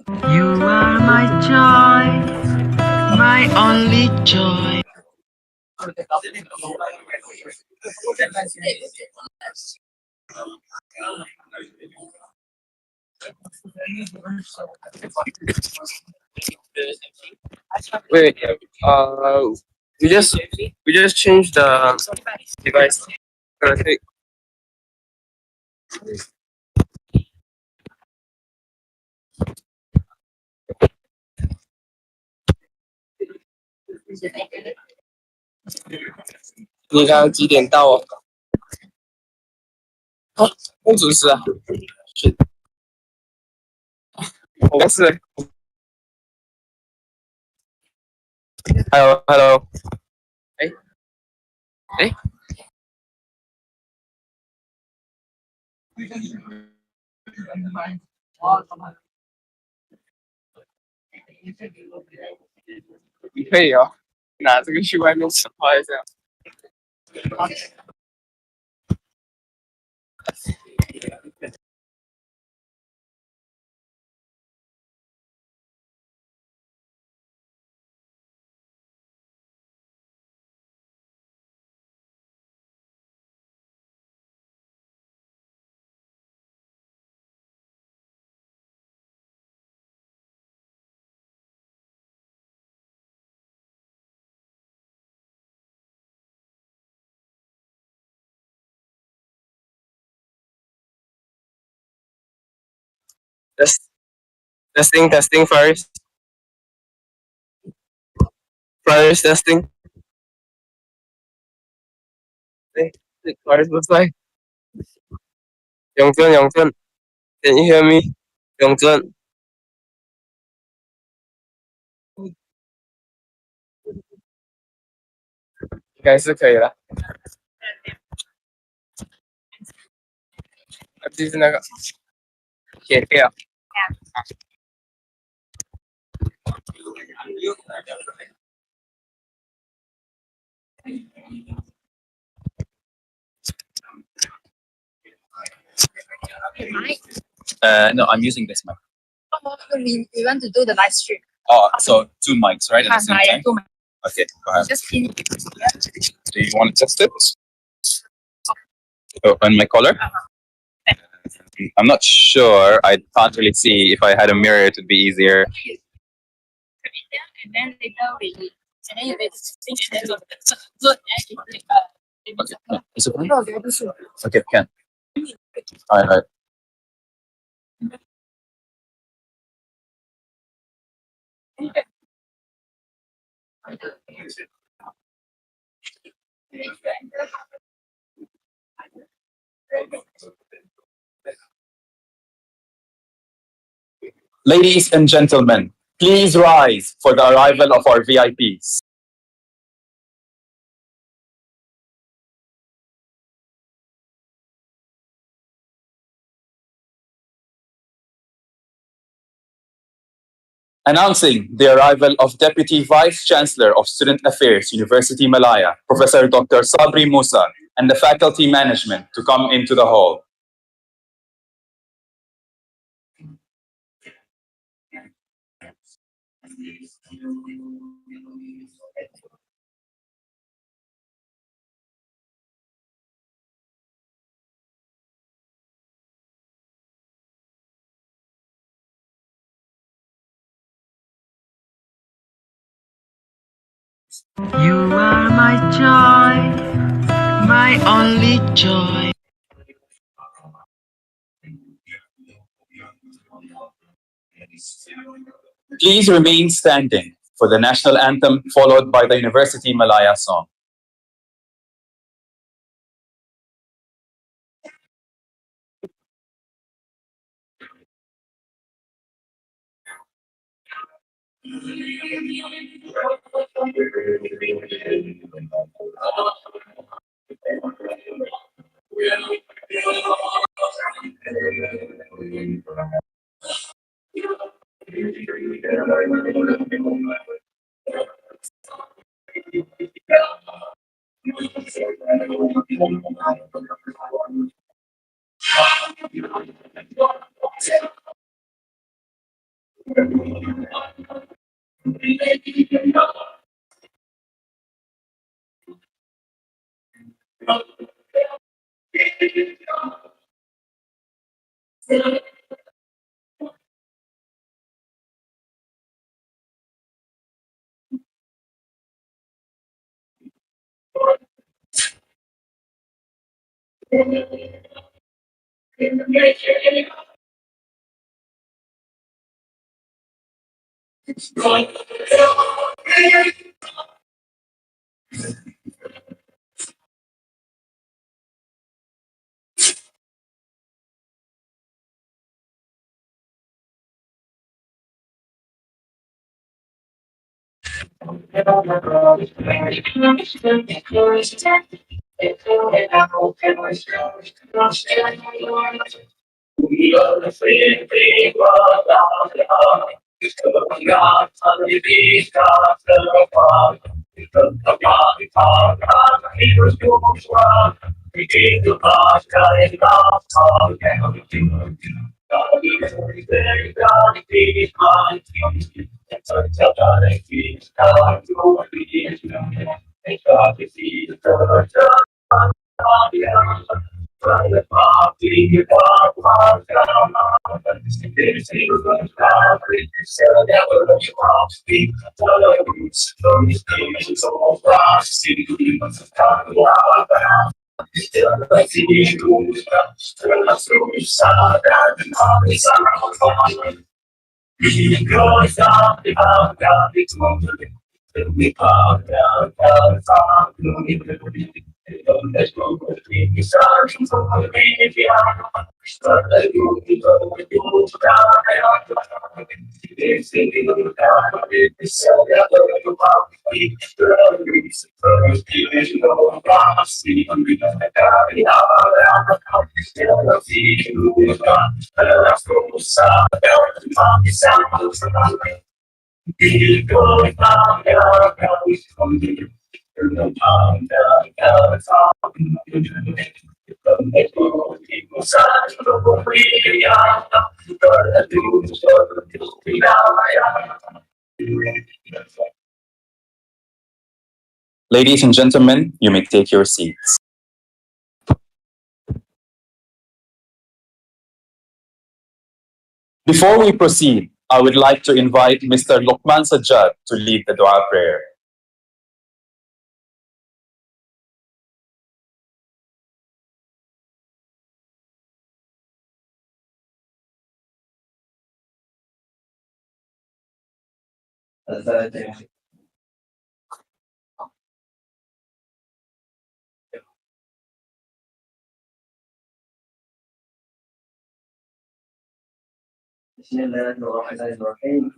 You are my joy, my only joy. Wait, uh, we just we just changed the device. Okay. 你刚刚几点到哦？哦，不准时啊！是，应该是。Hello，Hello，哎哎，你可以哦，拿这个去外面吃花这样。Testing first. First testing. Eh, first was like Yongzhen. Can you hear me? Yongzhen，应该是可以了。就是那个铁票。No, I'm using this mic. Oh, we want to do the live stream. Oh, so two mics, right? At the same time? Two mics. Okay, go ahead. Just in. Do you want to test it? Oh, on my collar? I'm not sure. I can't really see. If I had a mirror, it would be easier. And then later we. And then you make Okay. Is it fine? No, very soon. Okay, can. All right. Ladies and gentlemen, please rise for the arrival of our VIPs. Announcing the arrival of Deputy Vice Chancellor of Student Affairs, University Malaya, Professor Dr. Sabri Musa, and the faculty management to come into the hall. You are my joy, my only joy. Please remain standing for the national anthem, followed by the University Malaya song. Ladies and gentlemen, you may take your seats. Before we proceed, I would like to invite Mr. Luqman Sajjad to lead the dua prayer. بسم الله الرحمن الرحيم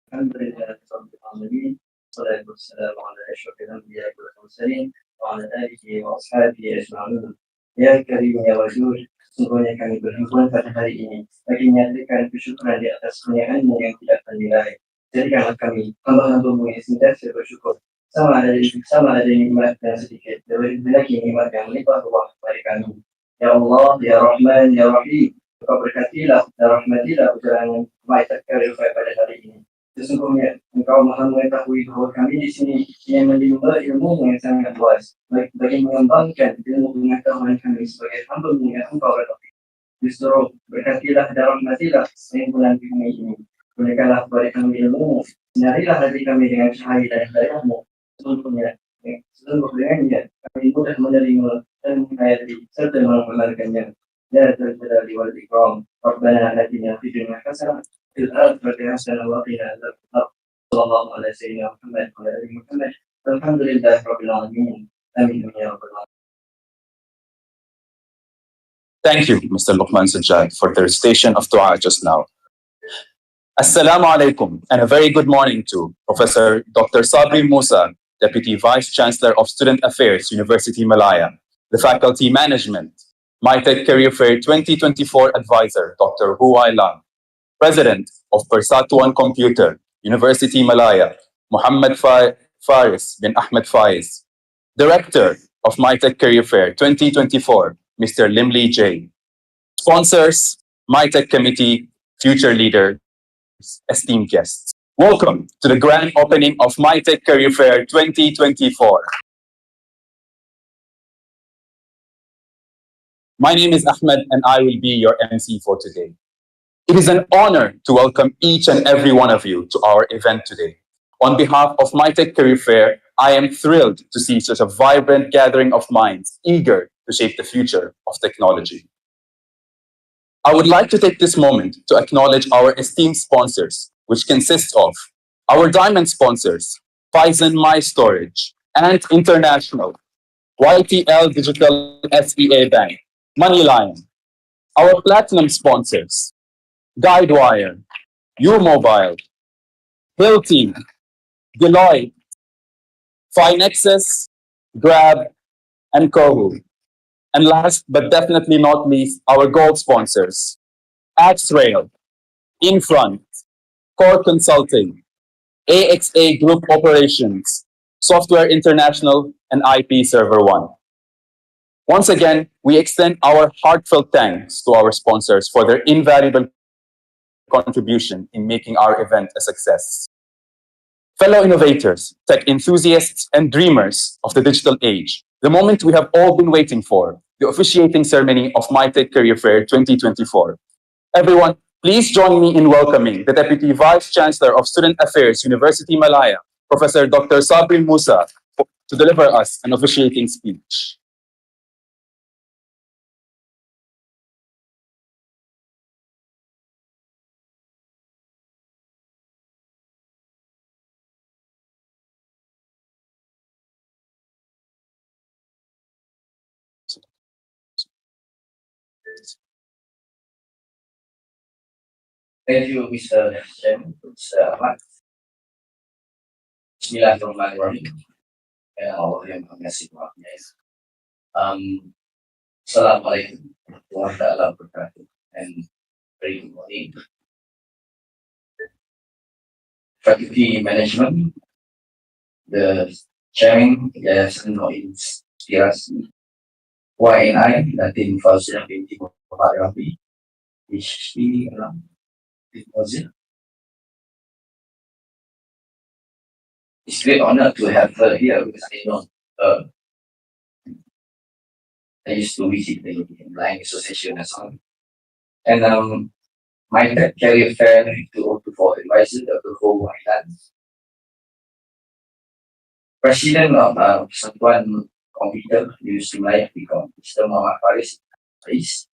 الحمد لله رب العالمين والصلاة والسلام على أشرف الأنبياء والمرسلين وعلى آله وأصحابه أجمعين. Ya Karim ya Wadud, sungguhnya kami berhimpun pada hari ini bagi menyatakan kesyukuran di atas kurnia-Mu yang tidak ternilai. Jadikanlah kami hamba-hamba-Mu yang sentiasa bersyukur sama ada nikmat dan sedikit lagi nikmat yang melimpah ruah kepada kami. Ya Allah, ya Rahman, ya Rahim, Engkau berkatilah dan rahmatilah perjalanan MYTECH pada hari ini. Sesungguhnya Engkau Maha mengetahui bahawa kami di sini ingin menimba ilmu yang sangat luas, bagi mengembangkan ilmu pengetahuan kami sebagai hamba-Mu yang Engkau berkati. Justru berkatilah dan rahmatilah himpunan kami ini. Berikanlah kepada kami ilmu, sinarilah hati kami dengan cahaya dan hidayah-Mu. Sesungguhnya kami mudah menerima dan menghayati serta mengamalkannya. Ya Dzal Jalali wal Ikram, Rabbana atina fid dunya hasanah fil akhirati hasanah wa qina adzabannar. Sallallahu alaihi sayyidina Muhammad wa ala alihi Muhammad. Alhamdulillahi rabbil alamin. Amin ya rabbal alamin. Thank you, Mr. Luqman Sajjad, for the recitation of dua just now. Assalamu alaikum and a very good morning to Professor Dr. Sabri Musa, Deputy Vice Chancellor of Student Affairs, University Malaya, the Faculty Management, MYTECH Career Fair 2024 Advisor, Dr. Huai Lang, President of Persatuan Computer, University Malaya, Muhammad Faris bin Ahmed Faiz, Director of MYTECH Career Fair 2024, Mr. Limli J. Sponsors, MYTECH Committee, Future Leader, esteemed guests. Welcome to the grand opening of MYTECH Career Fair 2024. My name is Ahmed and I will be your MC for today. It is an honor to welcome each and every one of you to our event today. On behalf of MYTECH Career Fair, I am thrilled to see such a vibrant gathering of minds eager to shape the future of technology. I would like to take this moment to acknowledge our esteemed sponsors, which consist of our diamond sponsors, Phison My Storage, Ant International, YTL Digital SEA Bank, Moneyline, our platinum sponsors, Guidewire, U-Mobile, Hill Team, Deloitte, Finexus, Grab, and Kohu. And last but definitely not least, our gold sponsors, AXRail, Infront, Core Consulting, AXA Group Operations, Software International, and IP Server One. Once again, we extend our heartfelt thanks to our sponsors for their invaluable contribution in making our event a success. Fellow innovators, tech enthusiasts, and dreamers of the digital age, the moment we have all been waiting for, the officiating ceremony of MYTECH Career Fair 2024. Everyone, please join me in welcoming the Deputy Vice Chancellor of Student Affairs, University Malaya, Professor Dr. Sabri Musa, to deliver us an officiating speech. Thank you, Mr. Chairman, Mr. Ahmad. Bismillahirrahmanirrahim. Allah yang Maha Pengasih Maha Penyayang. Assalamualaikum warahmatullahi wabarakatuh. And very good morning. Faculty Management, the Chairman, Yayasan Noin Inspirasi, YNI, Latin Fauzia binti Muhammad Rabi, PhD alam Fauzia. It's a great honor to have her here because I know I used to visit the Blind Association as well. And MYTECH Career Fair 2024 advisor, Dr. Ho Wailan, President of Persatuan Komputer Universiti Malaya PEKOM, Mr. Muhammad Faris,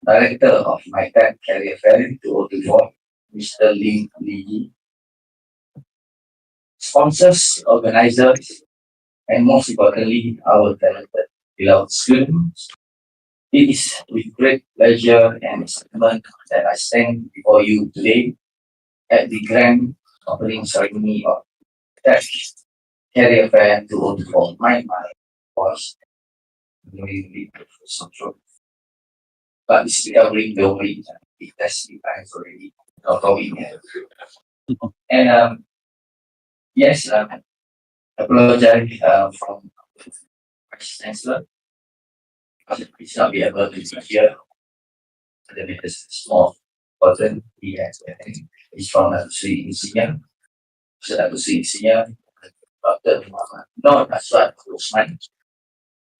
Director of MYTECH Career Fair 2024, Mr. Lim Li, sponsors, organizers, and most importantly, our talented beloved students. It is with great pleasure and excitement that I stand before you today at the grand opening ceremony of MYTECH Career Fair 2024. My was really some trouble. But it's recovering the way it has been times already. Not going yet. And yes, I apologize from Vice Chancellor. It's not be able to be here. The latest small button he has. It's from Sri Insinya. So that was Sri Insinya. Dr. Muhammad. No, that's right.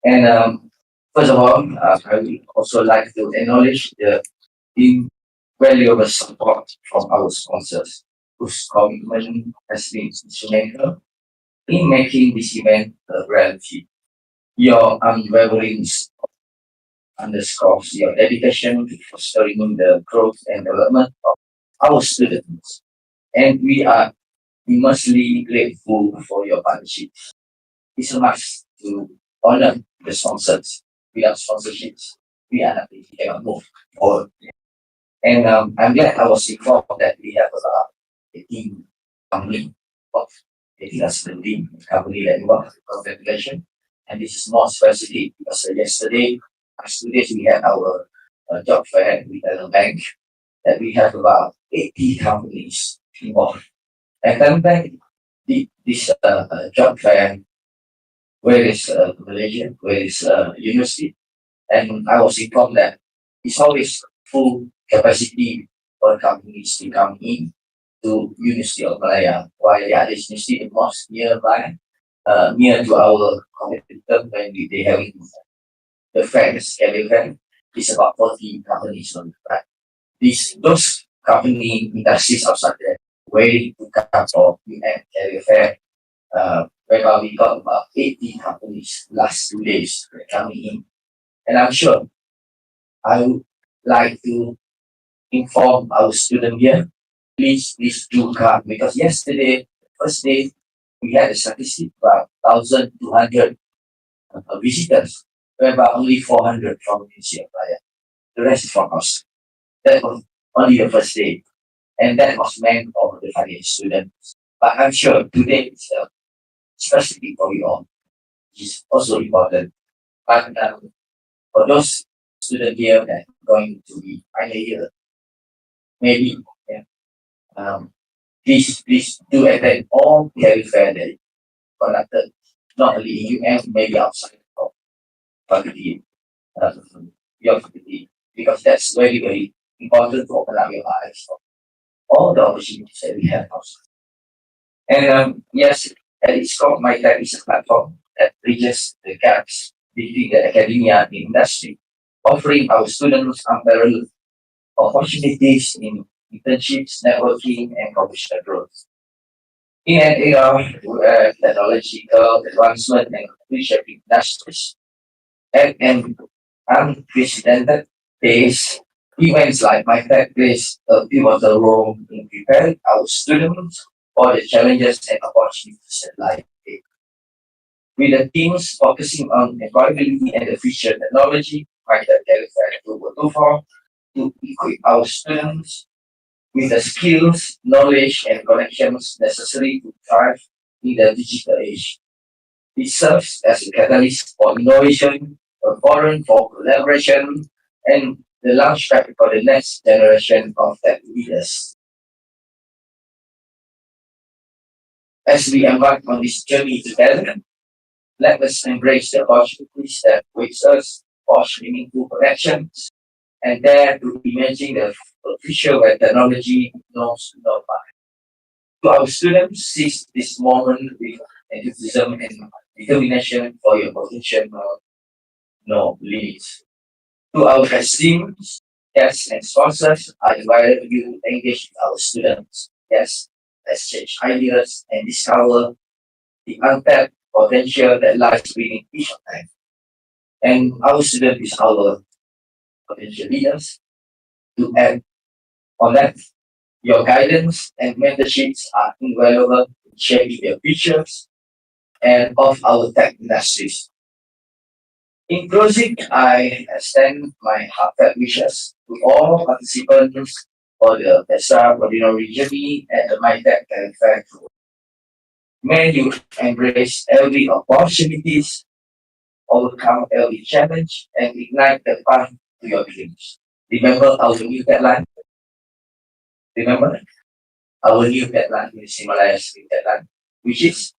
And first of all, I would also like to acknowledge the invaluable support from our sponsors, whose commitment has been instrumental in making this event a reality. Your unwavering support underscores your dedication to fostering the growth and development of our students, and we are immensely grateful for your partnership. It's a must to honor the sponsors. Without sponsorships, we cannot move forward. And I'm glad I was informed that we have about 18 company of 18 company that involved. Congratulations. And this is more specific because yesterday, as students, we had our job fair with a bank that we have about 80 companies involved. And then bank did this job fair where is Malaysia, where is university, and I was informed that it's always full capacity for companies to come in to University of Malaya, while the other university is most nearby, near to our competitor when they having the fairs, career fair, is about 40 companies on the track. Those company industries outside there waiting to come for UN career fair, whereby we got about 80 companies last 2 days coming in. And I'm sure I would like to inform our student here, please do come, because yesterday, first day, we had a statistic about 1,200 visitors, whereby only 400 from Indonesia, the rest is from us. That was only the first day, and that was meant for the finance students. But I'm sure today is especially for you all, which is also important. But for those students here that are going to be final year, maybe, yeah, please do attend all career fair that is conducted, not only in UM, maybe outside of faculty, uh, your faculty, because that's very important to open up your eyes for all the opportunities that we have outside. And yes, at its core, MYTECH is a platform that bridges the gaps between the academia and the industry, offering our students unparalleled opportunities in internships, networking, and professional growth. In an era where technological advancement and reshaping industries at an unprecedented pace, events like MyTech plays a pivotal role in preparing our students for the challenges and opportunities that lie ahead. With the teams focusing on employability and efficient technology, MyTech California 2.24 to equip our students with the skills, knowledge, and connections necessary to thrive in the digital age. It serves as a catalyst for innovation, a forum for collaboration, and the launchpad for the next generation of tech leaders. As we embark on this journey together, let us embrace the opportunities that wait us, forge meaningful connections, and dare to imagine the future where technology knows no bounds. To our students, seize this moment with enthusiasm and determination for your potential no limits. To our esteemed guests and sponsors, I invite you to engage with our students. Yes, exchange ideas and discover the untapped potential that lies within each of them. And our student is our potential leaders. To add on that, your guidance and mentorships are invaluable in shaping the futures and of our tech industries. In closing, I extend my heartfelt wishes to all participants for the extraordinary journey at the MyTech Fair. May you embrace every opportunities, overcome every challenge, and ignite the path to your dreams. Remember our new deadline. Remember our new deadline, Himalaya's new deadline, which is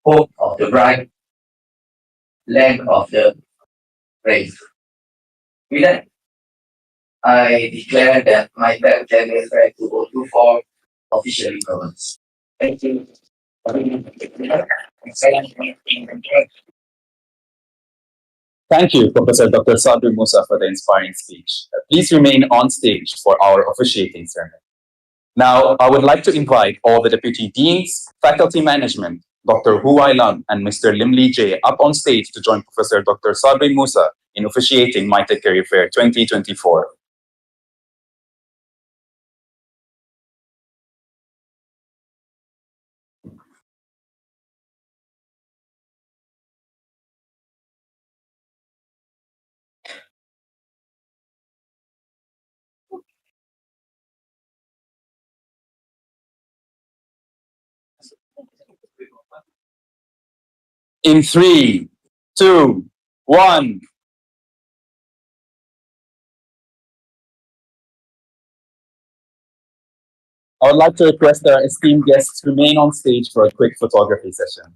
hope of the bride, land of the brave. With that, I declare that my pet career fair 2024 officially commenced. Thank you. Thank you, Professor Dr. Sabri Musa, for the inspiring speech. Please remain on stage for our officiating ceremony. Now, I would like to invite all the Deputy Deans, Faculty Management, Dr. Huai Lam and Mr. Lim Lee Jae up on stage to join Professor Dr. Sabri Musa in officiating MYTECH Career Fair 2024. In 3, 2, 1. I would like to request our esteemed guests to remain on stage for a quick photography session.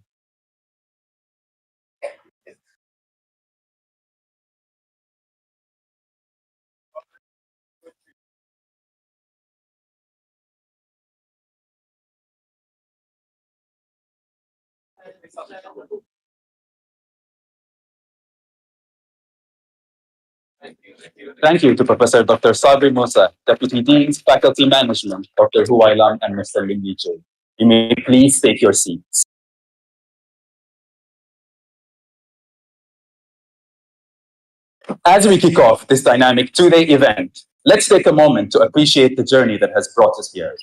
Thank you to Professor Dr. Sabri Musa, Deputy Deans, Faculty Management, Dr. Huwailam, and Mr. Lim Lee. You may please take your seats. As we kick off this dynamic two-day event, let's take a moment to appreciate the journey that has brought us here.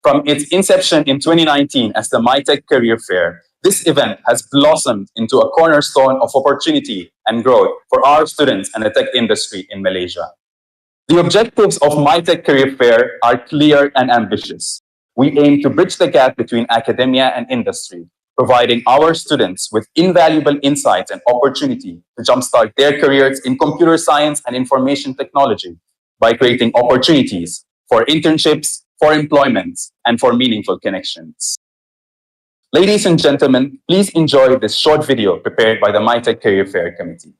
From its inception in 2019 as the MYTECH Career Fair, this event has blossomed into a cornerstone of opportunity and growth for our students and the tech industry in Malaysia. The objectives of MYTECH Career Fair are clear and ambitious. We aim to bridge the gap between academia and industry, providing our students with invaluable insights and opportunity to jumpstart their careers in computer science and information technology by creating opportunities for internships, for employment, and for meaningful connections. Ladies and gentlemen, please enjoy this short video prepared by the MYTECH Career Fair Committee.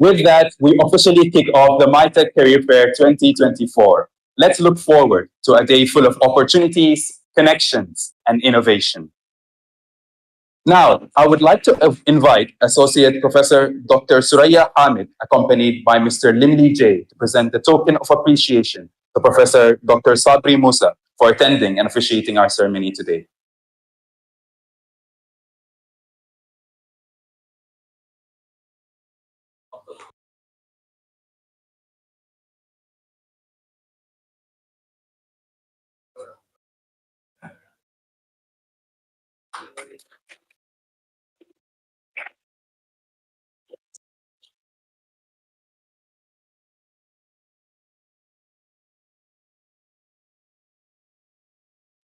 With that, we officially kick off the MYTECH Career Fair 2024. Let's look forward to a day full of opportunities, connections, and innovation. Now, I would like to invite Associate Professor Dr. Suraya Hamid, accompanied by Mr. Lim Lee J, to present the token of appreciation to Professor Dr. Sabri Musa for attending and officiating our ceremony today.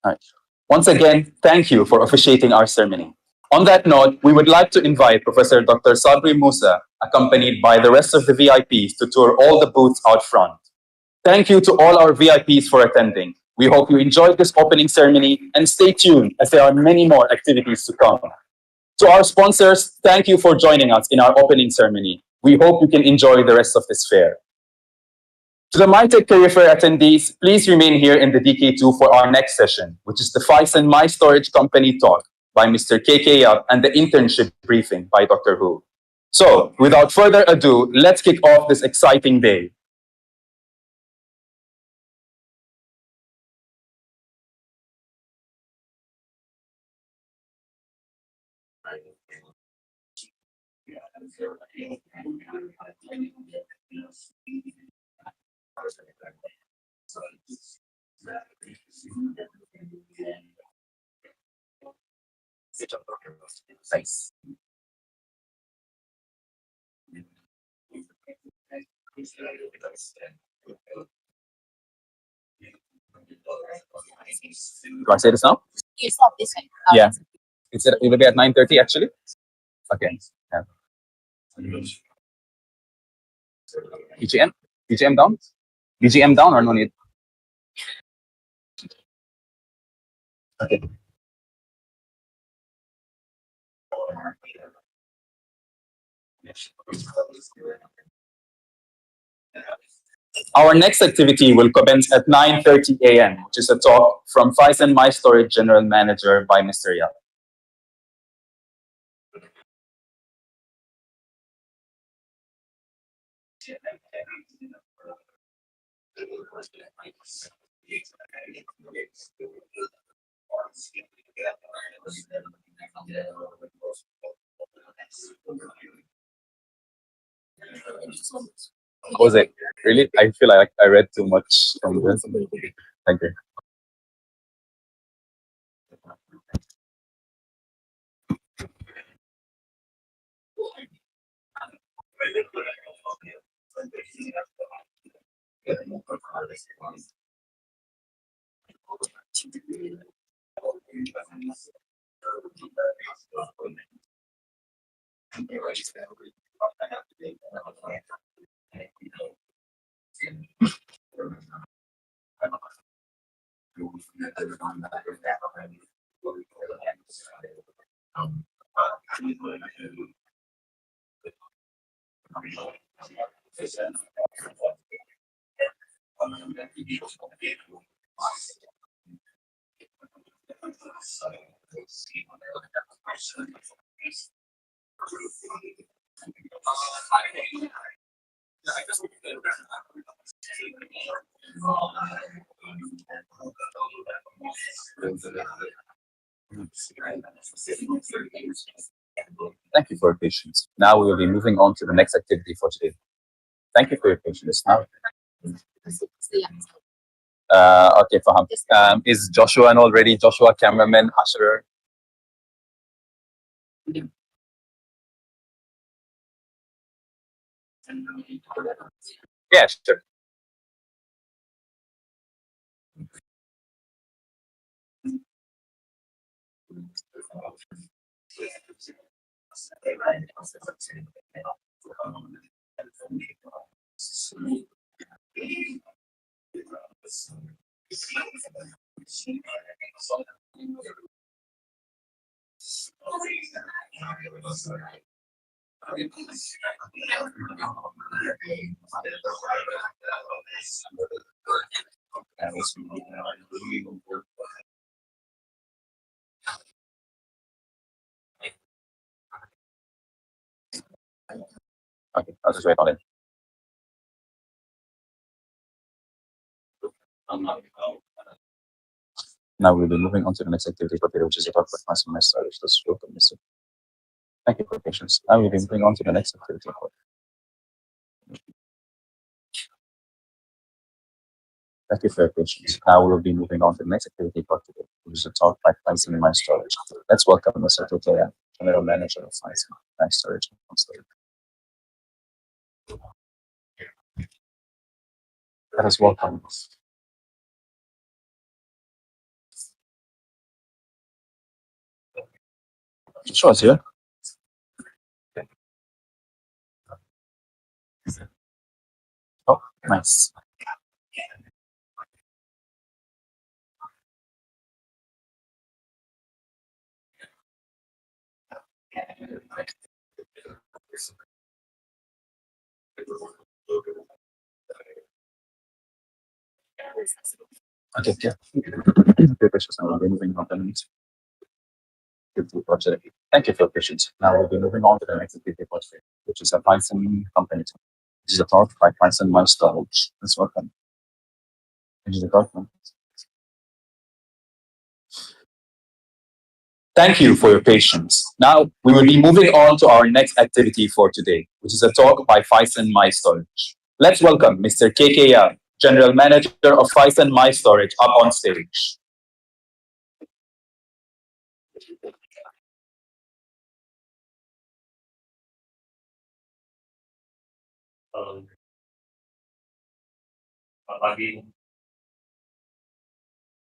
All right. Once again, thank you for officiating our ceremony. On that note, we would like to invite Professor Dr. Sabri Musa, accompanied by the rest of the VIPs, to tour all the booths out front. Thank you to all our VIPs for attending. We hope you enjoyed this opening ceremony and stay tuned as there are many more activities to come. To our sponsors, thank you for joining us in our opening ceremony. We hope you can enjoy the rest of this fair. To the MYTECH Career Fair attendees, please remain here in the DK2 for our next session, which is the Phison My Storage Company talk by Mr. KK Yap and the internship briefing by Dr. Hu. So, without further ado, let's kick off this exciting day. Thanks. Do I say this now? You stop this one. Yeah. It will be at 9:30 actually? Okay. Yeah. BGM? BGM down? BGM down or no need? Okay. Our next activity will commence at 9:30 a.m., which is a talk from Phison My Storage General Manager by Mr. Yap. Was it really? I feel like I read too much from this. Thank you. Thank you for your patience. Now we will be moving on to the next activity for today. Thank you for your patience. Now, okay, Faham. Is Joshua and already? Joshua, cameraman, usher. Yeah, sure. Okay, I'll just wait on it. Now we'll be moving on to the next activity for today, which is about my storage. Let's welcome Mr. Thank you for your patience. Now we'll be moving on to the next activity. Thank you for your patience. Now we will be moving on to the next activity for today, which is a talk by pricing in my storage. Let's welcome Mr. Totoya, General Manager of Pricing, my storage. Let us welcome. Joshua's here. Oh, nice. Okay, yeah. We'll be moving on to the next project. Thank you for your patience. Now we'll be moving on to the next activity project, which is a Python company. This is a talk by Python my storage. Let's welcome. This is the talk. Thank you for your patience. Now we will be moving on to our next activity for today, which is a talk by Python my storage. Let's welcome Mr. KK, General Manager of Python my storage, up on stage. Pagi,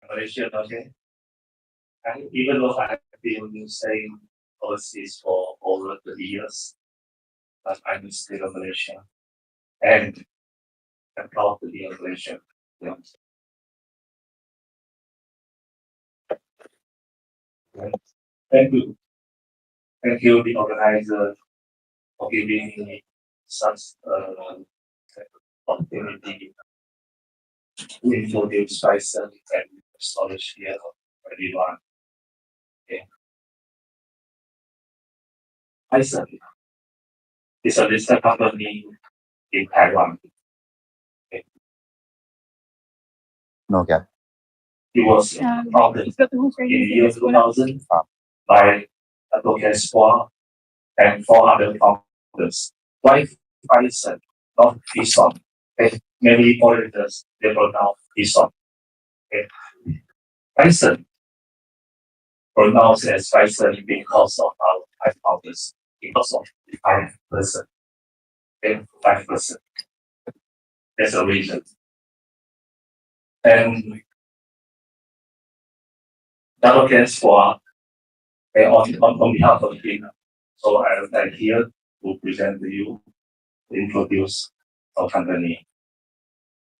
Malaysia, okay. And even though I have been saying overseas for over 30 years, but I'm still a Malaysian, and I'm proud to be a Malaysian. Yeah. Thank you. Thank you, the organizer, for giving me such opportunity to introduce myself and storage here for everyone. Okay. Python is a listed company in Taiwan. Okay. No gap. It was founded in the year 2000 by Dr. Squaw and 4 other founders. Why Python, not Python? Okay. Many operators they pronounce Python. Okay. Python pronounced as Python because of our 5 founders, because of the 5 person. Okay, 5%. That's a reason. And double case for on behalf of the team. So I would like here to present to you, to introduce our company.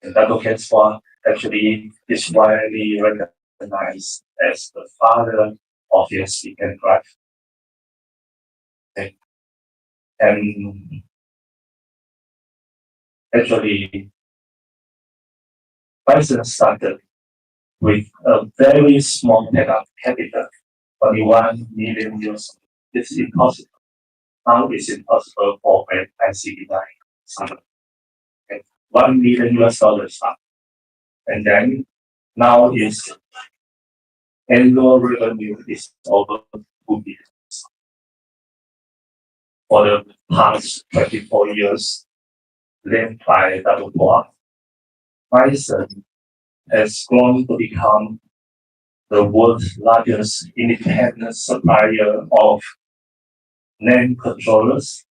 And double case for actually is widely recognized as the father of the speak and drive. Okay. And actually, Bison started with a very small capital, 21 million euros. It's impossible. Now it's impossible for an ICD-9 startup. Okay. $1 million up. And then now is annual revenue is over 2 billion. For the past 24 years, led by Dr. Bison has grown to become the world's largest independent supplier of NAND controllers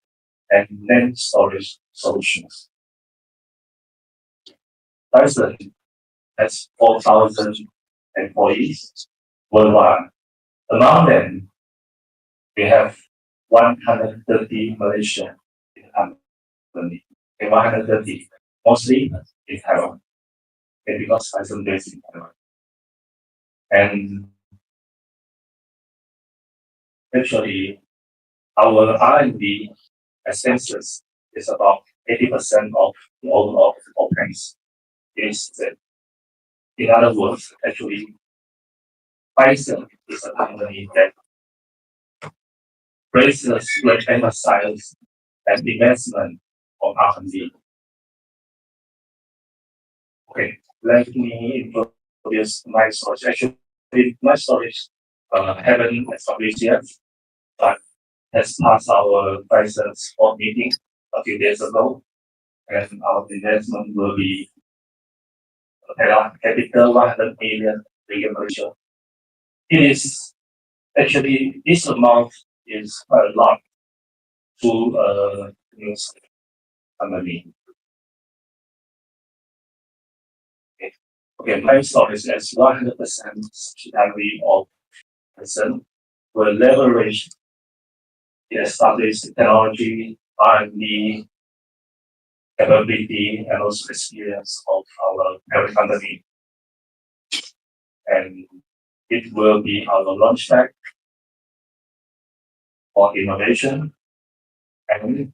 and NAND storage solutions. Bison has 4,000 employees worldwide. Among them, we have 130 Malaysian company. 130, mostly in Taiwan. Okay, because Bison based in Taiwan. And actually, our R&D expenses is about 80% of the overall OpEx. In other words, actually, Bison is a company that places great emphasis and investment on R&D. Okay, let me introduce my storage. Actually, my storage haven't established yet, but has passed our Bison's board meeting a few days ago, and our investment will be capital 100 million Malaysia. It is actually this amount is quite a lot to a new company. Okay, my storage as 100% subsidiary of Bison will leverage the established technology, R&D, capability, and also experience of our parent company. And it will be our launchpad for innovation and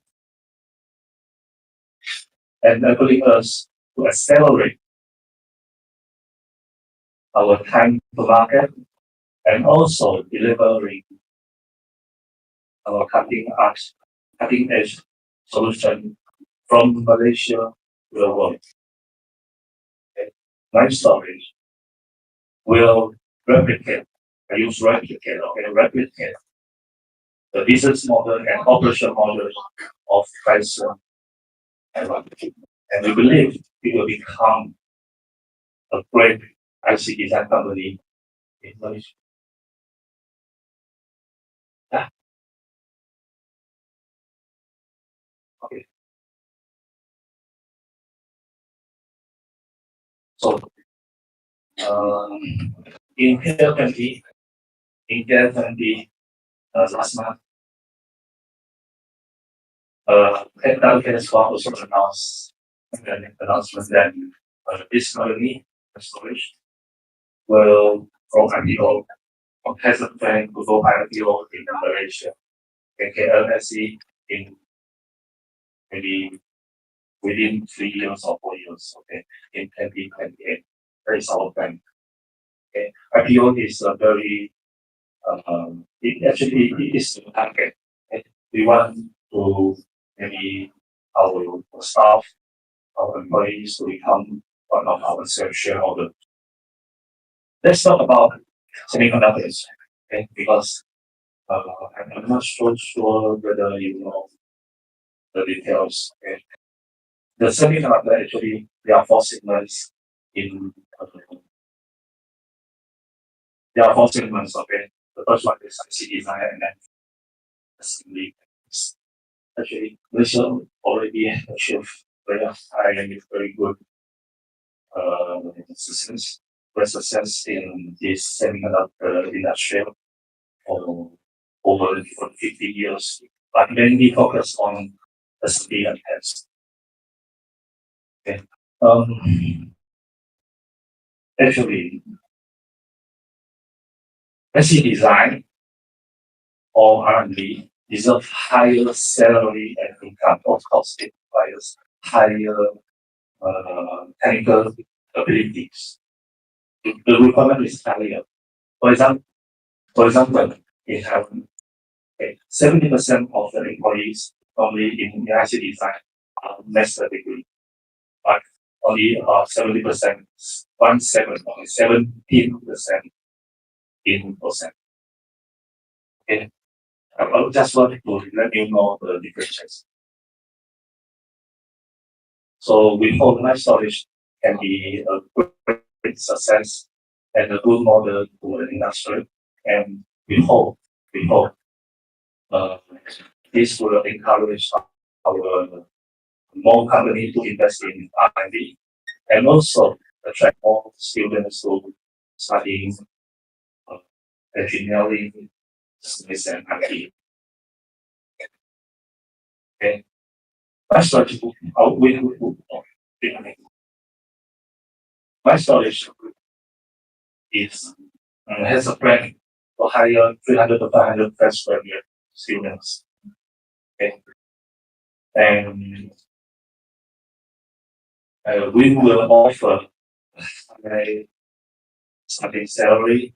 enabling us to accelerate our time to market and also delivering our cutting edge solution from Malaysia to the world. Okay. My storage will replicate the business model and operation model of Bison. And we believe it will become a great IC design company in Malaysia. Yeah. Okay. So in Intel 20 last month, Head also announced an announcement that this company, storage, will go IPO or has a plan to go IPO in Malaysia, KKLSE in maybe within 3 years or 4 years, okay, in 2028. That is our plan. Okay, IPO is a very it is a target. Okay? We want to maybe our staff, our employees to become one of our shareholders. Let's talk about semiconductors, okay? Because I'm not so sure whether you know the details. Okay? The semiconductor actually there are 4 segments in there are 4 segments. Okay, the first one is IC design and then assembly. Actually, Malaysia already achieved very high and very good success, in this semiconductor industry for over 50 years, but mainly focus on assembly and test. Okay. Actually, IC design or R&D deserve higher salary and income. Of course, it requires higher technical abilities. The requirement is higher. For example, we have 70% of the employees normally in the IC design are master degree, but only 70%, 17% in percent. Okay. I just want to let you know the differences. So we hope my storage can be a great success and a good model to the industry. And we hope this will encourage our more companies to invest in R&D and also attract more students to studying engineering, business, and IT. Okay. My storage, my storage is has a plan to hire 300 to 500 fresh graduate students. Okay. And we will offer a starting salary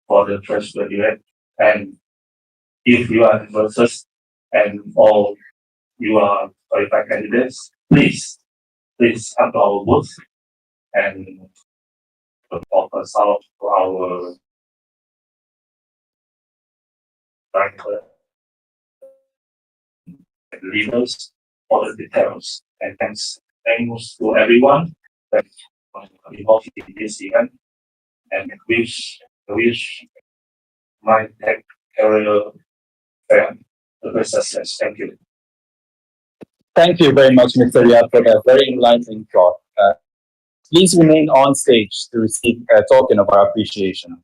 for the fresh graduate. And if you are nurses and all you are qualified candidates, please come to our booth and offer some to our director and leaders for the details. And thanks to everyone that involved in this event, and wish MYTECH career fair the best success. Thank you. Thank you very much, Mr. Yap, for that very enlightening talk. Please remain on stage to receive a token of our appreciation.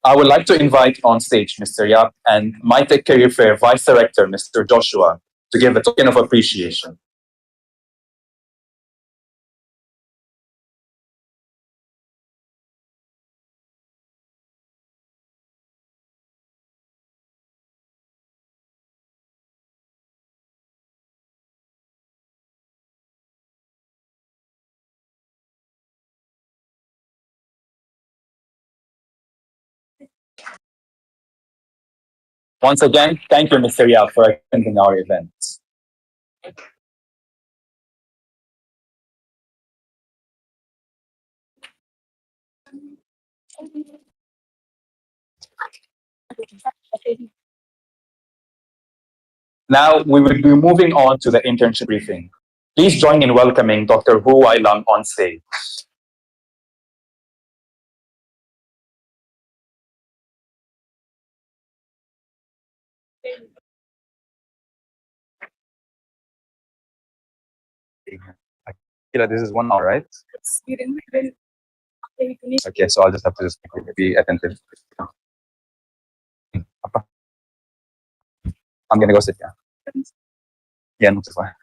I would like to invite on stage Mr. Yap and MYTECH Career Fair Vice Director, Mr. Joshua, to give a token of appreciation. Once again, thank you, Mr. Yap, for attending our event. Now, we will be moving on to the internship briefing. Please join in welcoming Dr. Hu Wai Lam on stage. Kira, this is 1 hour, right? Okay, so I'll just have to be attentive. I'm gonna go sit down. Yeah, not too far.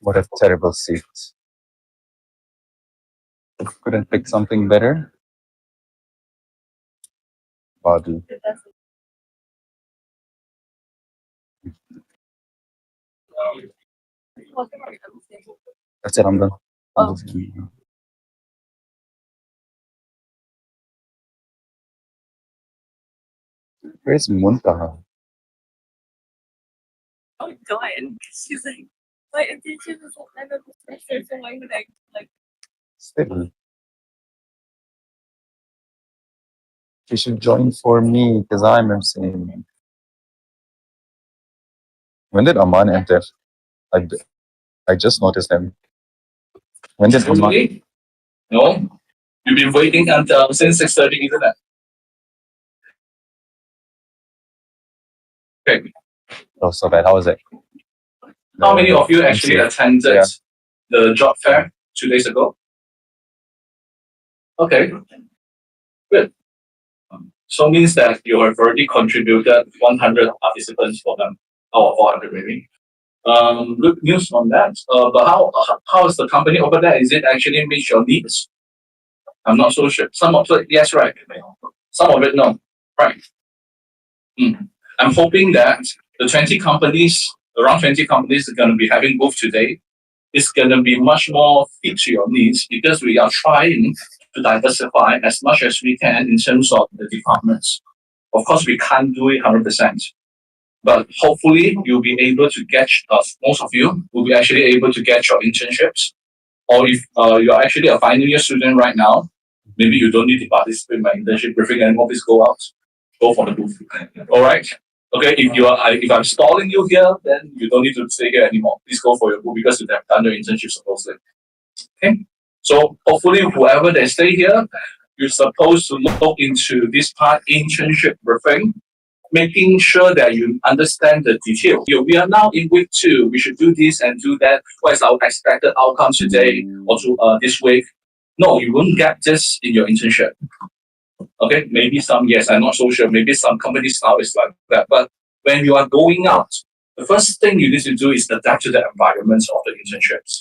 What a terrible seat. Couldn't pick something better. Body. That's it, I'm done. Oh. Where's Muntaha? Oh, Joanne. She's like, my intention was like, I'm a professor, so why would I like? Still. She should join for me because I'm MC. When did Aman enter? I just noticed him. When did Aman? Really? No? You've been waiting until since 6:30, isn't it? Okay. Oh, so bad. How was it? How many of you actually MC. attended Yeah. the job fair 2 days ago? Okay, good. So means that you have already contributed 100 participants for them, or 400 maybe. Good news on that. But how is the company over there? Is it actually meet your needs? I'm not so sure. Some of it, yes, right. Some of it, no. Right. I'm hoping that the 20 companies, around 20 companies are going to be having booth today. It's going to be much more fit to your needs because we are trying to diversify as much as we can in terms of the departments. Of course, we can't do it 100%, but hopefully you'll be able to get, most of you will be actually able to get your internships. Or if you're actually a final year student right now, maybe you don't need to participate in my internship briefing anymore, please go out, go for the booth. All right. Okay, if I'm stalling you here, then you don't need to stay here anymore. Please go for your booth because you have done your internship supposedly. Okay. So hopefully whoever they stay here, you're supposed to look into this part internship briefing, making sure that you understand the detail. We are now in week 2. We should do this and do that. What is our expected outcome today or this week? No, you won't get this in your internship. Okay, maybe some, yes, I'm not so sure. Maybe some companies now is like that. But when you are going out, the first thing you need to do is adapt to the environments of the internships.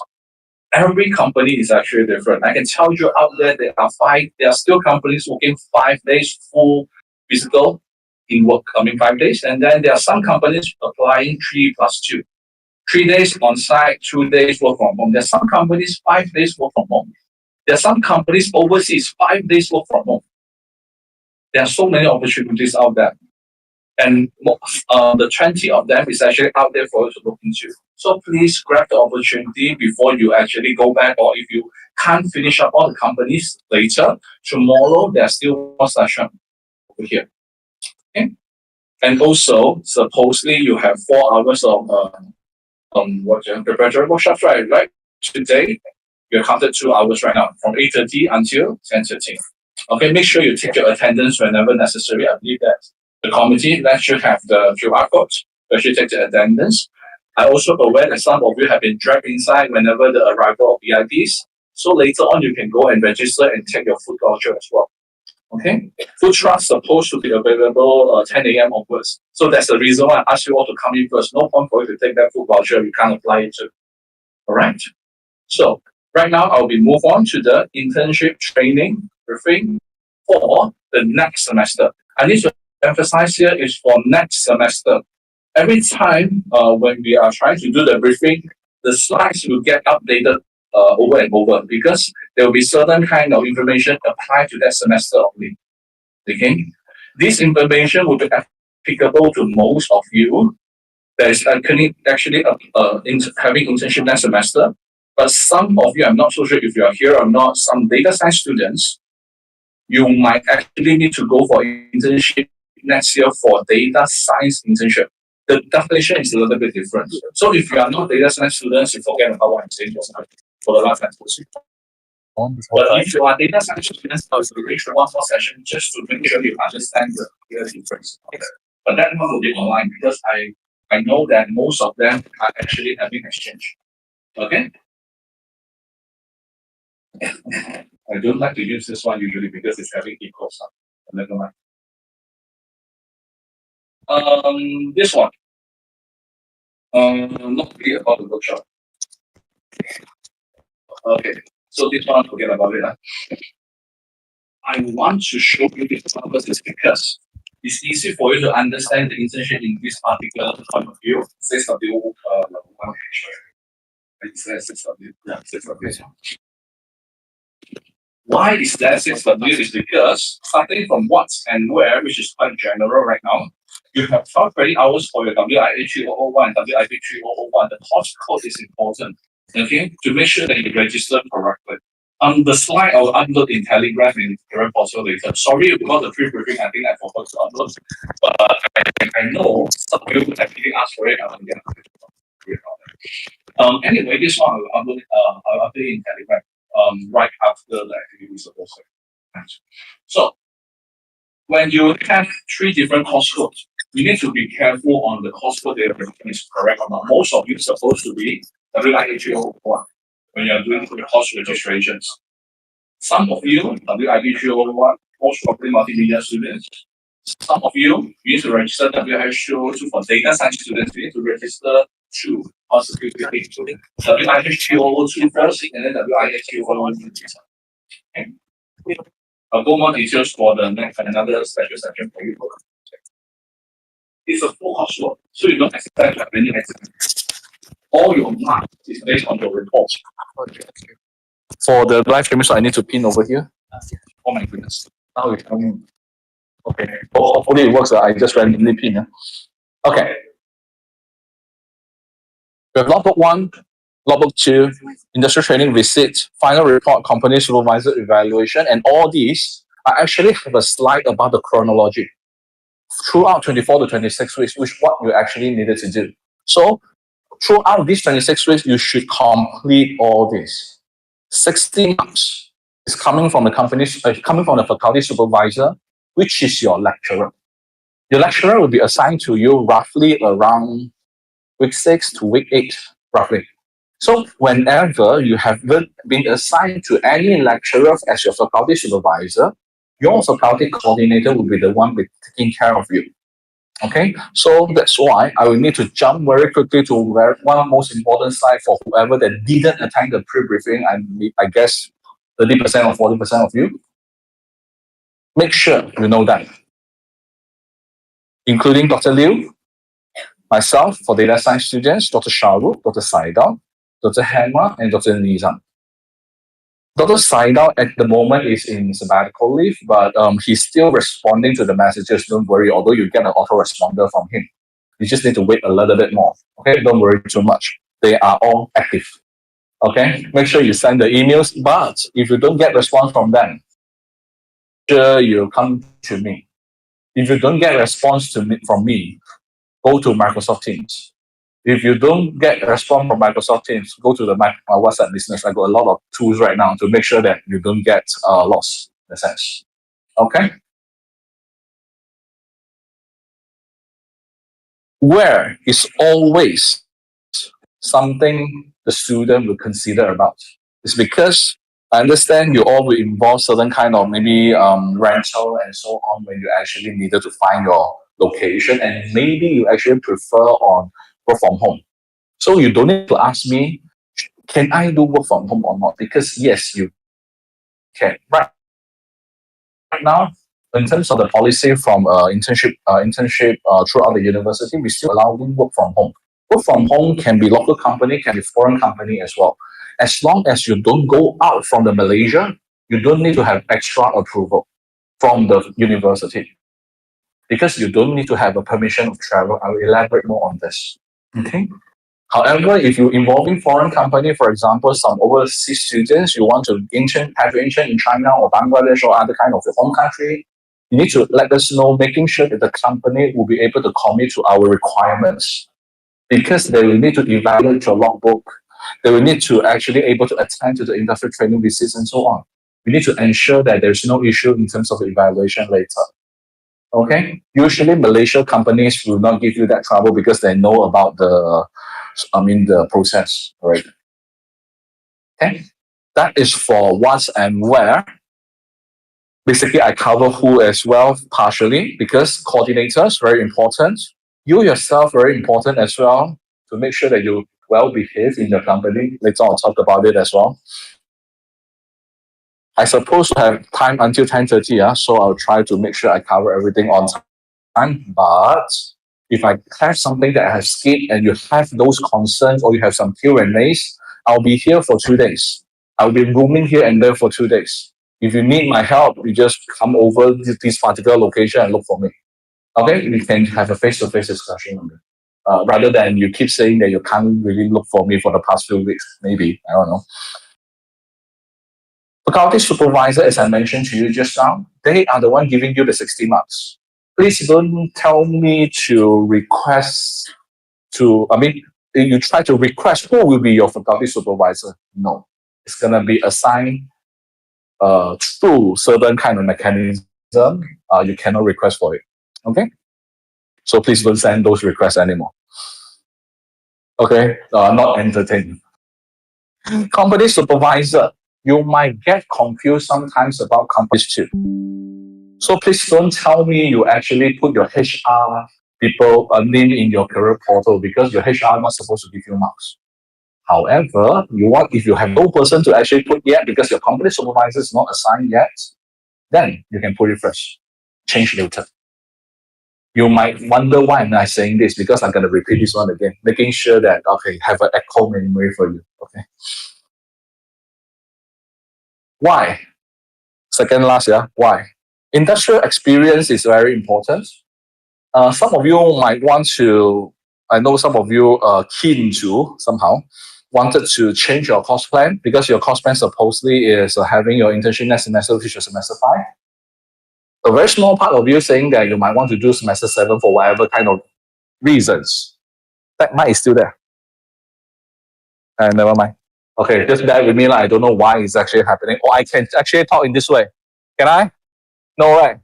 Every company is actually different. I can tell you out there, there are still companies working 5 days full physical in work, 5 days. And then there are some companies applying 3+2. 3 days on site, 2 days work from home. There are some companies 5 days work from home. There are some companies overseas 5 days work from home. There are so many opportunities out there. And the 20 of them is actually out there for you to look into. So please grab the opportunity before you actually go back, or if you can't finish up all the companies later, tomorrow there's still one session over here. Okay? And also, supposedly you have 4 hours of preparatory workshops, right? Today, you're counted 2 hours right now, from 8:30 until 10:30. Okay, make sure you take your attendance whenever necessary. I believe that the committee should have the QR codes. You should take the attendance. I also aware that some of you have been dragged inside whenever the arrival of VIPs. So later on, you can go and register and take your food voucher as well. Okay, food trucks supposed to be available 10 a.m. onwards. So that's the reason why I asked you all to come in first. No point for you to take that food voucher. You can't apply it to. All right. So right now, I'll be move on to the internship training briefing for the next semester. I need to emphasize here is for next semester. Every time when we are trying to do the briefing, the slides will get updated over and over because there will be certain kind of information applied to that semester only. Okay, this information will be applicable to most of you that is actually having internship next semester. But some of you, I'm not so sure if you are here or not, some data science students, you might actually need to go for internship next year for data science internship. The definition is a little bit different. So if you are not data science students, you forget about what I'm saying just now for the last time. But if you are data science students, I will arrange one more session just to make sure you understand the difference. But that one will be online because I know that most of them are actually having exchange. Okay? I don't like to use this one usually because it's having equals. Never mind. This one. Not really about the workshop. Okay, so this one, forget about it. I want to show you this purpose is because it's easy for you to understand the internship in this particular point of view. 6W, one it's 6W. Yeah, 6W. Why is that 6W? Is because starting from what and where, which is quite general right now, you have 12 credit hours for your WIA 3001, WIP 3001. The course code is important, okay, to make sure that you register correctly. On the slide, I will upload in Telegram and Telegram portal later. Sorry about the pre-briefing, I think I forgot to upload. But I know some of you actually asked for it. Anyway, this one I'll update in Telegram. Right after the activities of also. So when you have three different course codes, you need to be careful on the course code that is correct or not. Most of you are supposed to be WIA301 when you're doing the course registrations. Some of you, WIA301, most probably multimedia students. Some of you need to register WIA302 for data science students. You need to register two possibly WIA302 first and then WIA301. Okay. I'll go more details for the next another special section for you. It's a full coursework, so you don't expect to have any exams. All your mark is based on your reports. For the live streaming, so I need to pin over here. Oh my goodness. Now it's coming. Okay. Oh, hopefully it works. I just randomly pin. Okay. We have logbook 1, logbook 2, industrial training visit, final report, company supervisor evaluation, and all these, I actually have a slide about the chronology throughout 24 to 26 weeks, which what you actually needed to do. So throughout these 26 weeks, you should complete all this. 60 marks is coming from the coming from the faculty supervisor, which is your lecturer. Your lecturer will be assigned to you roughly around week 6 to week 8, roughly. So whenever you have been assigned to any lecturer as your faculty supervisor, your faculty coordinator will be the one taking care of you. Okay, so that's why I will need to jump very quickly to one most important slide for whoever that didn't attend the pre-briefing. I guess 30% or 40% of you. Make sure you know that, including Dr. Liu, myself for data science students, Dr. Shahrukh, Dr. Saidal, Dr. Hema, and Dr. Nizam. Dr. Saidal at the moment is in sabbatical leave, but he's still responding to the messages. Don't worry, although you get an autoresponder from him. You just need to wait a little bit more. Okay, don't worry too much. They are all active. Okay, make sure you send the emails, but if you don't get response from them, sure you come to me. If you don't get response from me, go to Microsoft Teams. If you don't get a response from Microsoft Teams, go to the WhatsApp business. I got a lot of tools right now to make sure that you don't get lost in a sense. Okay? Where is always something the student will consider about. It's because I understand you all will involve certain kind of maybe rental and so on when you actually needed to find your location, and maybe you actually prefer on work from home. So you don't need to ask me, can I do work from home or not? Because yes, you can. Right now, in terms of the policy from internship throughout the university, we still allow work from home. Work from home can be local company, can be foreign company as well. As long as you don't go out from the Malaysia, you don't need to have extra approval from the university, because you don't need to have a permission of travel. I will elaborate more on this. Okay. However, if you're involving foreign company, for example, some overseas students, you want to have intern in China or Bangladesh or other kind of your home country, you need to let us know, making sure that the company will be able to commit to our requirements, because they will need to evaluate your logbook. They will need to actually able to attend to the industrial training visits and so on. We need to ensure that there's no issue in terms of the evaluation later. Okay. Usually, Malaysia companies will not give you that trouble because they know about the process, right? Okay. That is for what and where. Basically, I cover who as well, partially, because coordinators, very important. You yourself, very important as well, to make sure that you well behave in the company. Later I'll talk about it as well. I suppose to have time until 10:30, so I'll try to make sure I cover everything on time. But if I have something that I have skipped and you have those concerns or you have some Q&As, I'll be here for 2 days. I'll be roaming here and there for 2 days. If you need my help, you just come over to this particular location and look for me. Okay, we can have a face-to-face discussion on it. Rather than you keep saying that you can't really look for me for the past few weeks, maybe, I don't know. Faculty supervisor, as I mentioned to you just now, they are the one giving you the 60 marks. Please don't tell me to request to, you try to request who will be your faculty supervisor. No, it's gonna be assigned through certain kind of mechanism. You cannot request for it. Okay, so please don't send those requests anymore. Okay, not entertaining. Company supervisor, you might get confused sometimes about companies too. So please don't tell me you actually put your HR people name in your career portal, because your HR not supposed to give you marks. However, if you have no person to actually put yet because your company supervisor is not assigned yet, then you can put it first. Change later. You might wonder why am I saying this, because I'm going to repeat this one again, making sure that, okay, have an echo memory for you. Okay. Why? Second last, yeah. Why? Industrial experience is very important. Some of you might want to, I know some of you are keen to somehow, wanted to change your course plan, because your course plan supposedly is having your internship next semester, which is semester 5. A very small part of you saying that you might want to do semester 7 for whatever kind of reasons. That might is still there. Never mind. Okay, just bear with me. I don't know why it's actually happening. Or I can actually talk in this way. Can I? No, right?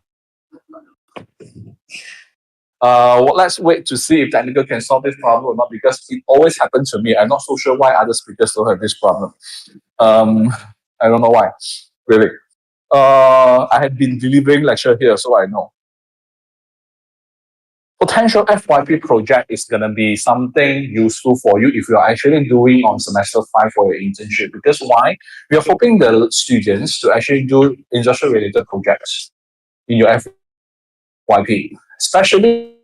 Well, let's wait to see if technical can solve this problem or not, because it always happens to me. I'm not so sure why other speakers don't have this problem. I don't know why, really. I have been delivering lecture here, so I know. Potential FYP project is going to be something useful for you if you are actually doing on semester 5 for your internship. Because why? We are hoping the students to actually do industrial related projects in your FYP, especially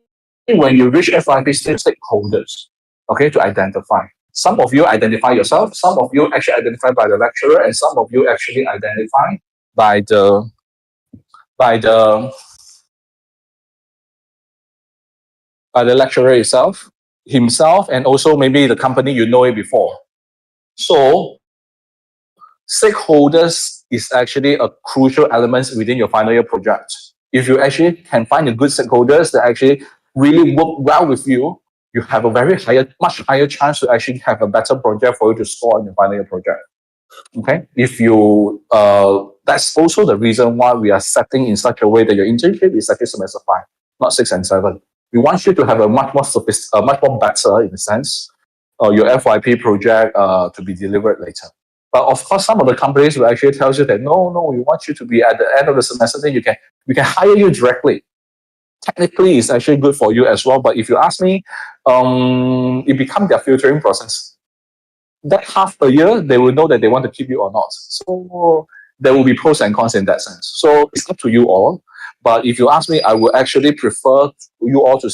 when you reach FYP stakeholders, okay, to identify. Some of you identify yourself, some of you actually identify by the lecturer, and some of you actually identify by the lecturer himself, and also maybe the company you know it before. So stakeholders is actually a crucial element within your final year project. If you actually can find a good stakeholders that actually really work well with you, you have a much higher chance to actually have a better project for you to score in your final year project. Okay, if you that's also the reason why we are setting in such a way that your internship is actually semester 5, not 6 and 7. We want you to have a much more better, in a sense, your FYP project to be delivered later. But of course, some of the companies will actually tell you that no, we want you to be at the end of the semester, then we can hire you directly. Technically, it's actually good for you as well. But if you ask me, it becomes their filtering process. That half a year, they will know that they want to keep you or not. So there will be pros and cons in that sense. So it's up to you all. But if you ask me, I would actually prefer you all to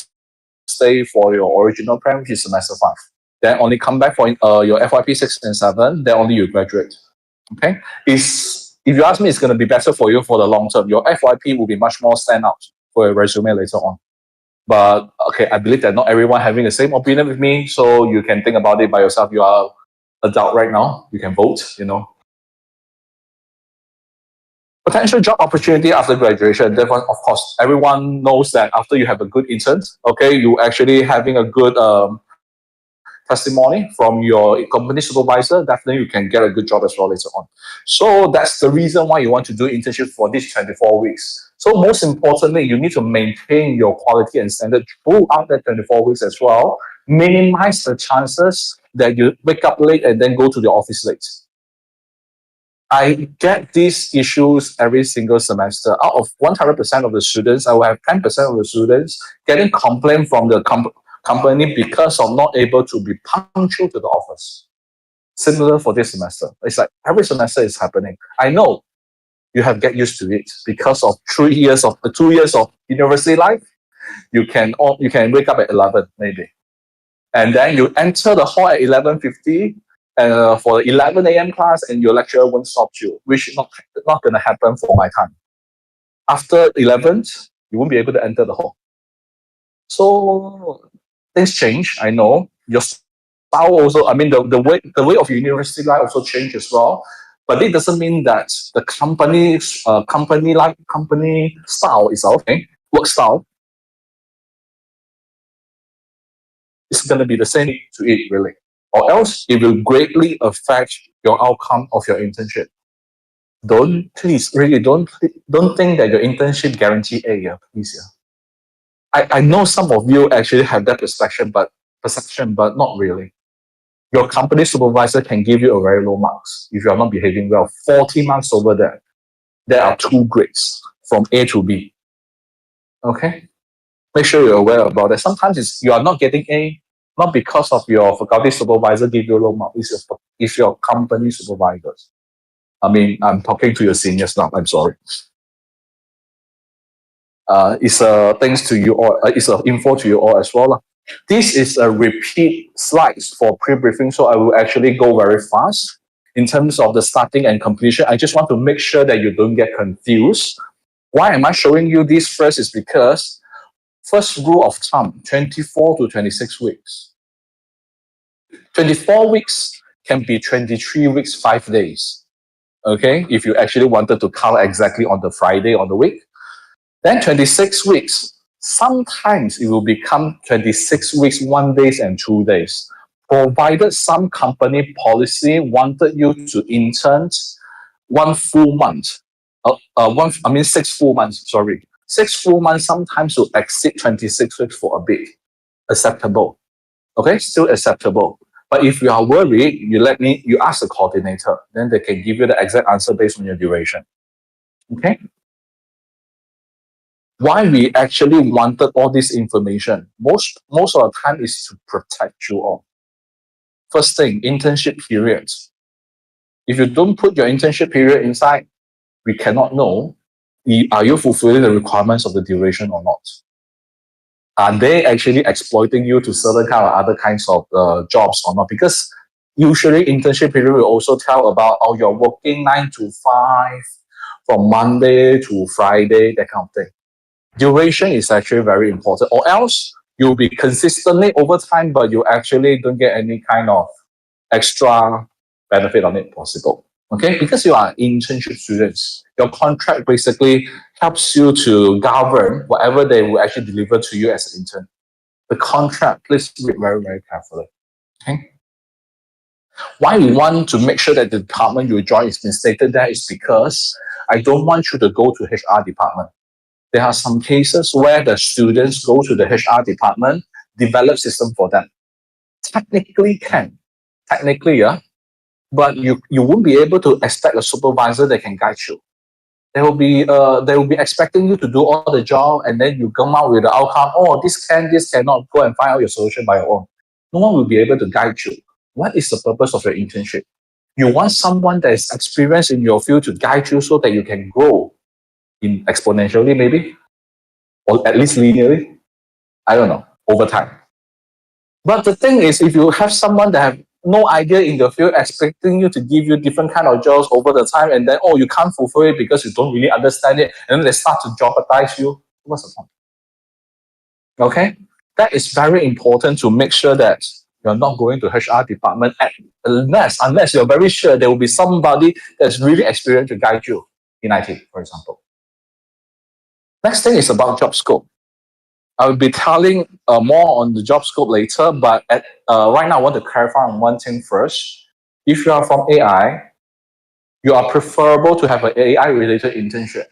stay for your original plan, which is semester 5. Then only come back for your FYP 6 and 7, then only you graduate. Okay? If you ask me, it's going to be better for you for the long term. Your FYP will be much more stand out for your resume later on. But okay, I believe that not everyone having the same opinion with me, so you can think about it by yourself. You are adult right now, you can vote, Potential job opportunity after graduation. Therefore, of course, everyone knows that after you have a good intern, okay, you actually having a good testimony from your company supervisor, definitely you can get a good job as well later on. So that's the reason why you want to do internship for these 24 weeks. So most importantly, you need to maintain your quality and standard throughout that 24 weeks as well. Minimize the chances that you wake up late and then go to the office late. I get these issues every single semester. Out of 100% of the students, I will have 10% of the students getting complaint from the company because of not able to be punctual to the office. Similar for this semester. It's like every semester is happening. I know you have get used to it because of 2 years of university life. You can wake up at 11 maybe, and then you enter the hall at 11:50 for the 11 a.m. class, and your lecturer won't stop you, which is not going to happen for my time. After 11, you won't be able to enter the hall. So things change. I know your style also. I mean, the way of university life also changed as well. But it doesn't mean that the company style is okay. Work style is it's going to be the same to it really, or else it will greatly affect your outcome of your internship. Please, really don't think that your internship guarantee A, yeah, please, yeah. I know some of you actually have that perception, but not really. Your company supervisor can give you a very low marks if you are not behaving well. 40 marks over there. There are 2 grades from A to B. Okay? Make sure you're aware about that. Sometimes you are not getting A, not because of your faculty supervisor give you a low mark. It's your company supervisors. I mean, I'm talking to your seniors now. I'm sorry. It's thanks to you all. It's an info to you all as well. This is a repeat slides for pre-briefing, so I will actually go very fast in terms of the starting and completion. I just want to make sure that you don't get confused. Why am I showing you this first is because first rule of thumb, 24 to 26 weeks. 24 weeks can be 23 weeks, 5 days. Okay, if you actually wanted to count exactly on the Friday on the week. Then 26 weeks, sometimes it will become 26 weeks, 1 day and 2 days. Provided some company policy wanted you to intern 1 full month. 6 full months, sorry. 6 full months sometimes will exceed 26 weeks for a bit. Acceptable. Okay, still acceptable. But if you are worried, you ask the coordinator, then they can give you the exact answer based on your duration. Okay? Why we actually wanted all this information? Most of the time is to protect you all. First thing, internship periods. If you don't put your internship period inside, we cannot know, are you fulfilling the requirements of the duration or not? Are they actually exploiting you to certain kind of other kinds of jobs or not? Because usually internship period will also tell about, you're working 9 to 5 from Monday to Friday, that kind of thing. Duration is actually very important, or else you'll be consistently over time, but you actually don't get any kind of extra benefit on it possible. Okay, because you are internship students, your contract basically helps you to govern whatever they will actually deliver to you as an intern. The contract, please read very, very carefully. Okay. Why we want to make sure that the department you join is been stated there is because I don't want you to go to HR department. There are some cases where the students go to the HR department, develop system for them. Technically can. Technically, yeah. But you won't be able to expect a supervisor that can guide you. They will be expecting you to do all the job, and then you come out with the outcome, this cannot, go and find out your solution by your own. No one will be able to guide you. What is the purpose of your internship? You want someone that is experienced in your field to guide you so that you can grow in exponentially maybe, or at least linearly. I don't know, over time. But the thing is, if you have someone that have no idea in the field expecting you to give you different kind of jobs over the time, and then, you can't fulfill it because you don't really understand it, and then they start to jeopardize you, what's the point? Okay? That is very important to make sure that you're not going to HR department unless you're very sure there will be somebody that's really experienced to guide you in IT, for example. Next thing is about job scope. I will be telling more on the job scope later, but right now I want to clarify on one thing first. If you are from AI, you are preferable to have an AI-related internship.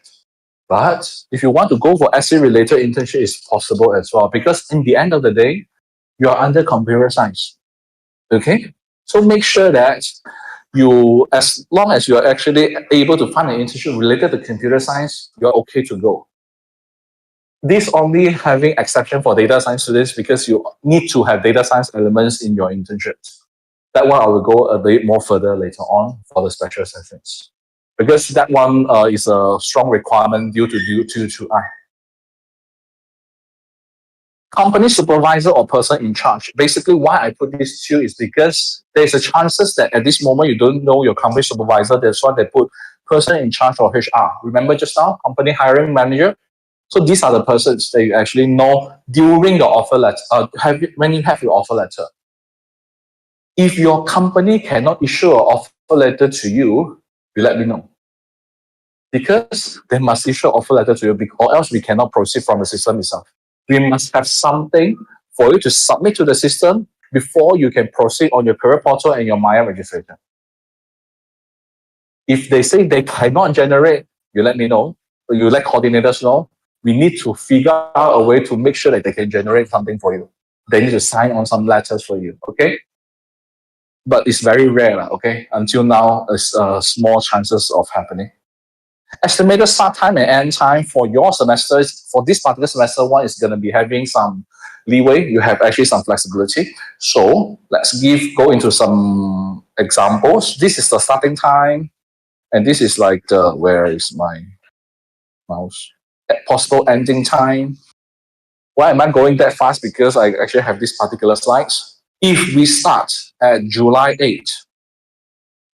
But if you want to go for SE-related internship, it's possible as well, because in the end of the day, you are under computer science. Okay? So make sure that as long as you're actually able to find an internship related to computer science, you're okay to go. This only having exception for data science students because you need to have data science elements in your internships. That one I will go a bit more further later on for the special sessions. Because that one is a strong requirement due to company supervisor or person in charge. Basically, why I put this two is because there's a chances that at this moment you don't know your company supervisor. That's why they put person in charge or HR. Remember just now, company hiring manager. So these are the persons that you actually know during your offer letter, when you have your offer letter. If your company cannot issue an offer letter to you, you let me know. Because they must issue an offer letter to you, or else we cannot proceed from the system itself. We must have something for you to submit to the system before you can proceed on your career portal and your Maya registration. If they say they cannot generate, you let me know. You let coordinators know. We need to figure out a way to make sure that they can generate something for you. They need to sign on some letters for you, okay? But it's very rare, okay? Until now, it's small chances of happening. Estimated start time and end time for your semesters, for this particular semester one, is going to be having some leeway. You have actually some flexibility. So let's go into some examples. This is the starting time. And this is like the, where is my mouse? Possible ending time. Why am I going that fast? Because I actually have this particular slides. If we start at July 8th,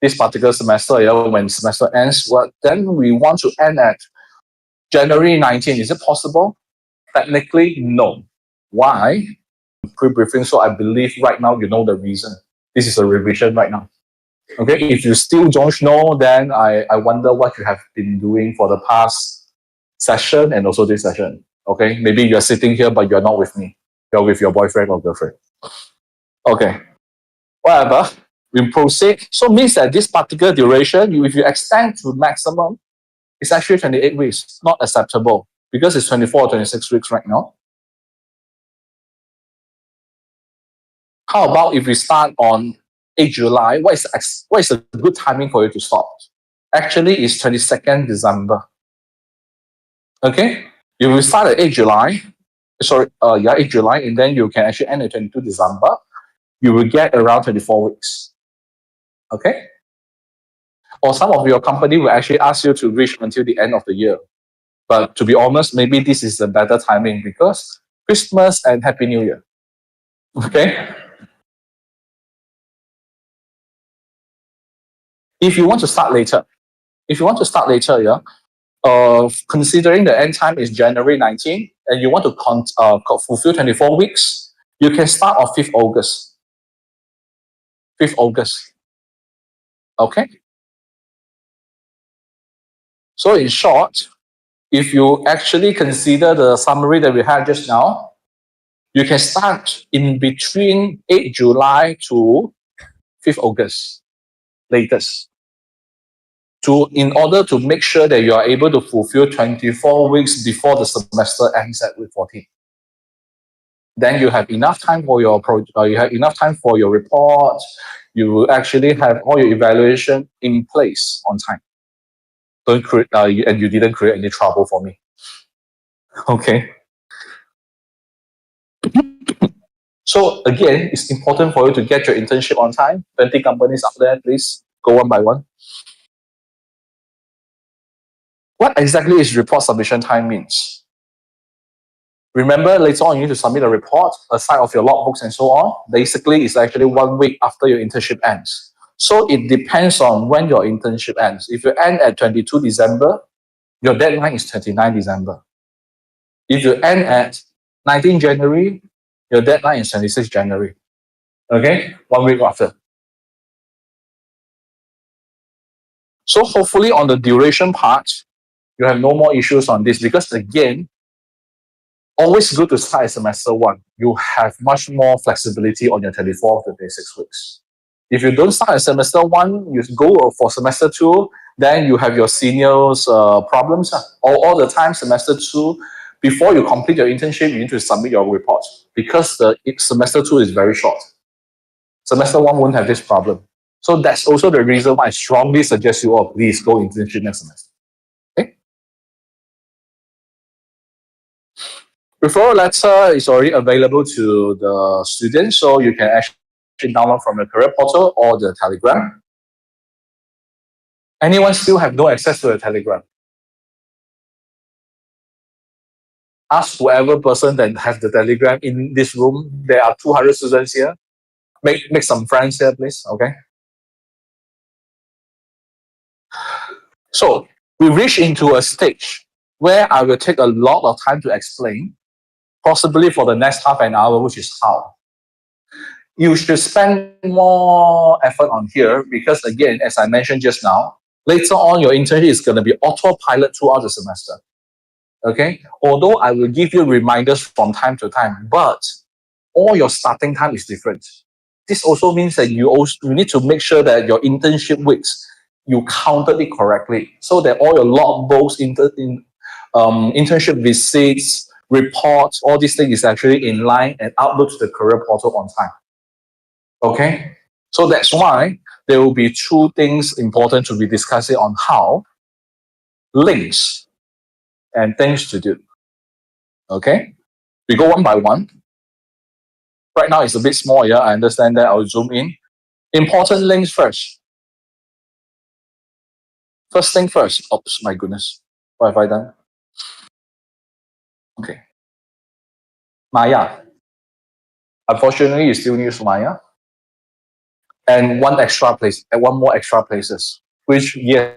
this particular semester, when semester ends, then we want to end at January 19th. Is it possible? Technically, no. Why? Pre-briefing, so I believe right now you know the reason. This is a revision right now. Okay, if you still don't know, then I wonder what you have been doing for the past session and also this session. Okay, maybe you're sitting here, but you're not with me. You're with your boyfriend or girlfriend. Okay, whatever, we proceed. So means that this particular duration, if you extend to maximum, it's actually 28 weeks, not acceptable because it's 24 or 26 weeks right now. How about if we start on 8 July, what is a good timing for you to start? Actually, it's 22nd December. Okay? If you start at 8 July, 8 July, and then you can actually end at 22 December, you will get around 24 weeks. Okay? Or some of your company will actually ask you to reach until the end of the year. But to be honest, maybe this is a better timing because Christmas and Happy New Year. Okay? If you want to start later, considering the end time is January 19th, and you want to fulfill 24 weeks, you can start on 5th August. 5th August. Okay? So in short, if you actually consider the summary that we had just now, you can start in between 8 July to 5th August, latest. In order to make sure that you are able to fulfill 24 weeks before the semester ends at week 14. Then you have enough time for your you have enough time for your report. You will actually have all your evaluation in place on time. Don't create and you didn't create any trouble for me. Okay. So again, it's important for you to get your internship on time. 20 companies out there, please go one by one. What exactly is report submission time means? Remember, later on you need to submit a report, a side of your logbooks and so on. Basically, it's actually 1 week after your internship ends. So it depends on when your internship ends. If you end at 22 December, your deadline is 29 December. If you end at 19 January, your deadline is 26 January. Okay, 1 week after. So hopefully on the duration part, you have no more issues on this because again, always good to start at semester 1. You have much more flexibility on your 24 to 26 weeks. If you don't start at semester 1, you go for semester 2, then you have your seniors problems. All the time, semester 2, before you complete your internship, you need to submit your report because the semester 2 is very short. Semester 1 won't have this problem. So that's also the reason why I strongly suggest you all please go internship next semester. Okay? Referral letter is already available to the students, so you can actually download from the career portal or the Telegram. Anyone still have no access to the Telegram? Ask whoever person that has the Telegram in this room. There are 200 students here. Make some friends here, please. Okay. So we reach into a stage where I will take a lot of time to explain, possibly for the next half an hour, which is how. You should spend more effort on here because again, as I mentioned just now, later on your internship is going to be autopilot throughout the semester. Okay? Although I will give you reminders from time to time, but all your starting time is different. This also means that you need to make sure that your internship weeks, you counted it correctly so that all your logbooks, internship receipts, reports, all these things is actually in line and upload to the career portal on time. Okay? So that's why there will be two things important to be discussing on how links and things to do. Okay? We go one by one. Right now it's a bit small here. I understand that. I'll zoom in. Important links first. First thing first. Oops, my goodness. What have I done? Okay. Maya. Unfortunately, you still use Maya. And one more extra places, which yes,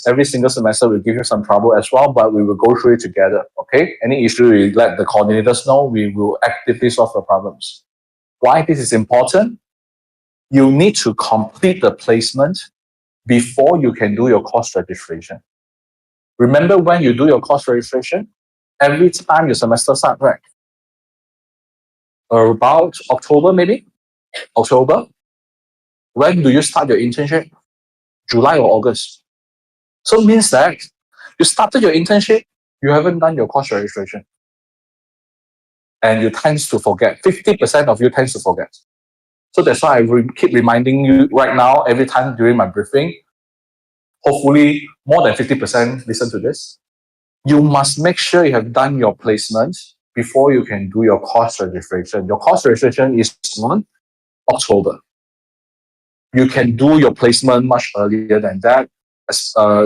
every single semester will give you some trouble as well, but we will go through it together. Okay? Any issue, we let the coordinators know. We will actively solve the problems. Why this is important? You need to complete the placement before you can do your course registration. Remember when you do your course registration? Every time your semester starts, right? About October, maybe? October? When do you start your internship? July or August? So it means that you started your internship, you haven't done your course registration. And you tend to forget. 50% of you tends to forget. So that's why I keep reminding you right now, every time during my briefing, hopefully more than 50% listen to this. You must make sure you have done your placement before you can do your course registration. Your course registration is on October. You can do your placement much earlier than that,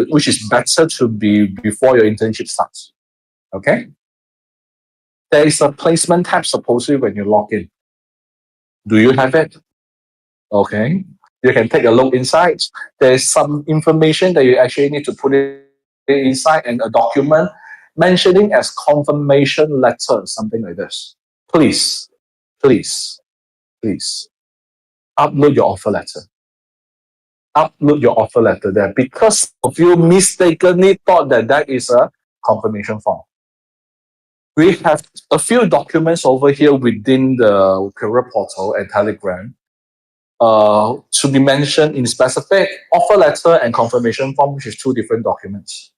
which is better to be before your internship starts. Okay? There is a placement tab supposedly when you log in. Do you have it? Okay. You can take a look inside. There's some information that you actually need to put it inside and a document mentioning as confirmation letter, something like this. Please, please, please upload your offer letter. Upload your offer letter there because of you mistakenly thought that that is a confirmation form. We have a few documents over here within the career portal and Telegram to be mentioned in specific offer letter and confirmation form, which is two different documents.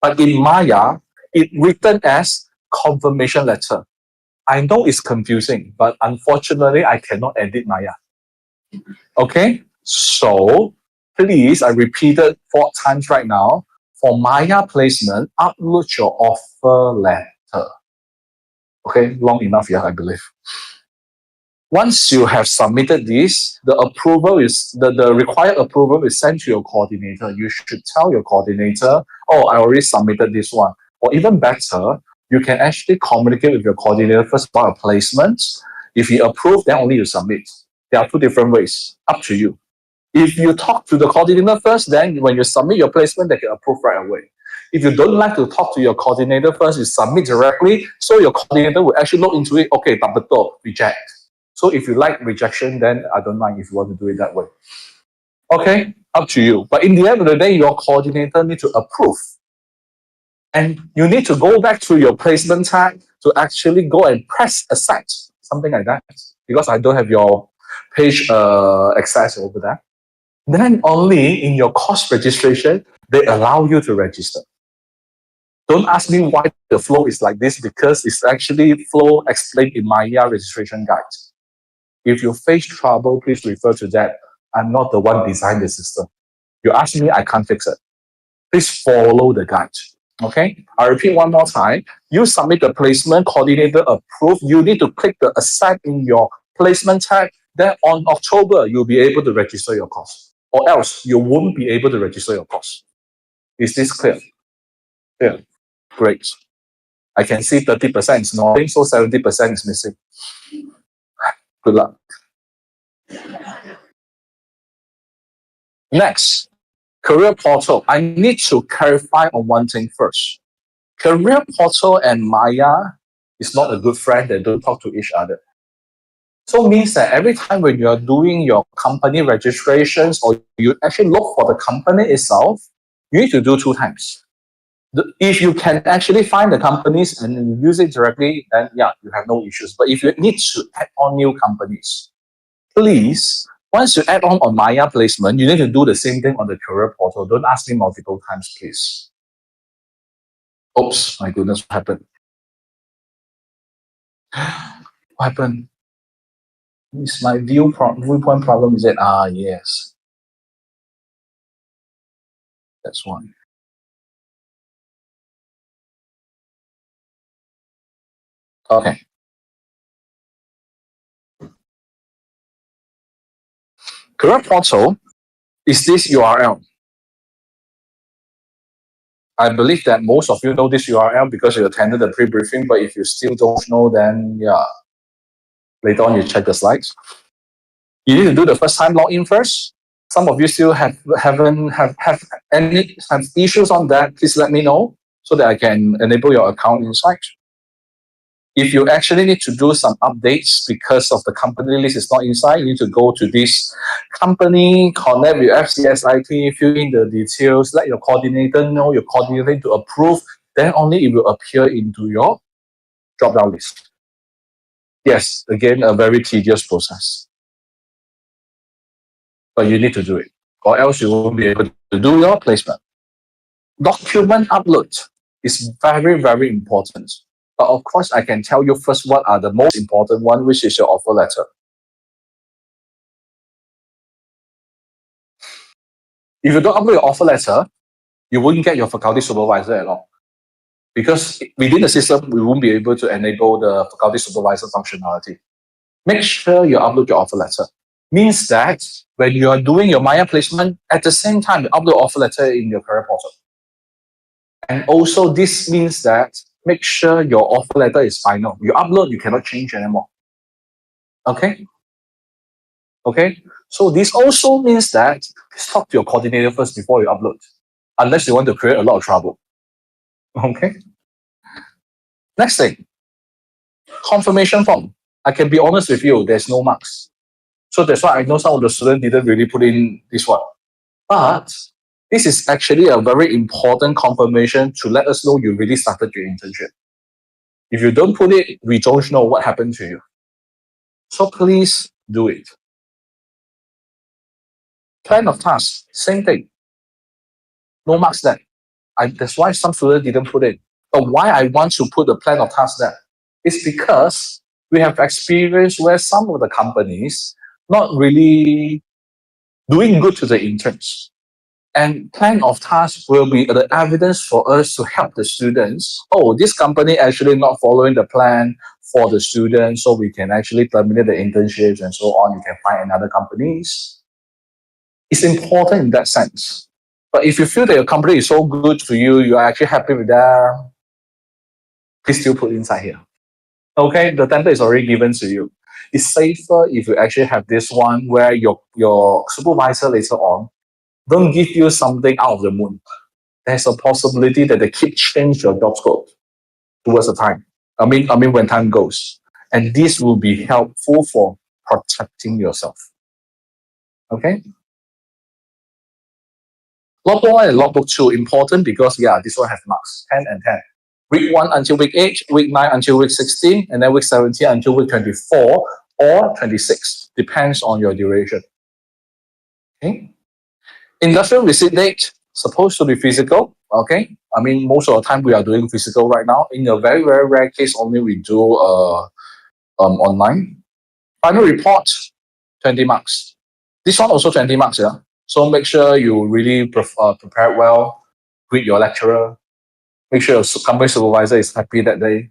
But in Maya, it's written as confirmation letter. I know it's confusing, but unfortunately, I cannot edit Maya. Okay? So, please, I repeated 4 times right now. For Maya placement, upload your offer letter. Okay, long enough, yeah, I believe. Once you have submitted this, the approval is the required approval is sent to your coordinator. You should tell your coordinator, oh, I already submitted this one. Or even better, you can actually communicate with your coordinator first about a placement. If he approves, then only you submit. There are 2 different ways. Up to you. If you talk to the coordinator first, then when you submit your placement, they can approve right away. If you don't like to talk to your coordinator first, you submit directly, so your coordinator will actually look into it, okay, tak betul, reject. So if you like rejection, then I don't mind if you want to do it that way. Okay, up to you. But in the end of the day, your coordinator needs to approve. And you need to go back to your placement tag to actually go and press accept, something like that. Because I don't have your page access over there. Then only in your course registration, they allow you to register. Don't ask me why the flow is like this, because it's actually flow explained in Maya registration guide. If you face trouble, please refer to that. I'm not the one designing the system. You ask me, I can't fix it. Please follow the guide. Okay? I repeat one more time. You submit the placement, coordinator approve. You need to click the accept in your placement tag. Then on October, you'll be able to register your course. Or else you won't be able to register your course. Is this clear? Clear. Great. I can see 30% is nodding, so 70% is missing. Good luck. Next, career portal. I need to clarify on one thing first. Career portal and Maya is not a good friend. They don't talk to each other. So it means that every time when you are doing your company registrations or you actually look for the company itself, you need to do 2 times. If you can actually find the companies and use it directly, then yeah, you have no issues. But if you need to add on new companies, please, once you add on Maya placement, you need to do the same thing on the career portal. Don't ask me multiple times, please. Oops, my goodness, what happened? What happened? Is my viewpoint problem, is it? Ah, yes. That's one. Okay. Career portal is this URL. I believe that most of you know this URL because you attended the pre-briefing, but if you still don't know, then yeah, later on you check the slides. You need to do the first time login first. Some of you still have issues on that, please let me know so that I can enable your account inside. If you actually need to do some updates because of the company list is not inside, you need to go to this company, connect with FCSIT, fill in the details, let your coordinator know, your coordinator to approve, then only it will appear into your drop-down list. Yes, again, a very tedious process. But you need to do it, or else you won't be able to do your placement. Document upload is very, very important. But of course, I can tell you first what are the most important one, which is your offer letter. If you don't upload your offer letter, you won't get your faculty supervisor at all. Because within the system, we won't be able to enable the faculty supervisor functionality. Make sure you upload your offer letter. Means that when you are doing your Maya placement, at the same time, you upload offer letter in your career portal. And also, this means that make sure your offer letter is final. You upload, you cannot change anymore. Okay? Okay? So this also means that talk to your coordinator first before you upload, unless you want to create a lot of trouble. Okay? Next thing, confirmation form. I can be honest with you, there's no marks. So that's why I know some of the students didn't really put in this one. But this is actually a very important confirmation to let us know you really started your internship. If you don't put it, we don't know what happened to you. So please do it. Plan of task, same thing. No marks there. That's why some students didn't put it. But why I want to put the plan of task there is because we have experience where some of the companies not really doing good to the interns. And plan of task will be the evidence for us to help the students. Oh, this company actually not following the plan for the students, so we can actually terminate the internships and so on. You can find another companies. It's important in that sense. But if you feel that your company is so good to you, you are actually happy with that, please still put inside here. Okay, the template is already given to you. It's safer if you actually have this one where your supervisor later on don't give you something out of the moon. There's a possibility that they keep change your job scope towards the time. I mean when time goes. And this will be helpful for protecting yourself. Okay? Logbook 1 and logbook 2 important because yeah, this one has marks 10 and 10. Week 1 until week 8, week 9 until week 16, and then week 17 until week 24 or 26. Depends on your duration. Okay? Industrial receipt date, supposed to be physical. Okay? I mean, most of the time we are doing physical right now. In a very, very rare case, only we do online. Final report, 20 marks. This one also 20 marks, yeah? So make sure you really prepare well, greet your lecturer, make sure your company supervisor is happy that day,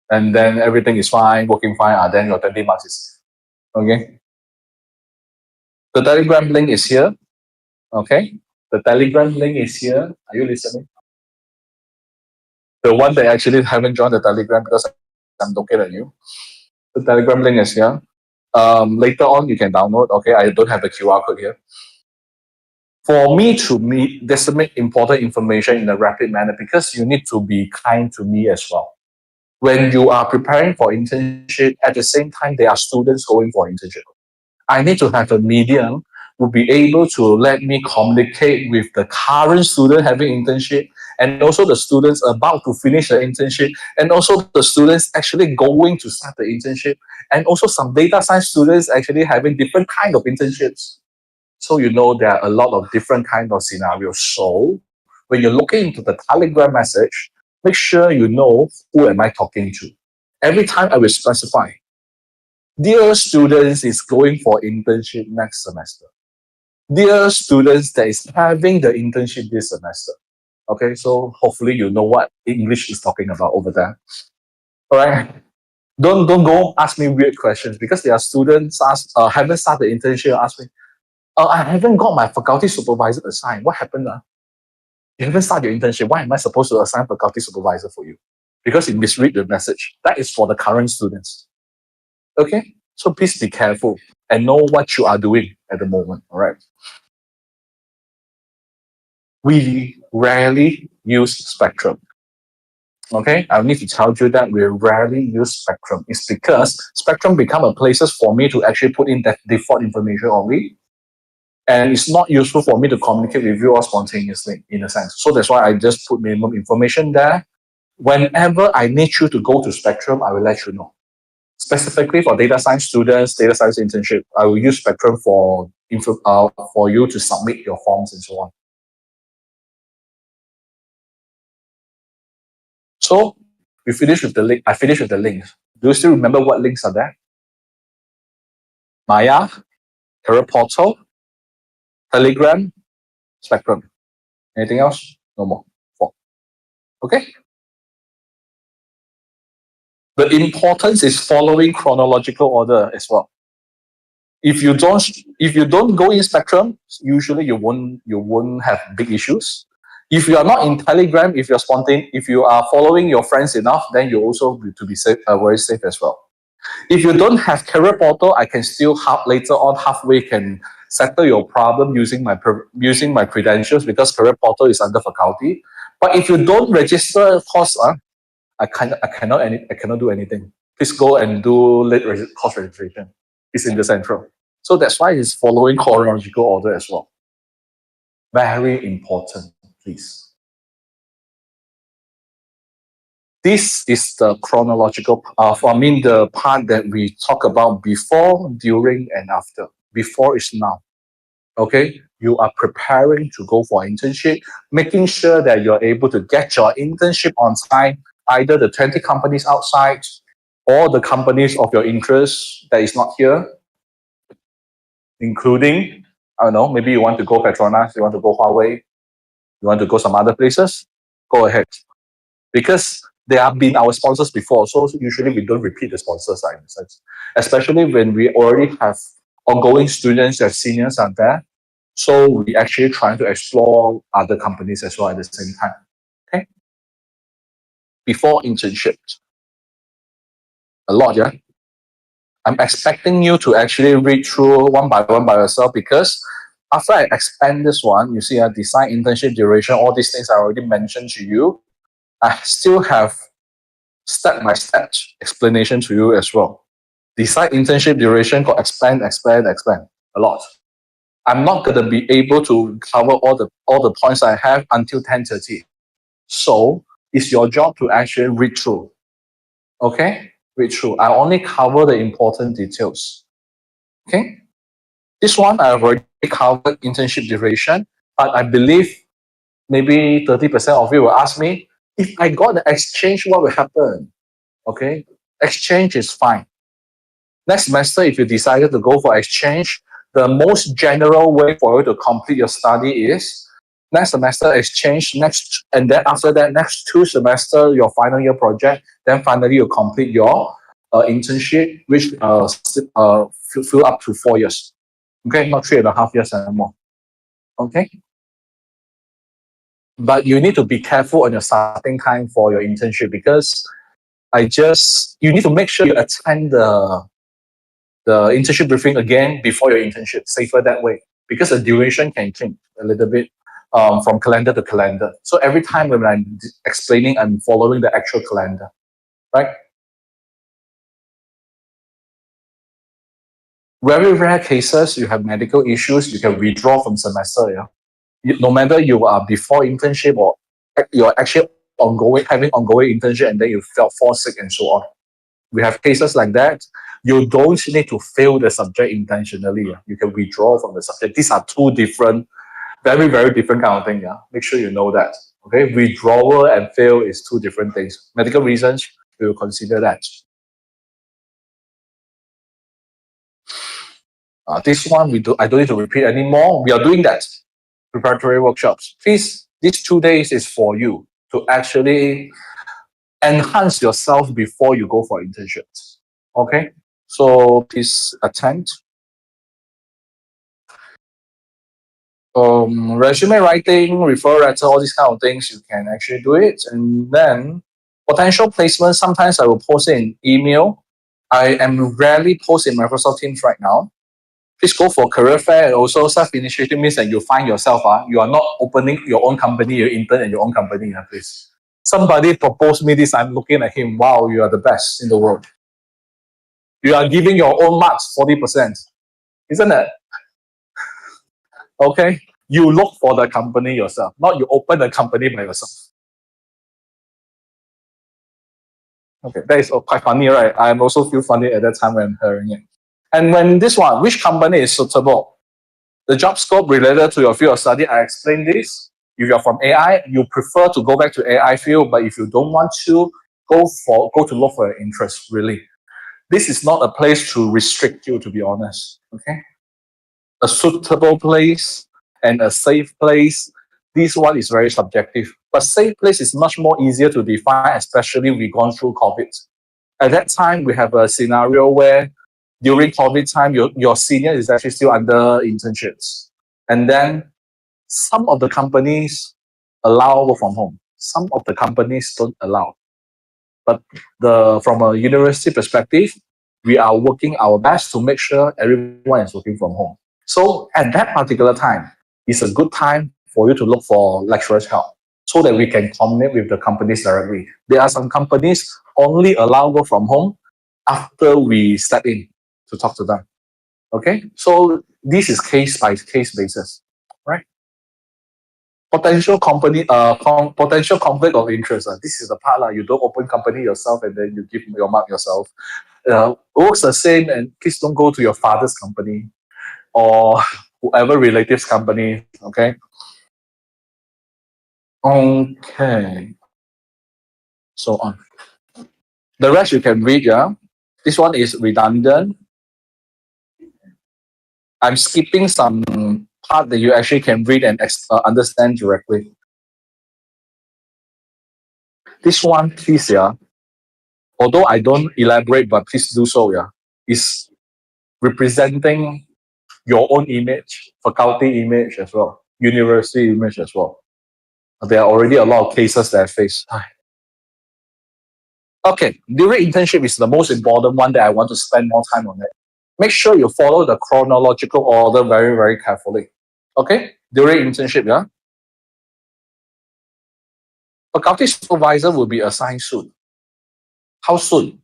and then everything is fine, working fine, then your 20 marks is, okay? The Telegram link is here, okay? The Telegram link is here. Are you listening? The one that actually haven't joined the Telegram because I'm looking at you. The Telegram link is here. Later on, you can download, okay? I don't have the QR code here. For me to disseminate important information in a rapid manner because you need to be kind to me as well. When you are preparing for internship, at the same time, there are students going for internship. I need to have a medium who will be able to let me communicate with the current student having internship and also the students about to finish the internship, and also the students actually going to start the internship, and also some data science students actually having different kind of internships. So you know there are a lot of different kind of scenarios. So when you're looking into the Telegram message, make sure you know who am I talking to. Every time I will specify, dear students is going for internship next semester. Dear students that is having the internship this semester. Okay, so hopefully you know what English is talking about over there. All right. Don't go ask me weird questions, because there are students haven't started the internship, ask me, I haven't got my faculty supervisor assigned. What happened? You haven't started your internship. Why am I supposed to assign faculty supervisor for you? Because you misread the message. That is for the current students. Okay? So please be careful and know what you are doing at the moment. All right. We rarely use Spectrum. Okay, I need to tell you that we rarely use Spectrum. It's because Spectrum become a places for me to actually put in that default information only, and it's not useful for me to communicate with you all spontaneously in a sense. So that's why I just put minimum information there. Whenever I need you to go to Spectrum, I will let you know. Specifically for data science students, data science internship, I will use Spectrum for you to submit your forms and so on. So we finish with the link. I finished with the links. Do you still remember what links are there? Maya, Career Portal, Telegram, Spectrum. Anything else? No more. 4. Okay. The importance is following chronological order as well. If you don't go in Spectrum, usually you won't have big issues. If you are not in Telegram, if you are following your friends enough, then you also need to be safe, very safe as well. If you don't have Career Portal, I can still later on halfway can settle your problem using my credentials, because Career Portal is under faculty. But if you don't register course, I cannot do anything. Please go and do late course registration. It's in the central. So that's why it's following chronological order as well. Very important, please. This is the chronological, the part that we talk about before, during, and after. Before is now. Okay, you are preparing to go for internship, making sure that you're able to get your internship on time, either the 20 companies outside or the companies of your interest that is not here, including, I don't know, maybe you want to go Petronas, you want to go Huawei, you want to go some other places, go ahead. Because they have been our sponsors before, so usually we don't repeat the sponsors in a sense. Especially when we already have ongoing students as seniors are there. So we actually trying to explore other companies as well at the same time. Okay. Before internship. A lot, yeah. I'm expecting you to actually read through one by yourself, because after I expand this one, you see, design, internship, duration, all these things I already mentioned to you. I still have step-by-step explanation to you as well. Design, internship, duration, got expand a lot. I'm not going to be able to cover all the points I have until 10:30. So it's your job to actually read through. Okay? Read through. I only cover the important details. Okay? This one I've already covered internship duration, but I believe maybe 30% of you will ask me, if I got the exchange, what will happen? Okay? Exchange is fine. Next semester, if you decided to go for exchange, the most general way for you to complete your study is next semester exchange, and then after that, next 2 semesters, your final year project, then finally you complete your internship, which fill up to 4 years. Okay, not 3.5 years anymore. Okay. But you need to be careful on your starting time for your internship, because you need to make sure you attend the internship briefing again before your internship. Safer that way, because the duration can change a little bit from calendar to calendar. So every time when I'm explaining, I'm following the actual calendar, right? Very rare cases, you have medical issues, you can withdraw from semester. Yeah, no matter you are before internship or you're actually having ongoing internship and then you fall sick and so on. We have cases like that. You don't need to fail the subject intentionally. You can withdraw from the subject. These are two different, very, very different kind of thing. Yeah, make sure you know that. Okay, withdrawal and fail is two different things. Medical reasons, we will consider that. This one I don't need to repeat anymore. We are doing that. Preparatory workshops. Please, these 2 days is for you to actually enhance yourself before you go for internships. Okay, so please attend. Resume writing, referral letter, all these kind of things, you can actually do it. And then potential placement, sometimes I will post it in email. I am rarely posting Microsoft Teams right now. Please go for career fair, and also self-initiative means that you find yourself, you are not opening your own company, you intern at your own company, please. Somebody proposed me this, I'm looking at him, wow, you are the best in the world. You are giving your own marks 40%, isn't it? Okay, you look for the company yourself, not you open the company by yourself. Okay, that is quite funny, right? I also feel funny at that time when hearing it. And when this one, which company is suitable? The job scope related to your field of study, I explained this. If you're from AI, you prefer to go back to AI field, but if you don't want to, go to look for your interest, really. This is not a place to restrict you, to be honest, okay? A suitable place and a safe place, this one is very subjective. But safe place is much more easier to define, especially we've gone through COVID. At that time, we have a scenario where during COVID time, your senior is actually still under internships. And then some of the companies allow work from home. Some of the companies don't allow. But from a university perspective, we are working our best to make sure everyone is working from home. So at that particular time, it's a good time for you to look for lecturers' help so that we can communicate with the companies directly. There are some companies only allow work from home after we step in to talk to them. Okay, so this is case by case basis, right? Potential potential conflict of interest. This is the part you don't open company yourself and then you give your mark yourself. Works the same, and please don't go to your father's company or whoever relatives company. Okay. Okay. So on. The rest you can read. Yeah. This one is redundant. I'm skipping some part that you actually can read and understand directly. This one, please, yeah. Although I don't elaborate, but please do so, yeah. Is representing your own image, faculty image as well, university image as well. There are already a lot of cases that I face. Okay, during internship is the most important one that I want to spend more time on it. Make sure you follow the chronological order very, very carefully. Okay, during internship, yeah. Faculty supervisor will be assigned soon. How soon?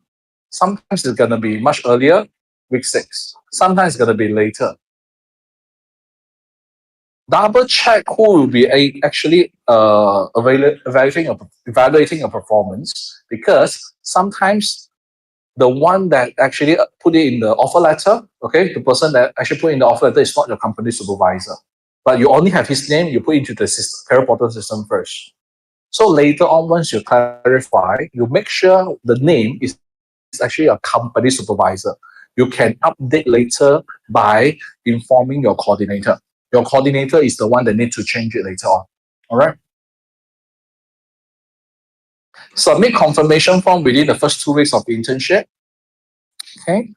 Sometimes it's gonna be much earlier, week 6. Sometimes it's gonna be later. Double check who will be actually evaluating a performance, because sometimes the one that actually put it in the offer letter, okay, the person that actually put in the offer letter is not your company supervisor, but you only have his name, you put into the career portal system first. So later on, once you clarify, you make sure the name is actually a company supervisor. You can update later by informing your coordinator. Your coordinator is the one that needs to change it later on. All right. Submit confirmation form within the first 2 weeks of the internship. Okay.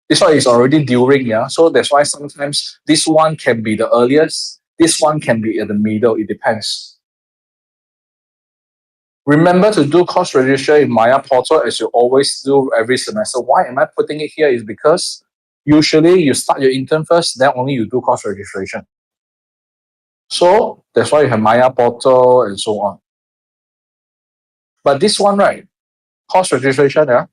This one is already during, yeah. So that's why sometimes this one can be the earliest. This one can be at the middle. It depends. Remember to do course registration in Maya portal as you always do every semester. Why am I putting it here? Is because usually you start your intern first, then only you do course registration. So that's why you have Maya portal and so on. But this one, right, course registration, yeah,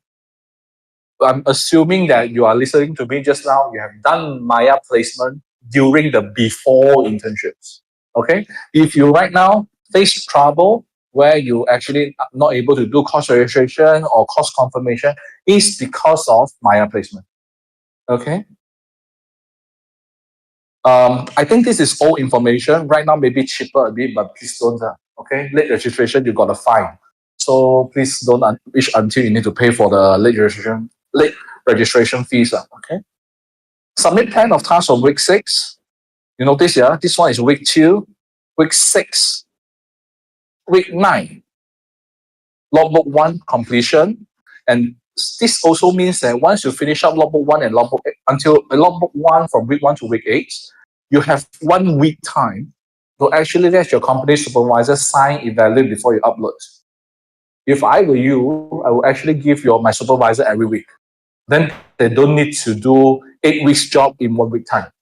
I'm assuming that you are listening to me just now, you have done Maya placement during the before internships. Okay, if you right now face trouble where you actually are not able to do course registration or course confirmation, is because of Maya placement. Okay. I think this is old information. Right now, maybe cheaper a bit, but please don't. Okay, late registration, you got a fine. So please don't reach until you need to pay for the late registration fees. Okay. Submit plan of tasks of week 6. You notice here, this one is week 2, week 6, week 9. Logbook 1 completion. And this also means that once you finish up logbook 1 and logbook 8, until logbook 1 from week 1 to week 8, you have 1 week time to actually let your company supervisor sign, evaluate before you upload. If I were you, I would actually give my supervisor every week. Then they don't need to do 8 weeks job in 1 week time.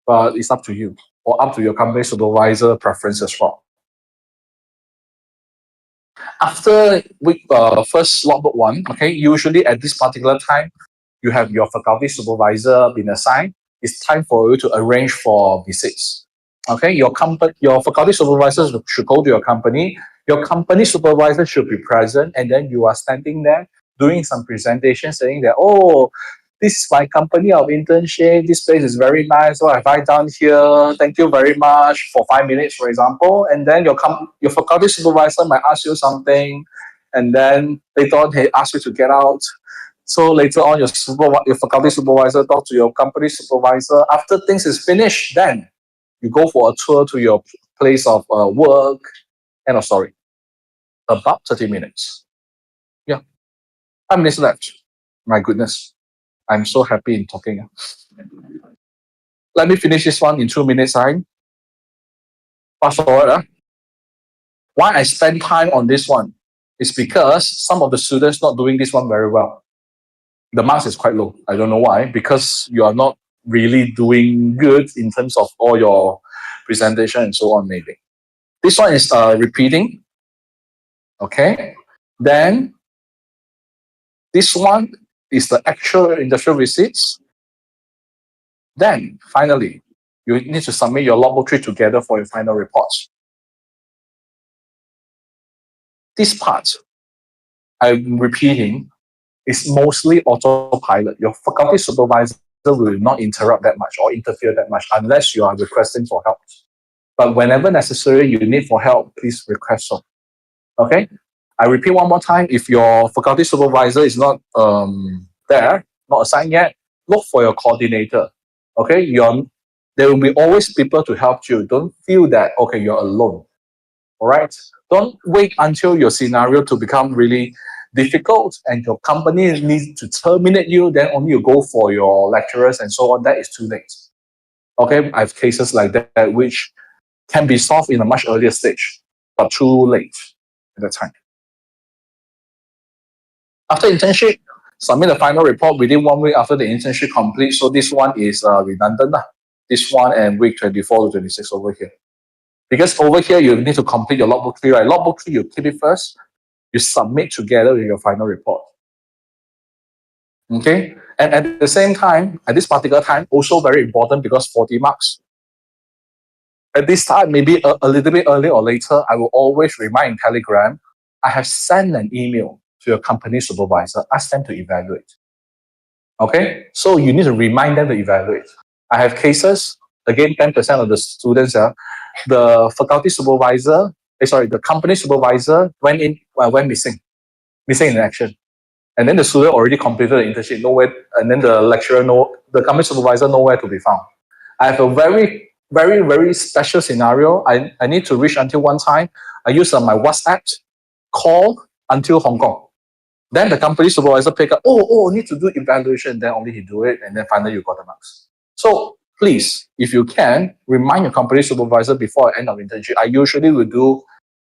But it's up to you or up to your company supervisor preference as well. After week first logbook 1, okay, usually at this particular time, you have your faculty supervisor been assigned. It's time for you to arrange for visits. Okay, your faculty supervisors should go to your company. Your company supervisor should be present, and then you are standing there doing some presentation, saying that, oh, this is my company of internship. This place is very nice. What have I done here? Thank you very much for 5 minutes, for example. And then your faculty supervisor might ask you something, and then later on they ask you to get out. So later on, your faculty supervisor talk to your company supervisor. After things is finished, then you go for a tour to your place of work. End of story. About 30 minutes. Yeah. 5 minutes left. My goodness. I'm so happy in talking. Let me finish this one in 2 minutes time. Fast forward. Why I spend time on this one is because some of the students not doing this one very well. The marks is quite low. I don't know why, because you are not really doing good in terms of all your presentation and so on, maybe. This one is repeating. Okay. Then this one is the actual industrial receipts. Then finally, you need to submit your logbook 3 together for your final reports. This part, I'm repeating, is mostly autopilot. Your faculty supervisor will not interrupt that much or interfere that much unless you are requesting for help. But whenever necessary, you need for help, please request so. Okay? I repeat one more time. If your faculty supervisor is not there, not assigned yet, look for your coordinator. Okay? There will be always people to help you. Don't feel that, okay, you're alone. All right? Don't wait until your scenario to become really difficult and your company needs to terminate you, then only you go for your lecturers and so on. That is too late. Okay? I have cases like that which can be solved in a much earlier stage, but too late at that time. After internship, submit the final report within 1 week after the internship complete. So this one is redundant. This one and week 24 to 26 over here. Because over here, you need to complete your logbook 3, right? Logbook 3, you keep it first. You submit together with your final report. Okay? And at the same time, at this particular time, also very important because 40 marks. At this time, maybe a little bit earlier or later, I will always remind in Telegram, I have sent an email to your company supervisor, ask them to evaluate. Okay? So you need to remind them to evaluate. I have cases, again, 10% of the students, the faculty supervisor, the company supervisor went missing in action. And then the student already completed the internship, nowhere, and then the lecturer, the company supervisor nowhere to be found. I have a very, very, very special scenario. I need to reach until one time. I use my WhatsApp call until Hong Kong. Then the company supervisor pick up, need to do evaluation. Then only he do it, and then finally you got the marks. So please, if you can, remind your company supervisor before end of internship. I usually will do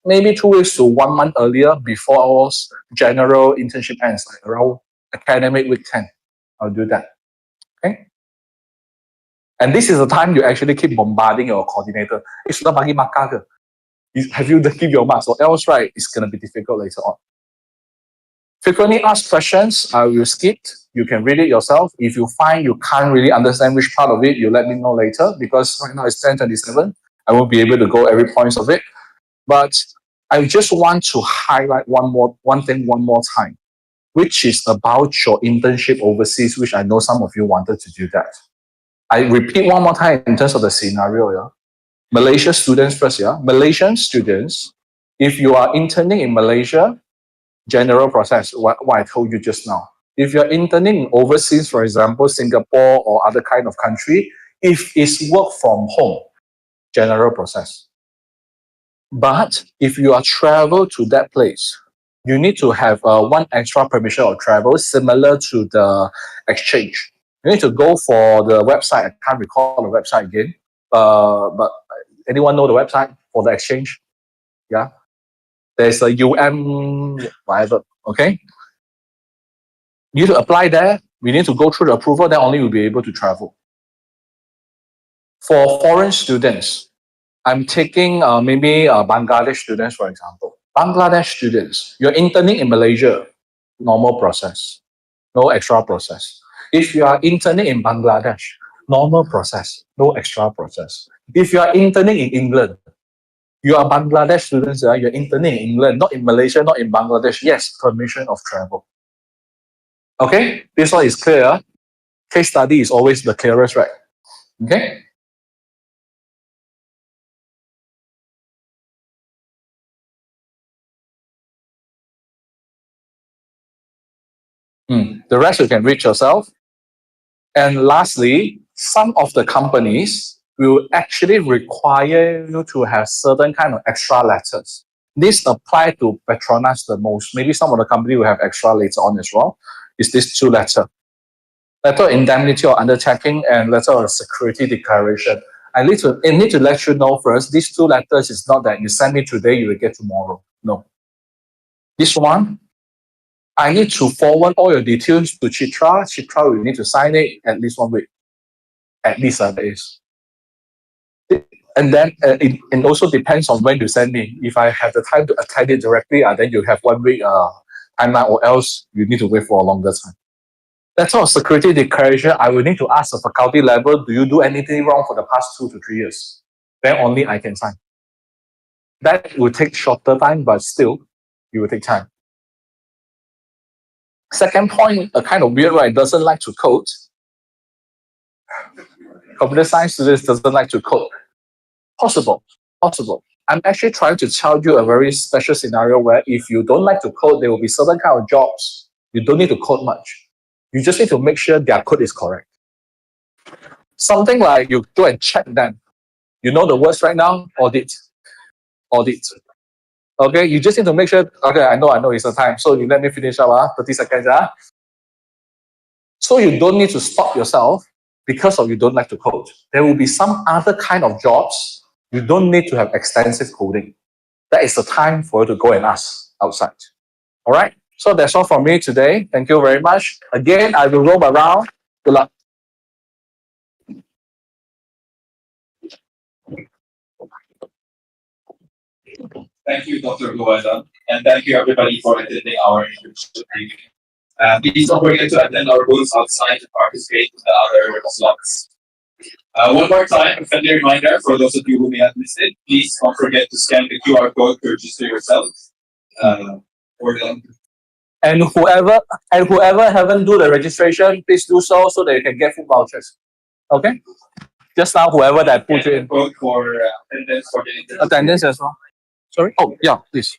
maybe 2 weeks to 1 month earlier before our general internship ends, like around academic week 10. I'll do that. Okay? And this is the time you actually keep bombarding your coordinator. Have you give your marks? Or else, right, it's going to be difficult later on. Frequently asked questions, I will skip. You can read it yourself. If you find you can't really understand which part of it, you let me know later because right now it's 10:27. I won't be able to go every point of it. But I just want to highlight one thing one more time, which is about your internship overseas, which I know some of you wanted to do that. I repeat one more time in terms of the scenario. Yeah? Malaysia students first. Yeah? Malaysian students, if you are interning in Malaysia, general process, what I told you just now. If you're interning overseas, for example, Singapore or other kind of country, if it's work from home, general process. But if you are travel to that place, you need to have one extra permission of travel similar to the exchange. You need to go for the website. I can't recall the website again. But anyone know the website for the exchange? Yeah. There's a whatever. Okay. You need to apply there. We need to go through the approval. Then only you'll be able to travel. For foreign students, I'm taking maybe Bangladesh students, for example. Bangladesh students, you're interning in Malaysia, normal process, no extra process. If you are interning in Bangladesh, normal process, no extra process. If you are interning in England, you are Bangladesh students, you're interning in England, not in Malaysia, not in Bangladesh. Yes, permission of travel. Okay, this one is clear. Case study is always the clearest, right? Okay. The rest you can read yourself. And lastly, some of the companies will actually require you to have certain kind of extra letters. This apply to Petronas the most. Maybe some of the company will have extra later on as well. Is this two letter? Letter of indemnity or undertaking and letter of security declaration. I need to let you know first, these two letters is not that you send me today, you will get tomorrow. No. This one, I need to forward all your details to Chitra. Chitra will need to sign it at least 1 week. At least that is. And then it also depends on when you send me. If I have the time to attend it directly, then you have 1 week timeline, or else you need to wait for a longer time. That's all security declaration. I will need to ask the faculty level, do you do anything wrong for the past 2 to 3 years? Then only I can sign. That will take shorter time, but still, it will take time. Second point, a kind of weird, right? Doesn't like to code. Computer science students doesn't like to code. Possible. I'm actually trying to tell you a very special scenario where if you don't like to code, there will be certain kind of jobs. You don't need to code much. You just need to make sure their code is correct. Something like you go and check them. You know the words right now? Audit. Okay, you just need to make sure. Okay, I know it's the time. So you let me finish up. 30 seconds. So you don't need to stop yourself because of you don't like to code. There will be some other kind of jobs. You don't need to have extensive coding. That is the time for you to go and ask outside. All right. So that's all from me today. Thank you very much. Again, I will roam around. Good luck. Thank you, Dr. Luwada, and thank you everybody for attending our internship briefing. Please don't forget to attend our booths outside to participate in the other slots. One more time, a friendly reminder for those of you who may have missed it, please don't forget to scan the QR code to register yourself. For them. And whoever haven't do the registration, please do so that you can get food vouchers. Okay? Just now, whoever that put you in. Code for attendance for the internship. Attendance as well. Sorry? Oh, yeah, please.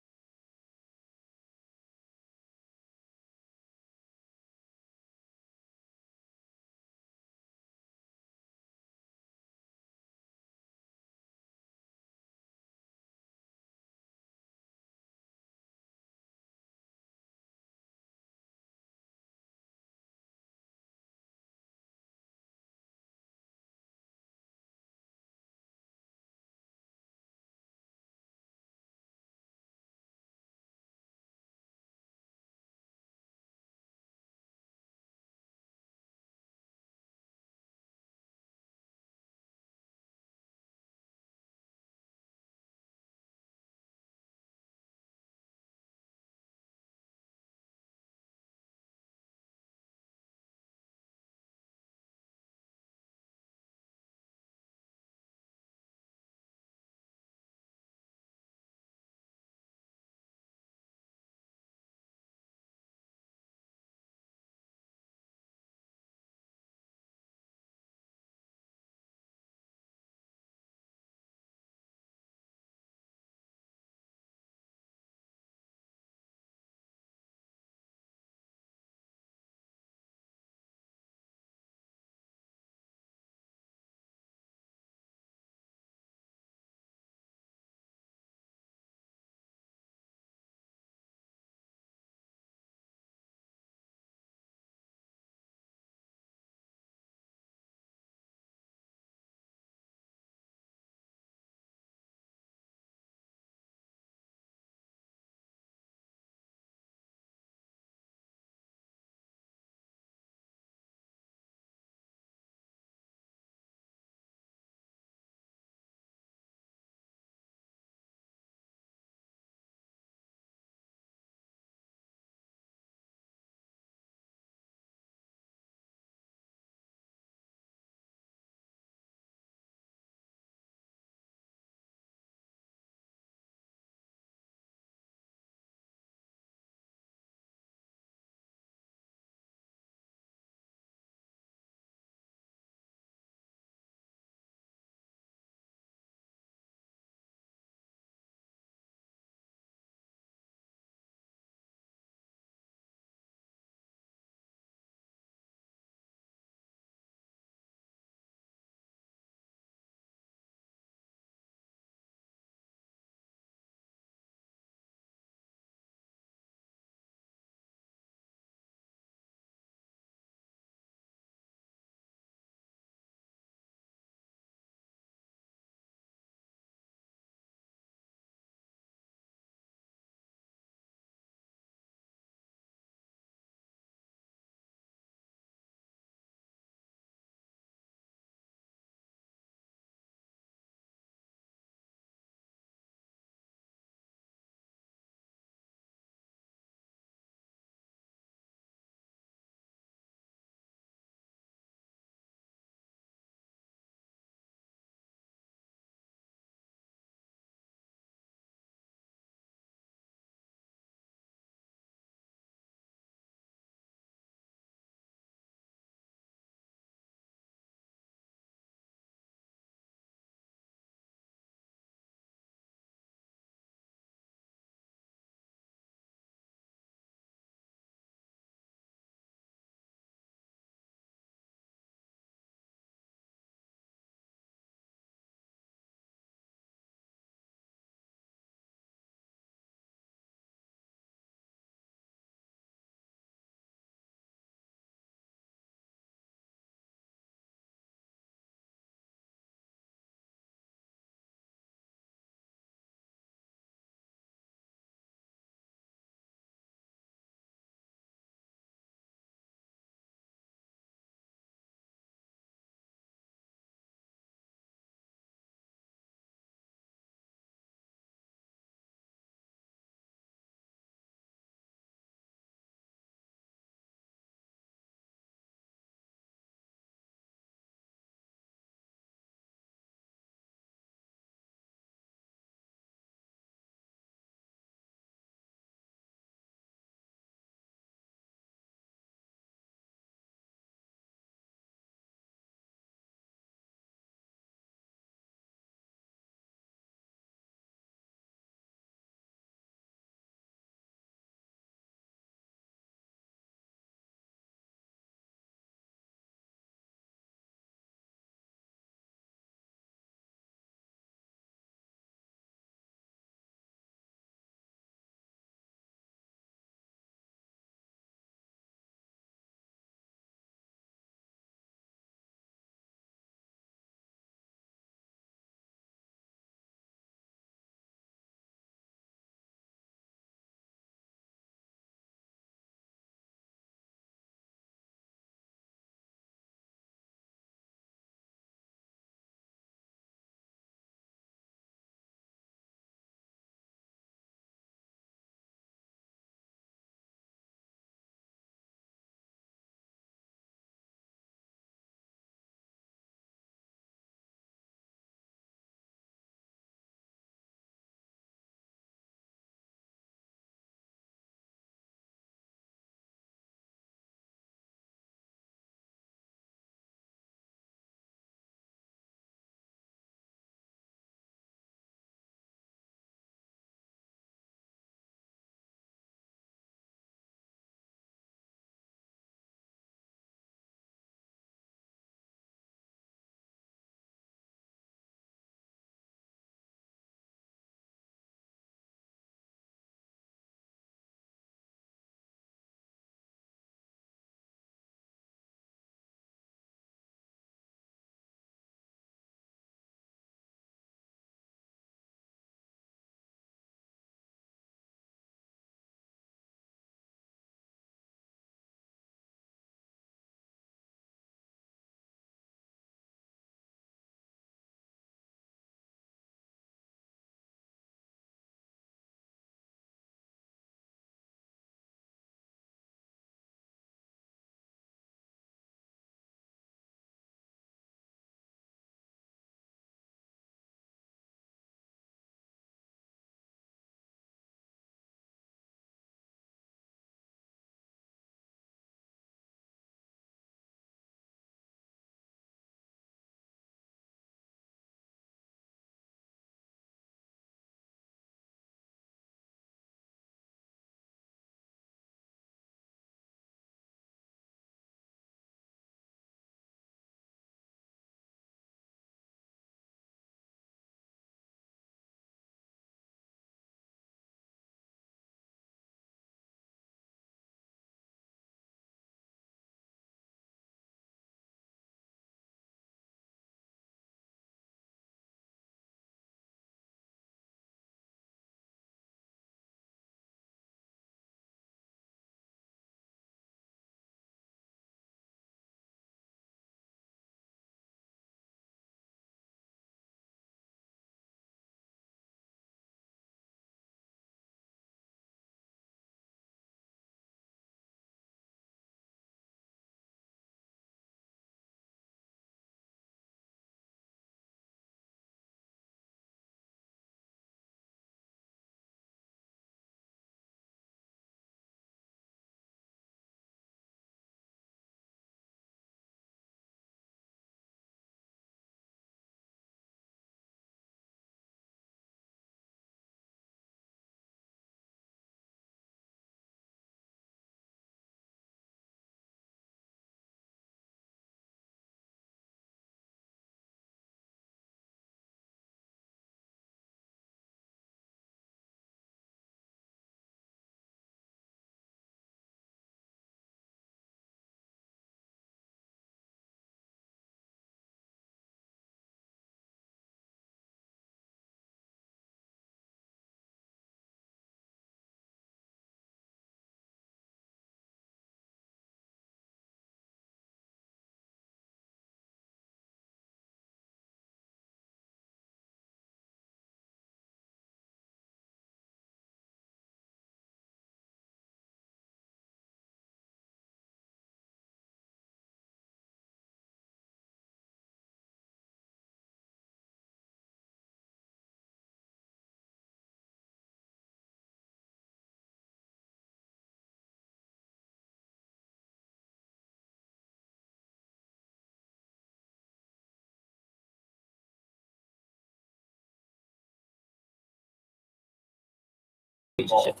involved.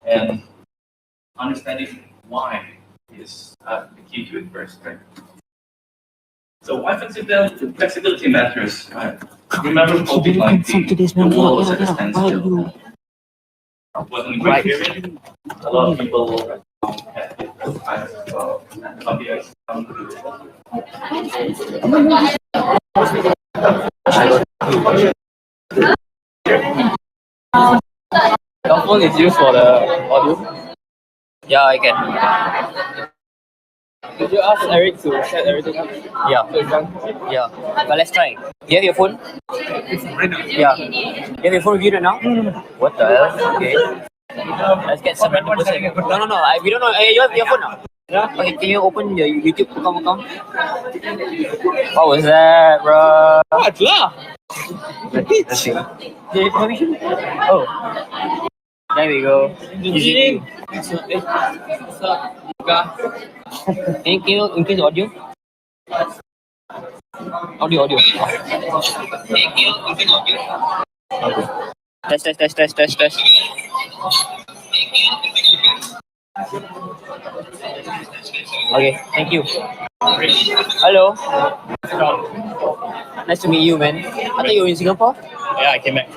And understanding why is the key to it first, right? So why flexibility matters, right? Remember COVID-19, the world was at a standstill. Wasn't a great period. A lot of people had different kinds of ideas. Your phone is used for the audio. Yeah, I can. Did you ask Eric to set everything up? Yeah. So it's done? Yeah. But let's try. Do you have your phone? Yeah. You have your phone with you right now? What the hell? Okay. Let's get some random person. No. We don't know. Hey, you have your phone now? Yeah. Okay, can you open your YouTube account? What was that, bro? What lah? Let's see. The permission? Oh. There we go. Easy. Can you increase the audio? Audio. Thank you. Increase audio. Okay. Test. Okay, thank you. Hello. Nice to meet you, man. I thought you were in Singapore. Yeah, I came back.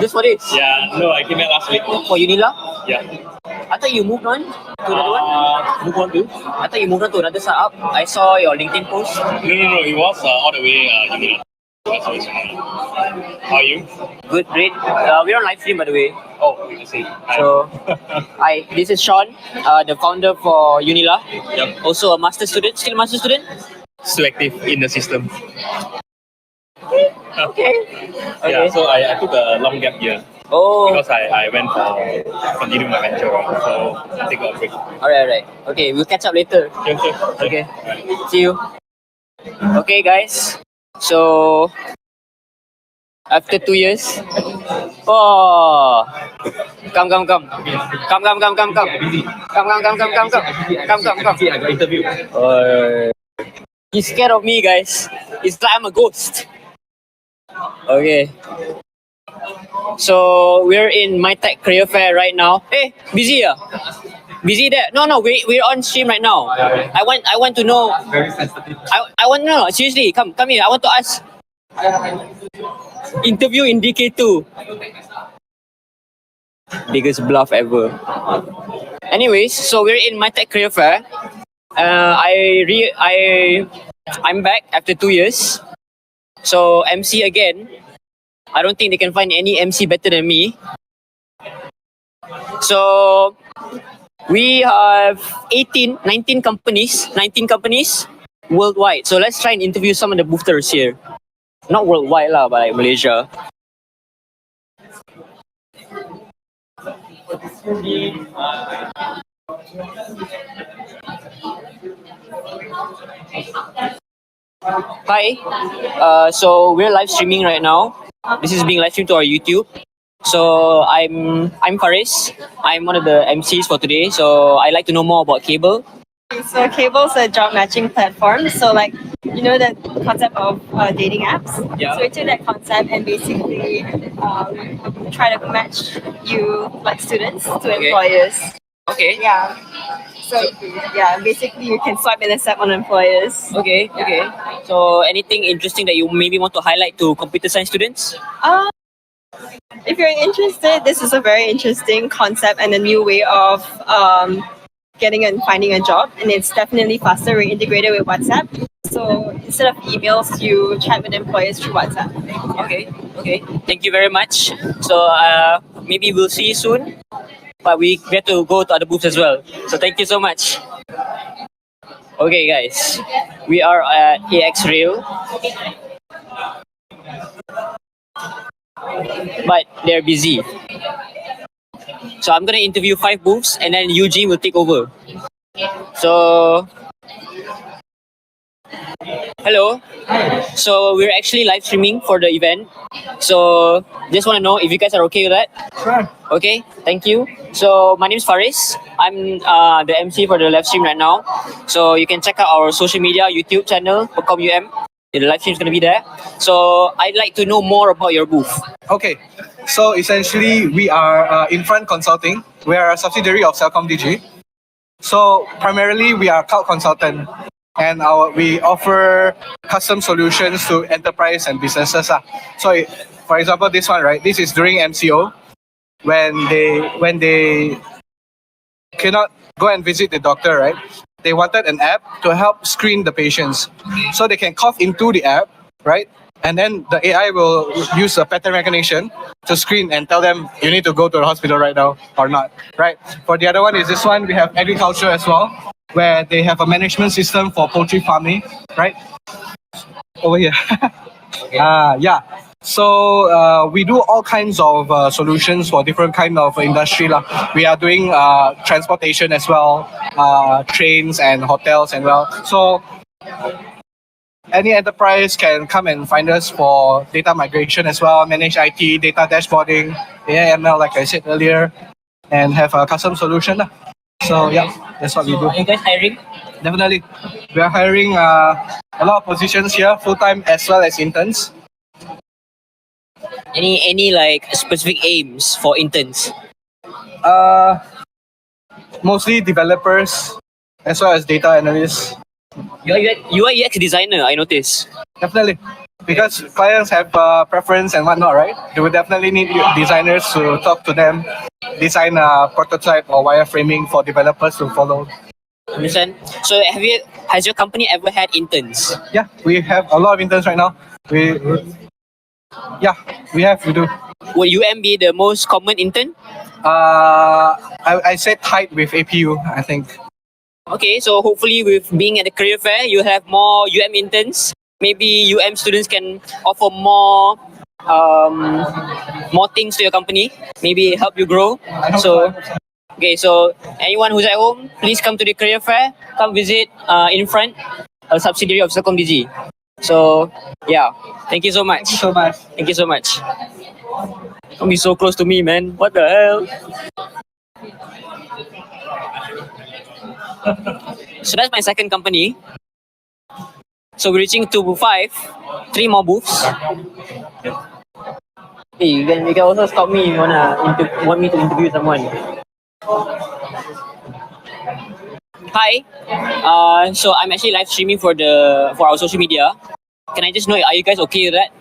Just for this? Yeah, no, I came back last week. For Unila? Yeah. I thought you moved on to another one. Move on to? I thought you moved on to another startup. I saw your LinkedIn post. No, it was all the way Unila. That's always Unila. How are you? Good, great. We're on live stream, by the way. Oh, I see. So, hi, this is Sean, the founder for Unila. Yep. Also a master student, still master student. Still active in the system. Okay. Yeah, so I took a long gap year. Oh. Because I went for continuing my venture, so I take a break. Alright. Okay, we'll catch up later. Sure. Okay. See you. Okay, guys. So, after 2 years. Oh. Come. Come. I got interview. He's scared of me, guys. It's like I'm a ghost. Okay. So we're in MYTECH Career Fair right now. Hey, busy ah? Busy there? No, we're on stream right now. I want to know. Very sensitive. I want to know. Seriously, come here. I want to ask. Interview in DK2. Biggest bluff ever. Anyways, so we're in MYTECH Career Fair. I'm back after 2 years. So MC again. I don't think they can find any MC better than me. So we have 19 companies worldwide. So let's try and interview some of the boothers here. Not worldwide lah, but like Malaysia. Hi. So we're live streaming right now. This is being live streamed to our YouTube. So I'm Faris. I'm one of the MCs for today. So I'd like to know more about Cable. So Cable's a job matching platform. So like, you know the concept of dating apps? Yeah. So we took that concept and basically try to match you, like students, to employers. Okay. Yeah. So yeah, basically you can swipe and accept on employers. Okay. So anything interesting that you maybe want to highlight to computer science students? If you're interested, this is a very interesting concept and a new way of getting and finding a job, and it's definitely faster. We're integrated with WhatsApp, so instead of emails, you chat with employers through WhatsApp. Okay. Thank you very much. So maybe we'll see you soon. But we get to go to other booths as well. So thank you so much. Okay, guys, we are at AX Rail, but they're busy. So I'm gonna interview 5 booths, and then Eugene will take over. So, hello. So we're actually live streaming for the event. So just want to know if you guys are okay with that. Sure. Okay, thank you. So my name is Faris. I'm the MC for the live stream right now. So you can check out our social media, YouTube channel, PEKOM UM. The live stream is going to be there. So I'd like to know more about your booth. Okay. So essentially, we are Infront Consulting. We are a subsidiary of CelcomDigi. So primarily, we are cloud consultant, and we offer custom solutions to enterprise and businesses. So, for example, this one, right? This is during MCO when they cannot go and visit the doctor, right? They wanted an app to help screen the patients, so they can cough into the app, right? And then the AI will use a pattern recognition to screen and tell them you need to go to the hospital right now or not, right? For the other one is this one, we have agriculture as well, where they have a management system for poultry farming, right? Over here. Yeah. So we do all kinds of solutions for different kind of industry. We are doing transportation as well, trains and hotels as well. So any enterprise can come and find us for data migration as well, manage IT, data dashboarding, AI, ML, like I said earlier, and have a custom solution. So yeah, that's what we do. Are you guys hiring? Definitely. We are hiring a lot of positions here, full-time as well as interns. Any like specific aims for interns? Mostly developers as well as data analysts. You are UX designer, I notice. Definitely. Because clients have preference and whatnot, right? They will definitely need designers to talk to them, design a prototype or wireframing for developers to follow. Understand? So has your company ever had interns? Yeah, we have a lot of interns right now. We do. Will UM be the most common intern? I said tied with APU, I think. Okay, so hopefully with being at the career fair, you have more UM interns. Maybe UM students can offer more things to your company. Maybe help you grow. So, okay, so anyone who's at home, please come to the career fair. Come visit Infront, a subsidiary of CelcomDigi. So, yeah, thank you so much. Thank you so much. Don't be so close to me, man. What the hell? So that's my second company. So we're reaching to 3 more booths. Hey, you can also stop me if you want me to interview someone. Hi. So I'm actually live streaming for our social media. Can I just know, are you guys okay with that?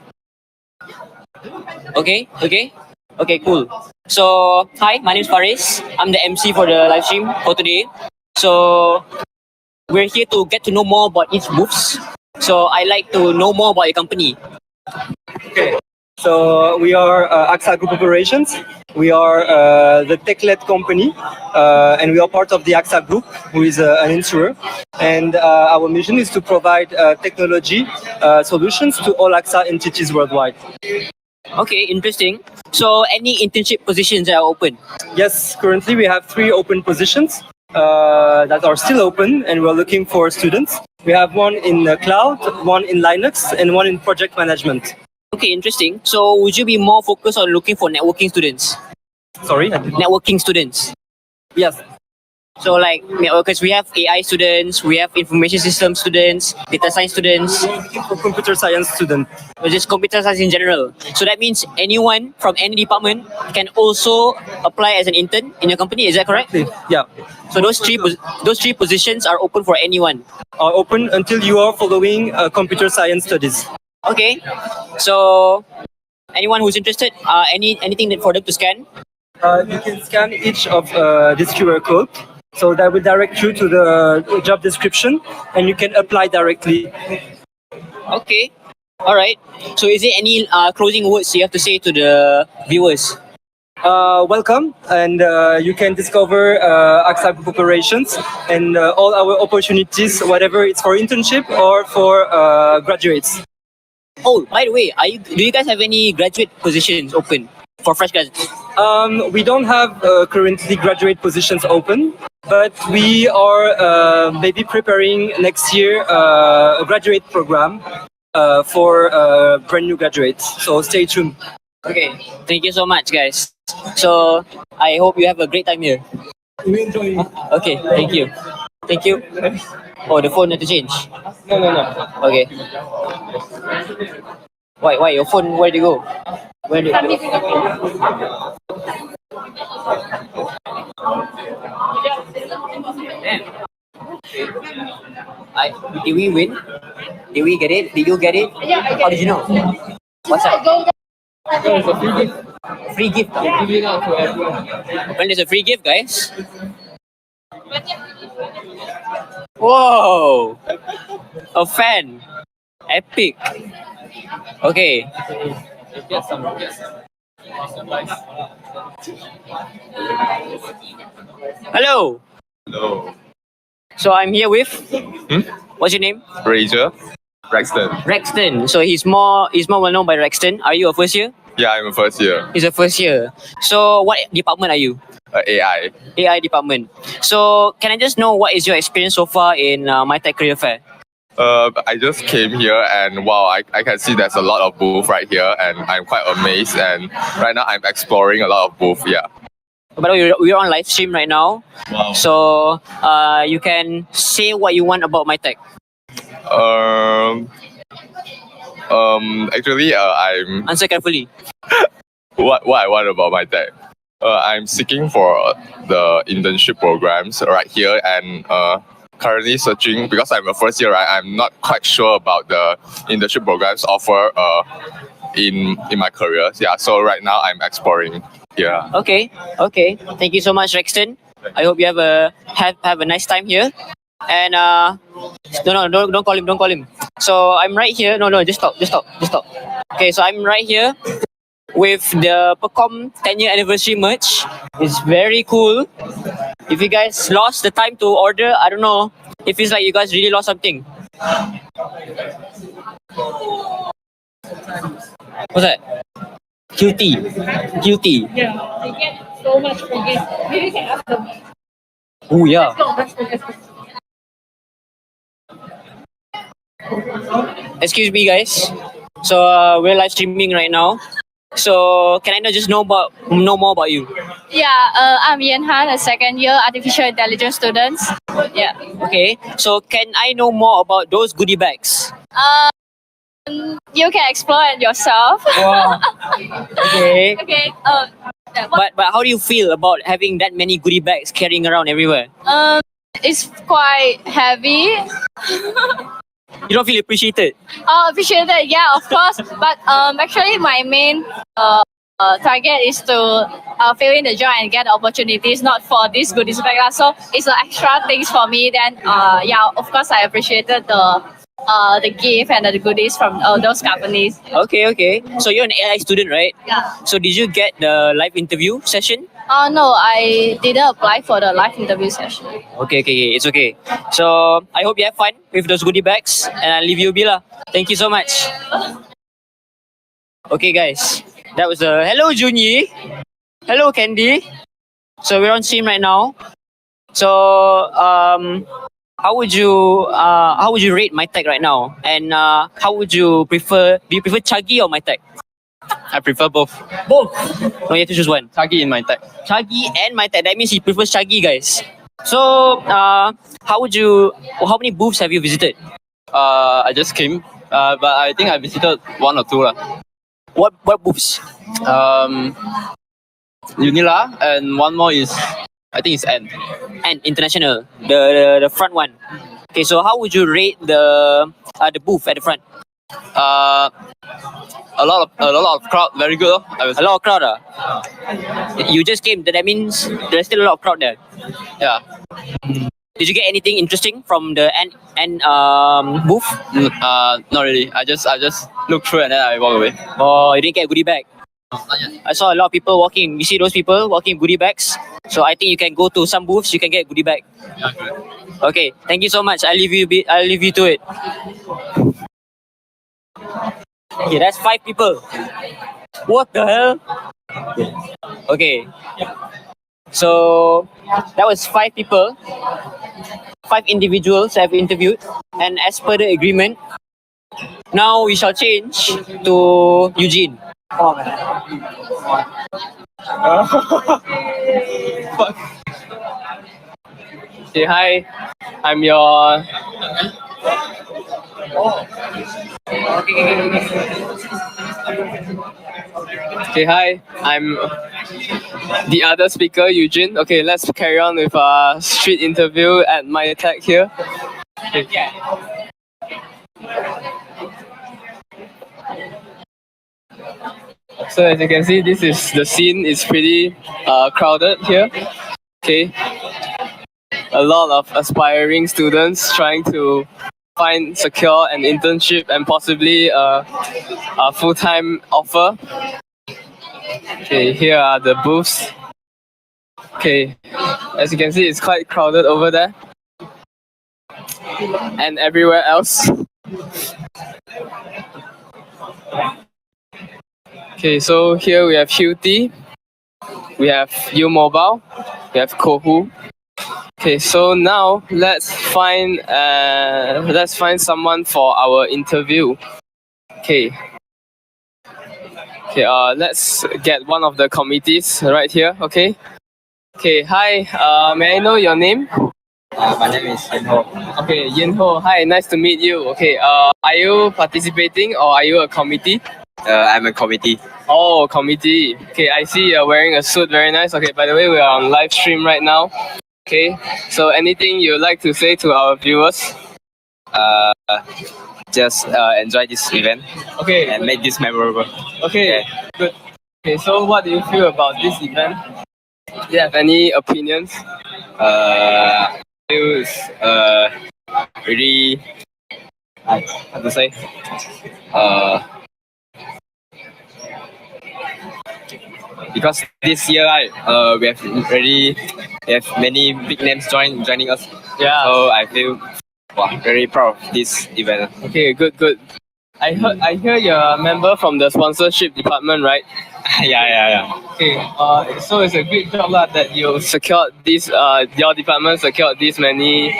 Okay, cool. So hi, my name is Faris. I'm the MC for the live stream for today. So we're here to get to know more about each booths. So I like to know more about your company. Okay. So we are AXA Group Operations. We are the tech-led company, and we are part of the AXA Group, who is an insurer. And our mission is to provide technology solutions to all AXA entities worldwide. Okay, interesting. So any internship positions are open? Yes, currently we have 3 open positions that are still open, and we're looking for students. We have one in cloud, one in Linux, and one in project management. Okay, interesting. So would you be more focused on looking for networking students? Sorry? Networking students. Yes. So like, because we have AI students, we have information system students, data science students. We're looking for computer science students. Or just computer science in general. So that means anyone from any department can also apply as an intern in your company. Is that correct? Yeah. So those three positions are open for anyone. Are open until you are following computer science studies. Okay. So anyone who's interested, anything for them to scan? You can scan each of this QR code. So that will direct you to the job description, and you can apply directly. Okay. All right. So is there any closing words you have to say to the viewers? Welcome, and you can discover AXA Group Operations and all our opportunities, whatever it's for internship or for graduates. Oh, by the way, do you guys have any graduate positions open for fresh graduates? We don't have currently graduate positions open, but we are maybe preparing next year a graduate program for brand new graduates. So stay tuned. Okay, thank you so much, guys. So I hope you have a great time here. We enjoy. Okay, thank you. Thank you. Oh, the phone had to change. No. Okay. Why your phone? Where did it go? Where did it go? Did we win? Did we get it? Did you get it? How did you know? What's that? It's a free gift. Free gift. We're giving out to everyone. When there's a free gift, guys. Whoa! A fan. Epic. Okay. Get some. Hello. Hello. So I'm here with. What's your name? Ranger. Braxton. Rexton. So he's more well known by Rexton. Are you a first year? Yeah, I'm a first year. He's a first year. So what department are you? AI. AI department. So can I just know what is your experience so far in MYTECH Career Fair? I just came here and wow, I can see there's a lot of booth right here and I'm quite amazed and right now I'm exploring a lot of booth, yeah. But we're on live stream right now. Wow. So you can say what you want about MYTECH. Actually, I'm... Answer carefully. what I want about MYTECH? I'm seeking for the internship programs right here and currently searching because I'm a first year, right? I'm not quite sure about the internship programs offered in my career. Yeah, so right now I'm exploring. Yeah. Okay. Thank you so much, Rexton. I hope you have a nice time here. And don't call him. So I'm right here. No, just stop. Okay, so I'm right here with the PEKOM 10-year anniversary merch. It's very cool. If you guys lost the time to order, I don't know. It feels like you guys really lost something. What's that? Guilty. Yeah, they get so much for gift. Maybe you can ask them. Oh yeah. Let's go. Excuse me, guys. So we're live streaming right now. So can I know more about you? Yeah, I'm Yen Han, a second year artificial intelligence student. Yeah. Okay. So can I know more about those goodie bags? You can explore it yourself. Wow. Okay. Okay. But how do you feel about having that many goodie bags carrying around everywhere? It's quite heavy. You don't feel appreciated? Appreciated, yeah, of course. But actually, my main target is to fill in the job and get opportunities, not for this goodies bag. So it's extra things for me. Then yeah, of course, I appreciated the gift and the goodies from those companies. Okay. So you're an AI student, right? Yeah. So did you get the live interview session? No, I didn't apply for the live interview session. Okay, it's okay. So I hope you have fun with those goodie bags, and I'll leave you be lah. Thank you so much. Okay, guys, that was hello Junyi, hello Candy. So we're on stream right now. So how would you rate MYTECH right now? And how would you prefer? Do you prefer Chagi or MYTECH? I prefer both. Both. No, you have to choose one. Chagi in MYTECH. Chagi and MYTECH. That means he prefers Chagi, guys. So how many booths have you visited? I just came, but I think I visited one or two lah. What booths? Unila and one more is I think it's N. And International, the front one. Okay, so how would you rate the booth at the front? A lot of crowd, very good. A lot of crowd. You just came. That means there's still a lot of crowd there. Yeah. Did you get anything interesting from the N booth? Not really. I just looked through and then I walked away. Oh, you didn't get a goodie bag? I saw a lot of people walking. You see those people walking goodie bags? So I think you can go to some booths. You can get a goodie bag. Yeah, good. Okay, thank you so much. I'll leave you to it. Okay, that's 5 people. What the hell? Okay. So that was 5 people. 5 individuals I've interviewed. And as per the agreement, now we shall change to Eugene. Oh man. Say hi. I'm your... Okay. Okay, hi. I'm the other speaker, Eugene. Okay, let's carry on with our street interview at MYTECH here. Okay. So as you can see, this is the scene is pretty crowded here. Okay, a lot of aspiring students trying to secure an internship and possibly a full-time offer. Okay, here are the booths. Okay, as you can see, it's quite crowded over there and everywhere else. Okay, so here we have Huty, we have U-Mobile, we have Kohu. Okay, so now let's find someone for our interview. Okay. Okay, let's get one of the committees right here. Okay. Okay, hi. May I know your name? My name is Yinho. Okay, Yinho. Hi, nice to meet you. Okay, are you participating or are you a committee? I'm a committee. Oh, committee. Okay, I see you're wearing a suit. Very nice. Okay, by the way, we are on live stream right now. Okay, so anything you'd like to say to our viewers? Just enjoy this event. Okay. And make this memorable. Okay, good. Okay, so what do you feel about this event? Do you have any opinions? Feels really how to say because this year we have many big names joining us. Yeah. So I feel very proud of this event. Okay, good. I hear you're a member from the sponsorship department, right? Yeah. Okay. So it's a great job that you secured this. Your department secured this many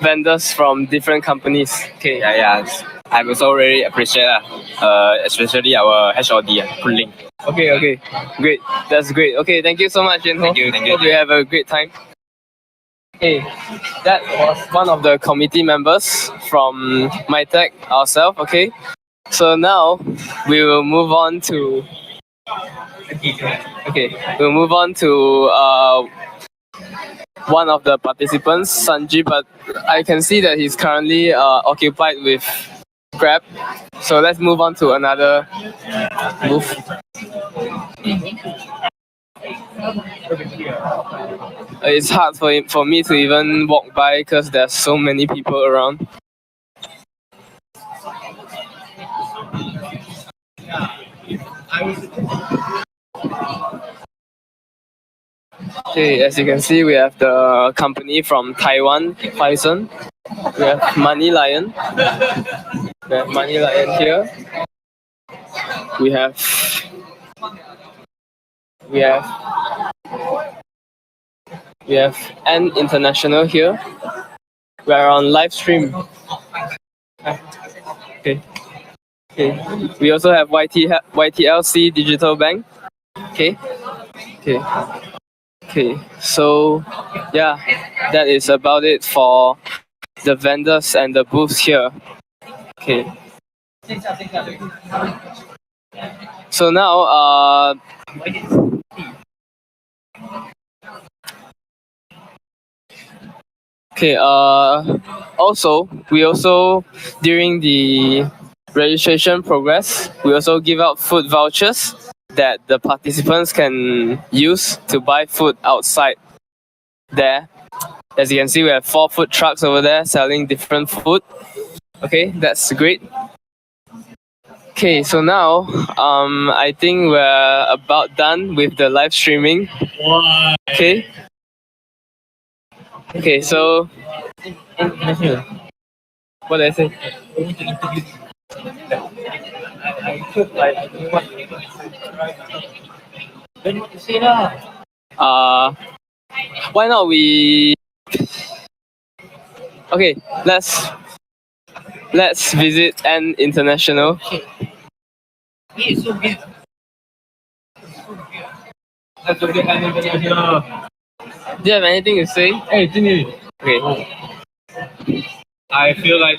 vendors from different companies. Okay. Yeah. I'm also really appreciate especially our HOD, Kunling. Okay. Great. That's great. Okay, thank you so much, Jinho. Thank you. Hope you have a great time. Okay, that was one of the committee members from MYTECH ourselves. Okay, so now we will move on to. Okay, we'll move on to one of the participants, Sanji, but I can see that he's currently occupied with Grab. So let's move on to another booth. It's hard for me to even walk by because there's so many people around. Okay, as you can see, we have the company from Taiwan, Phison. We have Money Lion. We have Money Lion here. We have N International here. We are on live stream. Okay. We also have YTLC Digital Bank. Okay. So yeah, that is about it for the vendors and the booths here. Okay. So now okay, we also during the registration progress, we also give out food vouchers that the participants can use to buy food outside there. As you can see, we have 4 food trucks over there selling different food. Okay, that's great. Okay, so now I think we're about done with the live streaming. Okay. Okay, so what did I say? Why not we? Okay, let's visit N International. Do you have anything to say? Hey, Jimmy. Okay. I feel like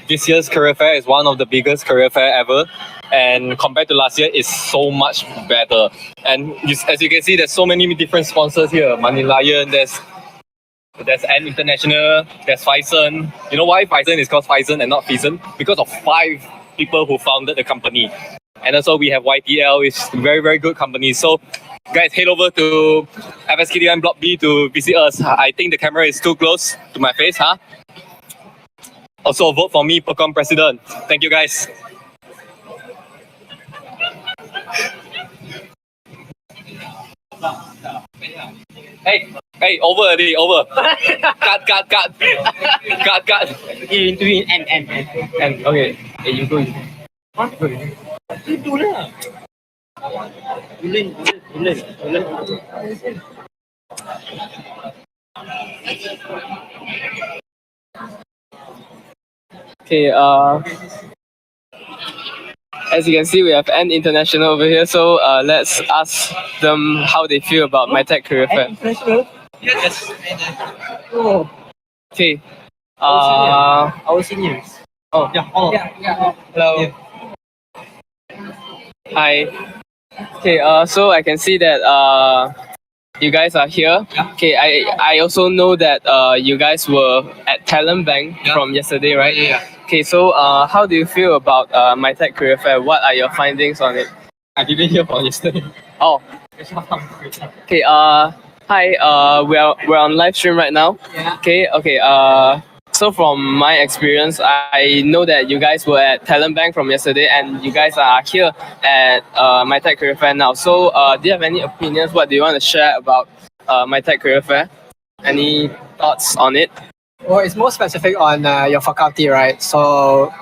this year's career fair is one of the biggest career fair ever, and compared to last year, it's so much better. And as you can see, there's so many different sponsors here. Money Lion, there's N International, there's Phison. You know why Phison is called Phison and not Phison? Because of 5 people who founded the company. And also we have YTL, which is a very, very good company. So guys, head over to FSKDM Block B to visit us. I think the camera is too close to my face, huh? Also vote for me, PEKOM president. Thank you guys. Hey, over already, over. Cut. Cut. And okay. Hey, you go. What? You do lah. Ulen. Okay, as you can see, we have N International over here, so let's ask them how they feel about MYTECH Career Fair. Yes. Oh. Okay. Our seniors. Oh. Yeah. Hello. Yeah. Hi. Okay, so I can see that you guys are here. Okay, I also know that you guys were at Talent Bank from yesterday, right? Yeah. Okay, so how do you feel about MYTECH Career Fair? What are your findings on it? I didn't hear from yesterday. Oh. Okay, hi, we're on live stream right now. Yeah. Okay, so from my experience, I know that you guys were at Talent Bank from yesterday and you guys are here at MYTECH Career Fair now. So do you have any opinions? What do you want to share about MYTECH Career Fair? Any thoughts on it? Well, it's more specific on your faculty, right? So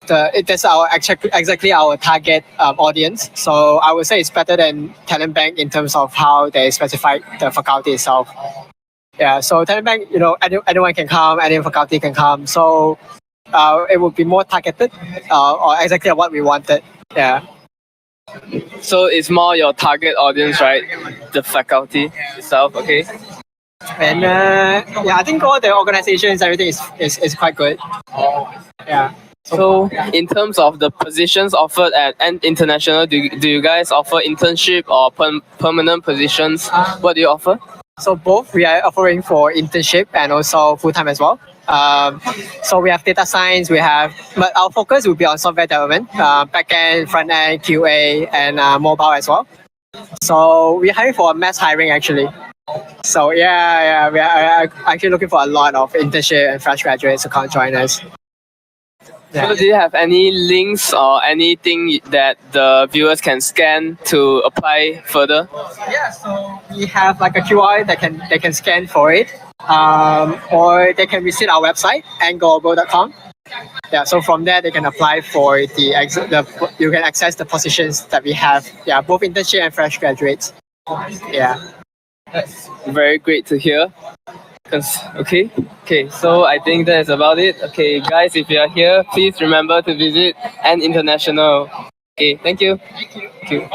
that's exactly our target audience. So I would say it's better than Talent Bank in terms of how they specify the faculty itself. Yeah, so Talent Bank, anyone can come, any faculty can come. So it would be more targeted or exactly what we wanted. Yeah. So it's more your target audience, right? The faculty itself, okay? And I think all the organizations, everything is quite good. Yeah. So in terms of the positions offered at N International, do you guys offer internship or permanent positions? What do you offer? So both, we are offering for internship and also full-time as well. So we have data science, but our focus will be on software development, backend, front-end, QA, and mobile as well. So we're hiring for mass hiring actually. So we are actually looking for a lot of internship and fresh graduates to come join us. Yeah. So do you have any links or anything that the viewers can scan to apply further? Yeah, so we have like a QR that they can scan for it, or they can visit our website anglobal.com. Yeah, so from there they can apply for you can access the positions that we have. Yeah, both internship and fresh graduates. Yeah. That's very great to hear. Okay, so I think that's about it. Okay, guys, if you are here, please remember to visit N International. Okay, thank you. Thank you.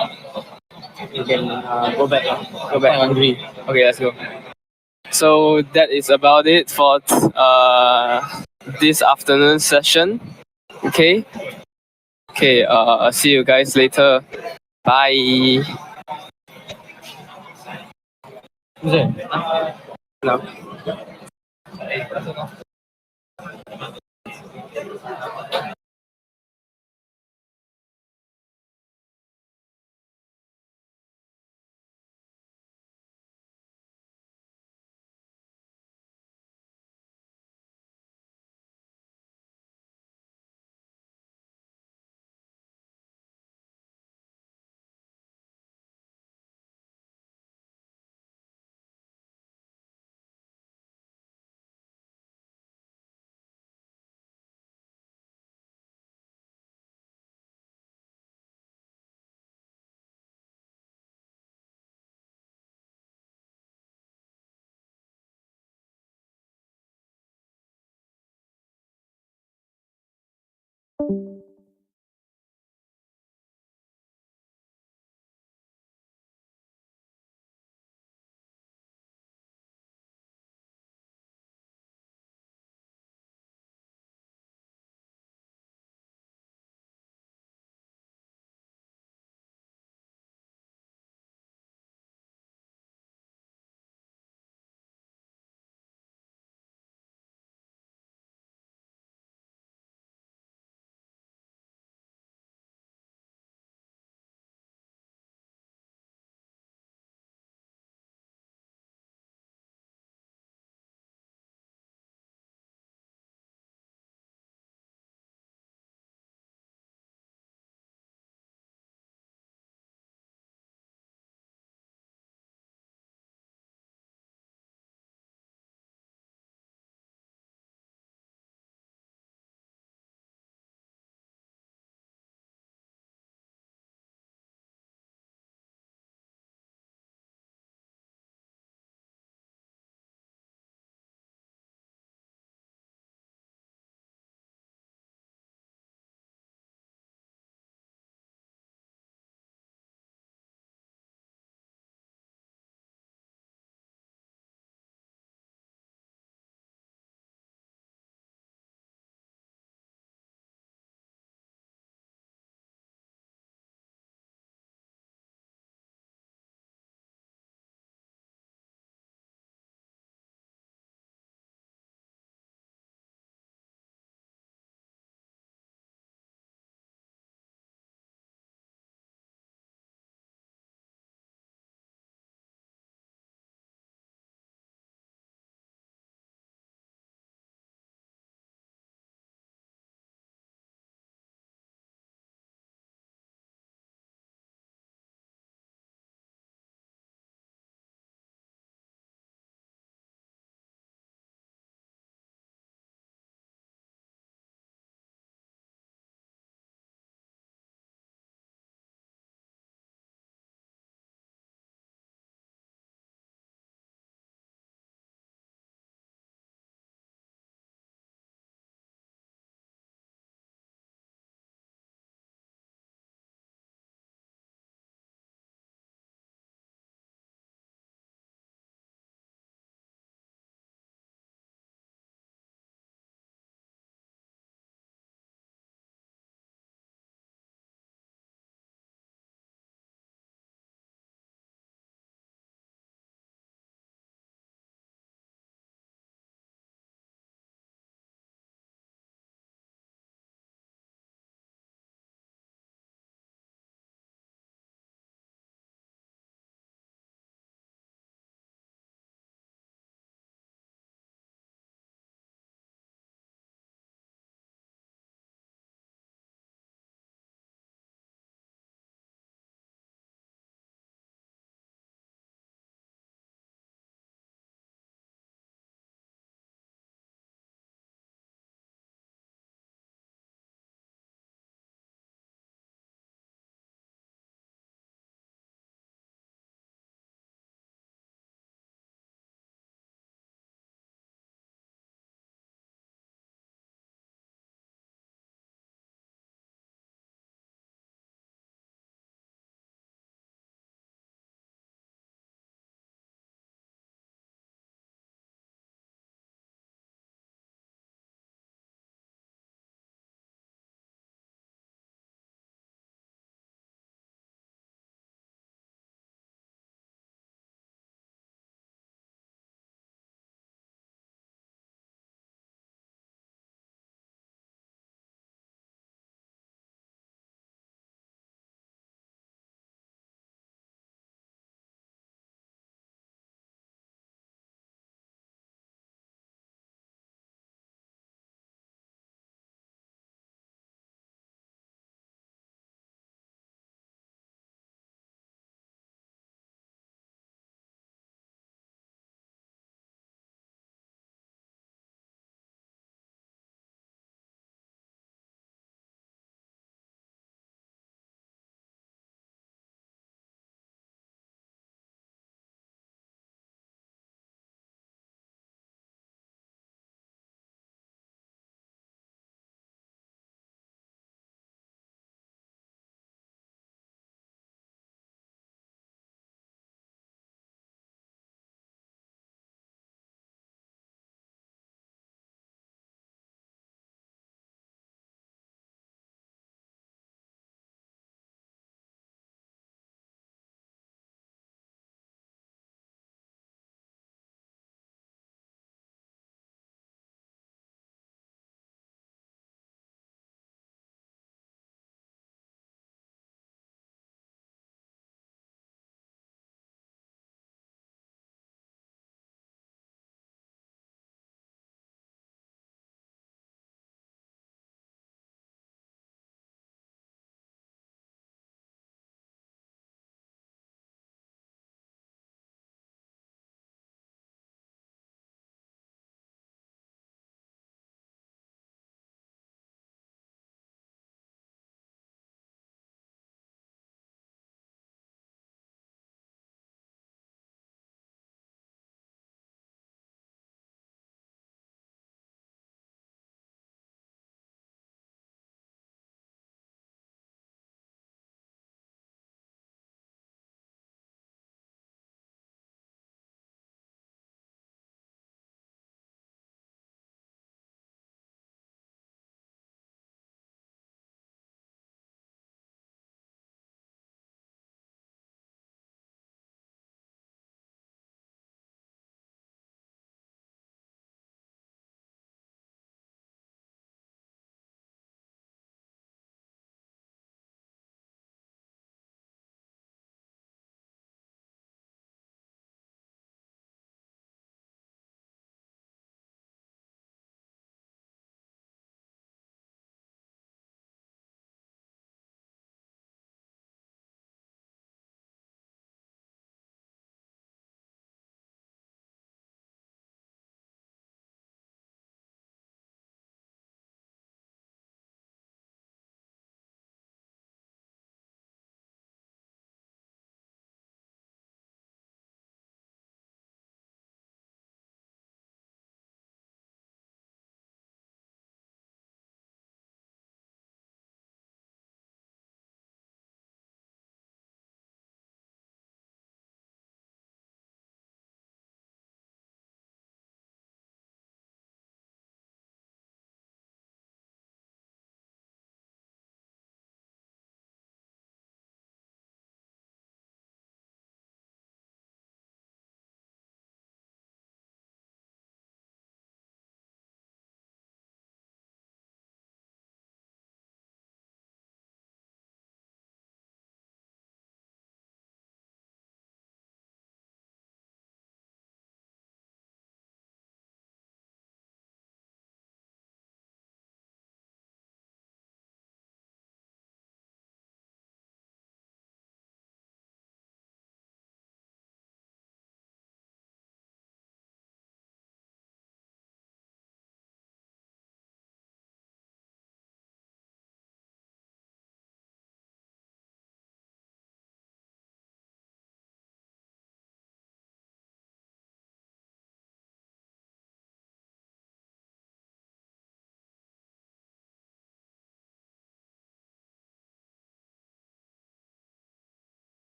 You can go back. I'm hungry. Okay, let's go. So that is about it for this afternoon session. Okay. See you guys later. Bye. No.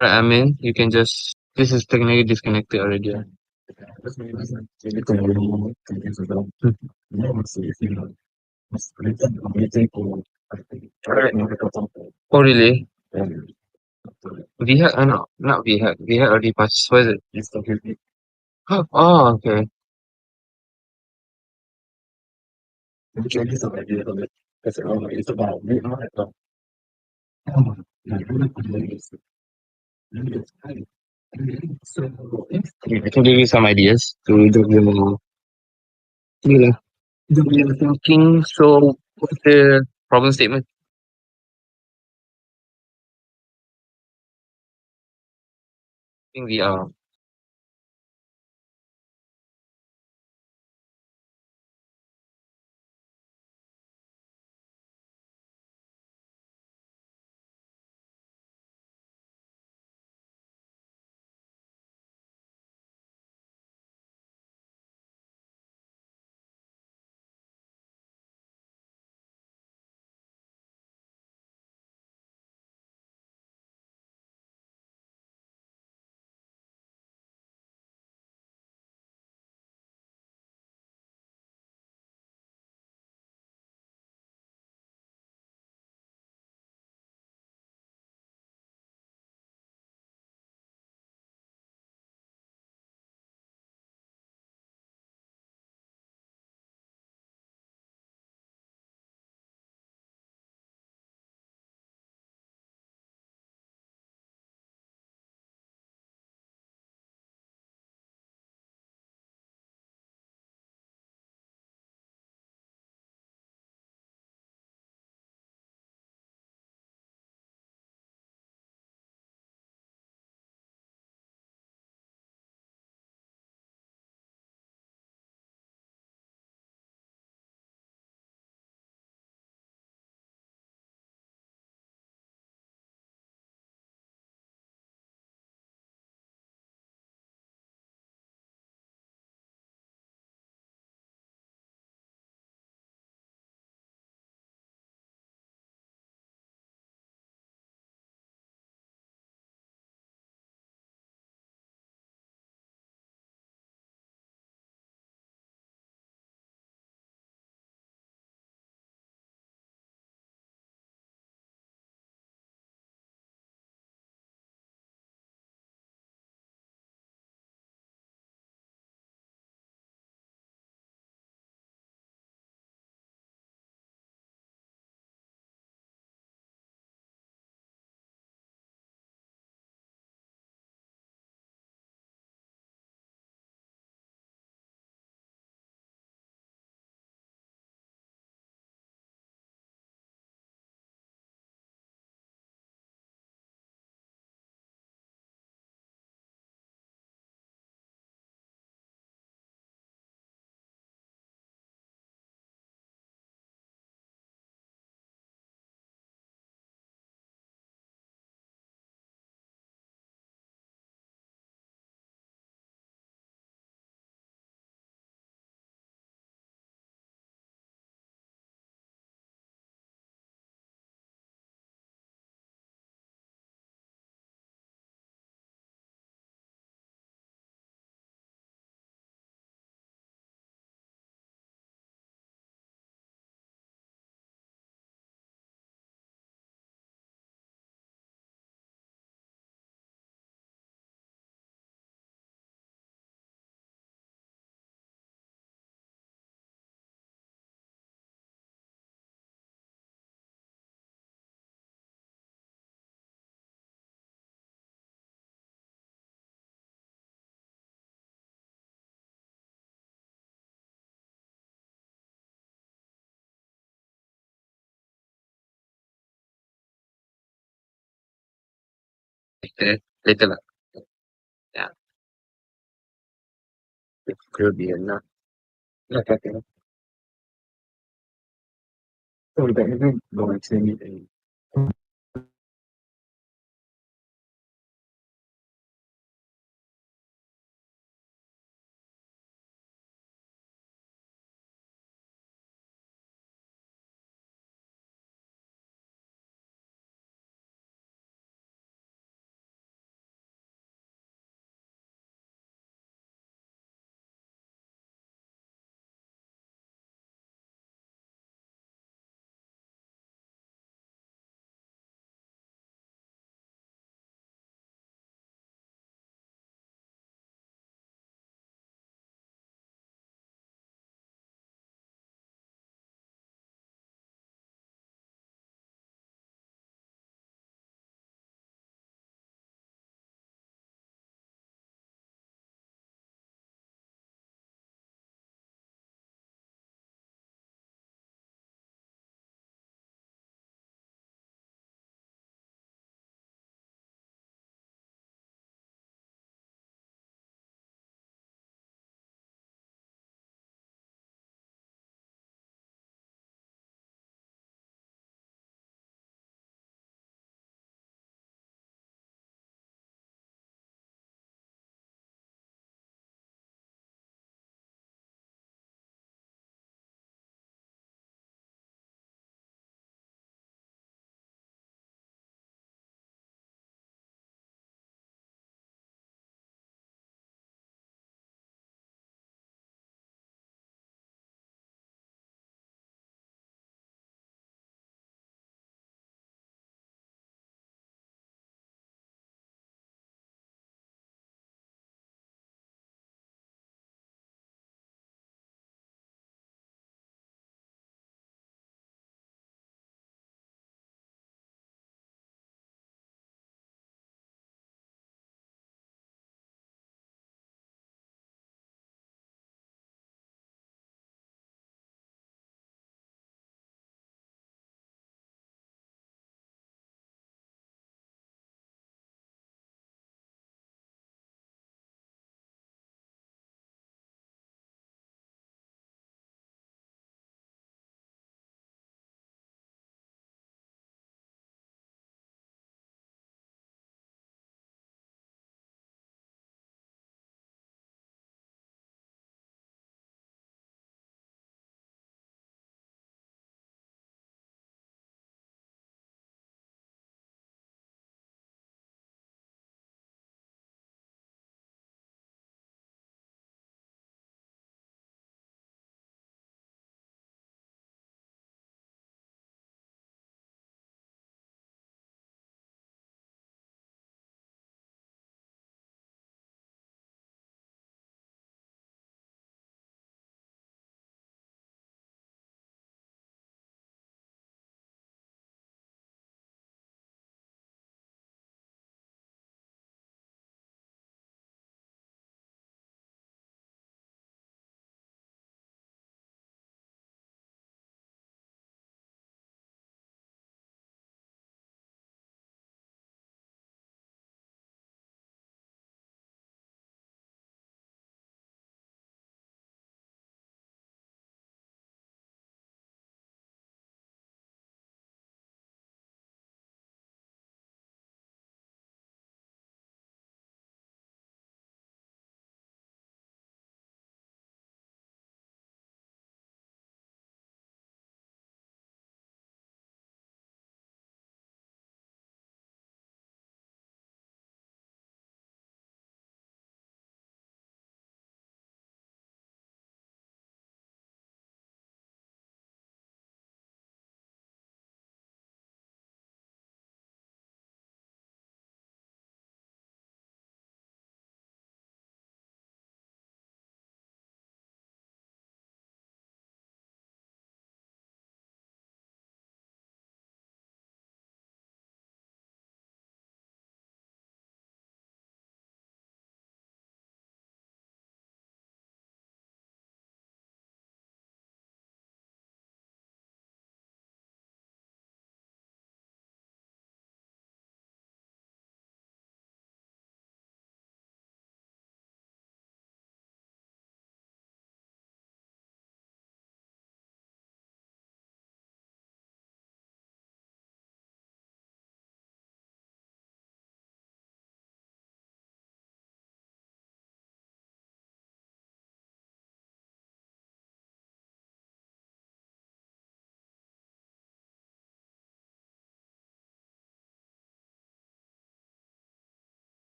Right, I mean, you can just. This is technically disconnected already. Alright. Oh, really? We had, no, not we had. We had already passed. What is it? Oh, okay. I can give you some ideas to do the yeah, the thinking. So, what's the problem statement? I think we are. Later lah. Yeah, it could be enough. Okay. So we technically going to need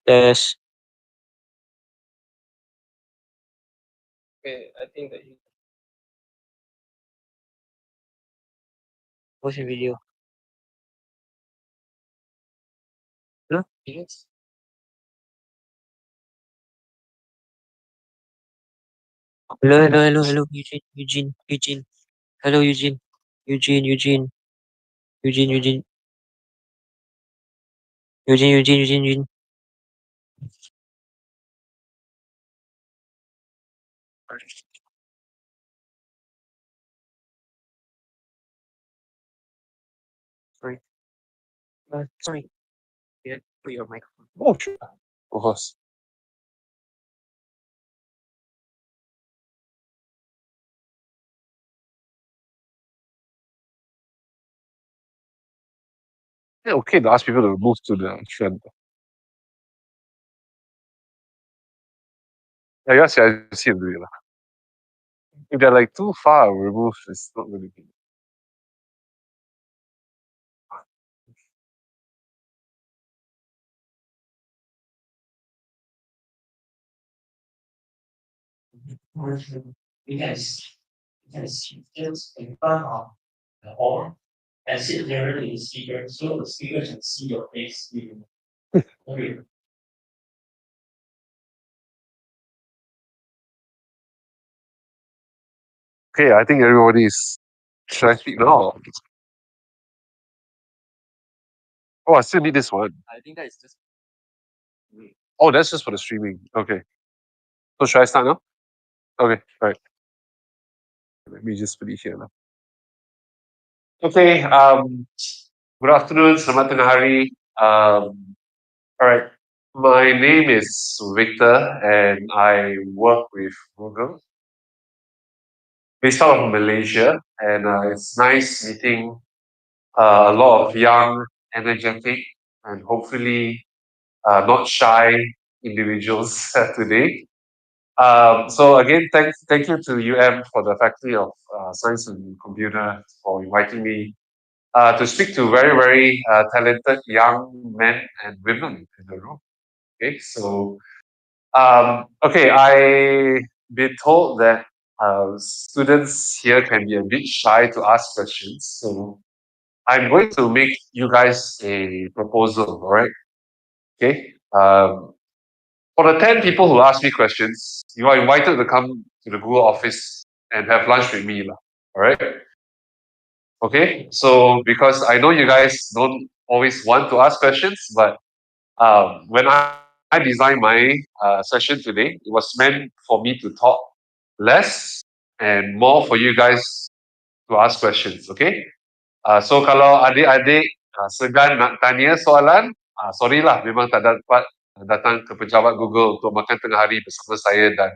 Test. Okay, I think that What's your video? Hello? Yes. Hello, Eugene. Hello, Eugene. Eugene. Sorry. Sorry. Yeah, put your microphone. Oh, sure. Of course. Yeah, okay to ask people to move to the trend. I guess I see them do it. If they're like too far removed, it's not really good. Yes. Yes, just in front of the hall and sit there with the speaker so the speaker can see your face. Okay. Okay, I think everybody is. Should I speak now? Oh, I still need this one. I think that is just Oh, that's just for the streaming. Okay. So should I start now? Okay, right. Let me just put it here now. Okay, good afternoon, selamat tengah hari. All right. My name is Victor and I work with Google based out of Malaysia, and it's nice meeting a lot of young, energetic, and hopefully not shy individuals today. So again, thank you to UM for the Faculty of Science and Computer for inviting me to speak to very talented young men and women in the room. Okay, so okay, I been told that students here can be a bit shy to ask questions, so I'm going to make you guys a proposal. All right? Okay. For the 10 people who ask me questions, you are invited to come to the Google office and have lunch with me. All right? Okay. So, because I know you guys don't always want to ask questions, but when I designed my session today, it was meant for me to talk less and more for you guys to ask questions. Okay? So, kalau adik-adik segan nak tanya soalan, sorry lah, memang tak dapat datang ke pejabat Google untuk makan tengah hari bersama saya dan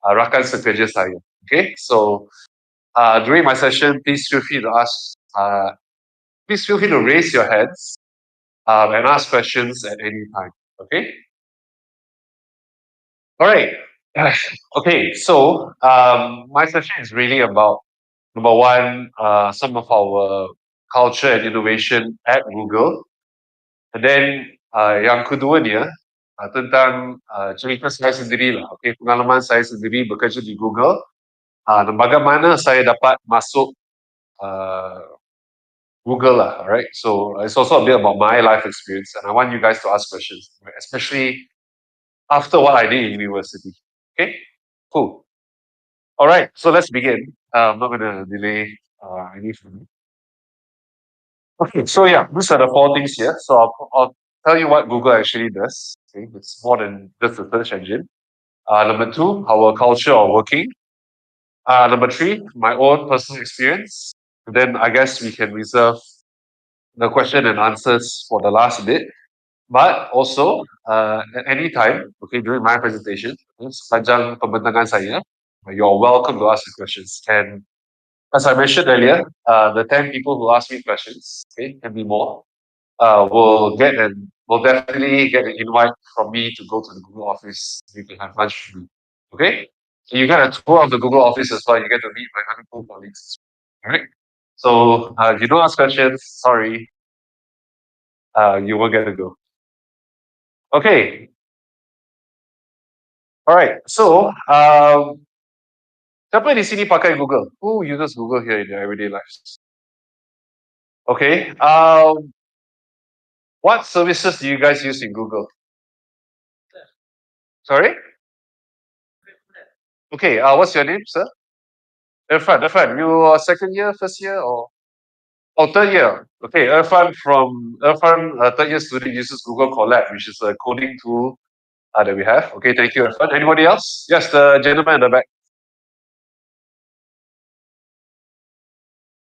rakan sekerja saya. Okay, so during my session, please feel free to ask, please feel free to raise your hands and ask questions at any time. Okay. All right. Okay, so my session is really about number one, some of our culture and innovation at Google. And then yang keduanya tentang cerita saya sendiri lah. Okay, pengalaman saya sendiri bekerja di Google. Dan bagaimana saya dapat masuk Google lah. Alright, so it's also a bit about my life experience, and I want you guys to ask questions, especially after what I did in university. Okay, cool. All right, so let's begin. I'm not gonna delay any further. Okay, so yeah, these are the four things here. So I'll tell you what Google actually does. Okay, it's more than just a search engine. Number two, our culture of working. Number three, my own personal experience. And then I guess we can reserve the question and answers for the last bit. But also, at any time, okay, during my presentation, sepanjang pembentangan saya, you're welcome to ask the questions. And as I mentioned earlier, the 10 people who ask me questions, okay, can be more, will definitely get an invite from me to go to the Google office. You can have lunch with me. Okay? So you get a tour of the Google office as well. You get to meet my other cool colleagues. All right? So if you don't ask questions, sorry, you won't get to go. Okay. Alright, so siapa di sini pakai Google? Who uses Google here in their everyday lives? Okay. What services do you guys use in Google? Sorry? Okay, what's your name, sir? Irfan, you are second year, first year, or third year? Okay, Irfan, third year student uses Google Colab, which is a coding tool that we have. Okay, thank you, Irfan. Anybody else? Yes, the gentleman in the back.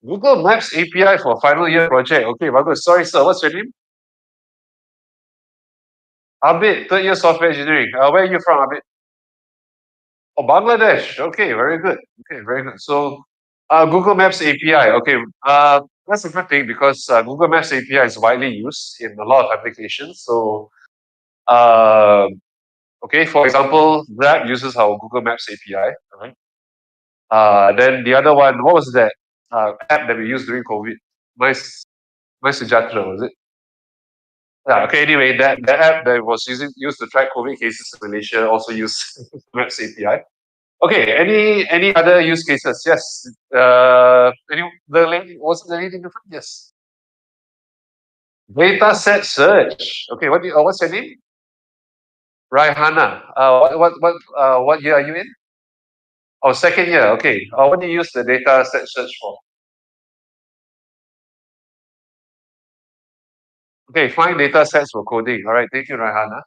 Google Maps API for final year project. Okay, bagus. Sorry, sir. What's your name? Abid, third year software engineering. Where are you from, Abid? Oh, Bangladesh. Okay, very good. Okay, very good. So, Google Maps API. Okay, that's a good thing because Google Maps API is widely used in a lot of applications. So, okay, for example, Grab uses our Google Maps API. Right? Then the other one, what was that app that we used during COVID? My Sujatra, was it? Yeah, okay, anyway, that app that was used to track COVID cases in Malaysia also used Maps API. Okay, any other use cases? Yes. The lady, was the lady different? Yes. Data set search. Okay, what's your name? Raihana. What year are you in? Oh, second year. Okay. What do you use the data set search for? Okay, find data sets for coding. All right, thank you, Raihana.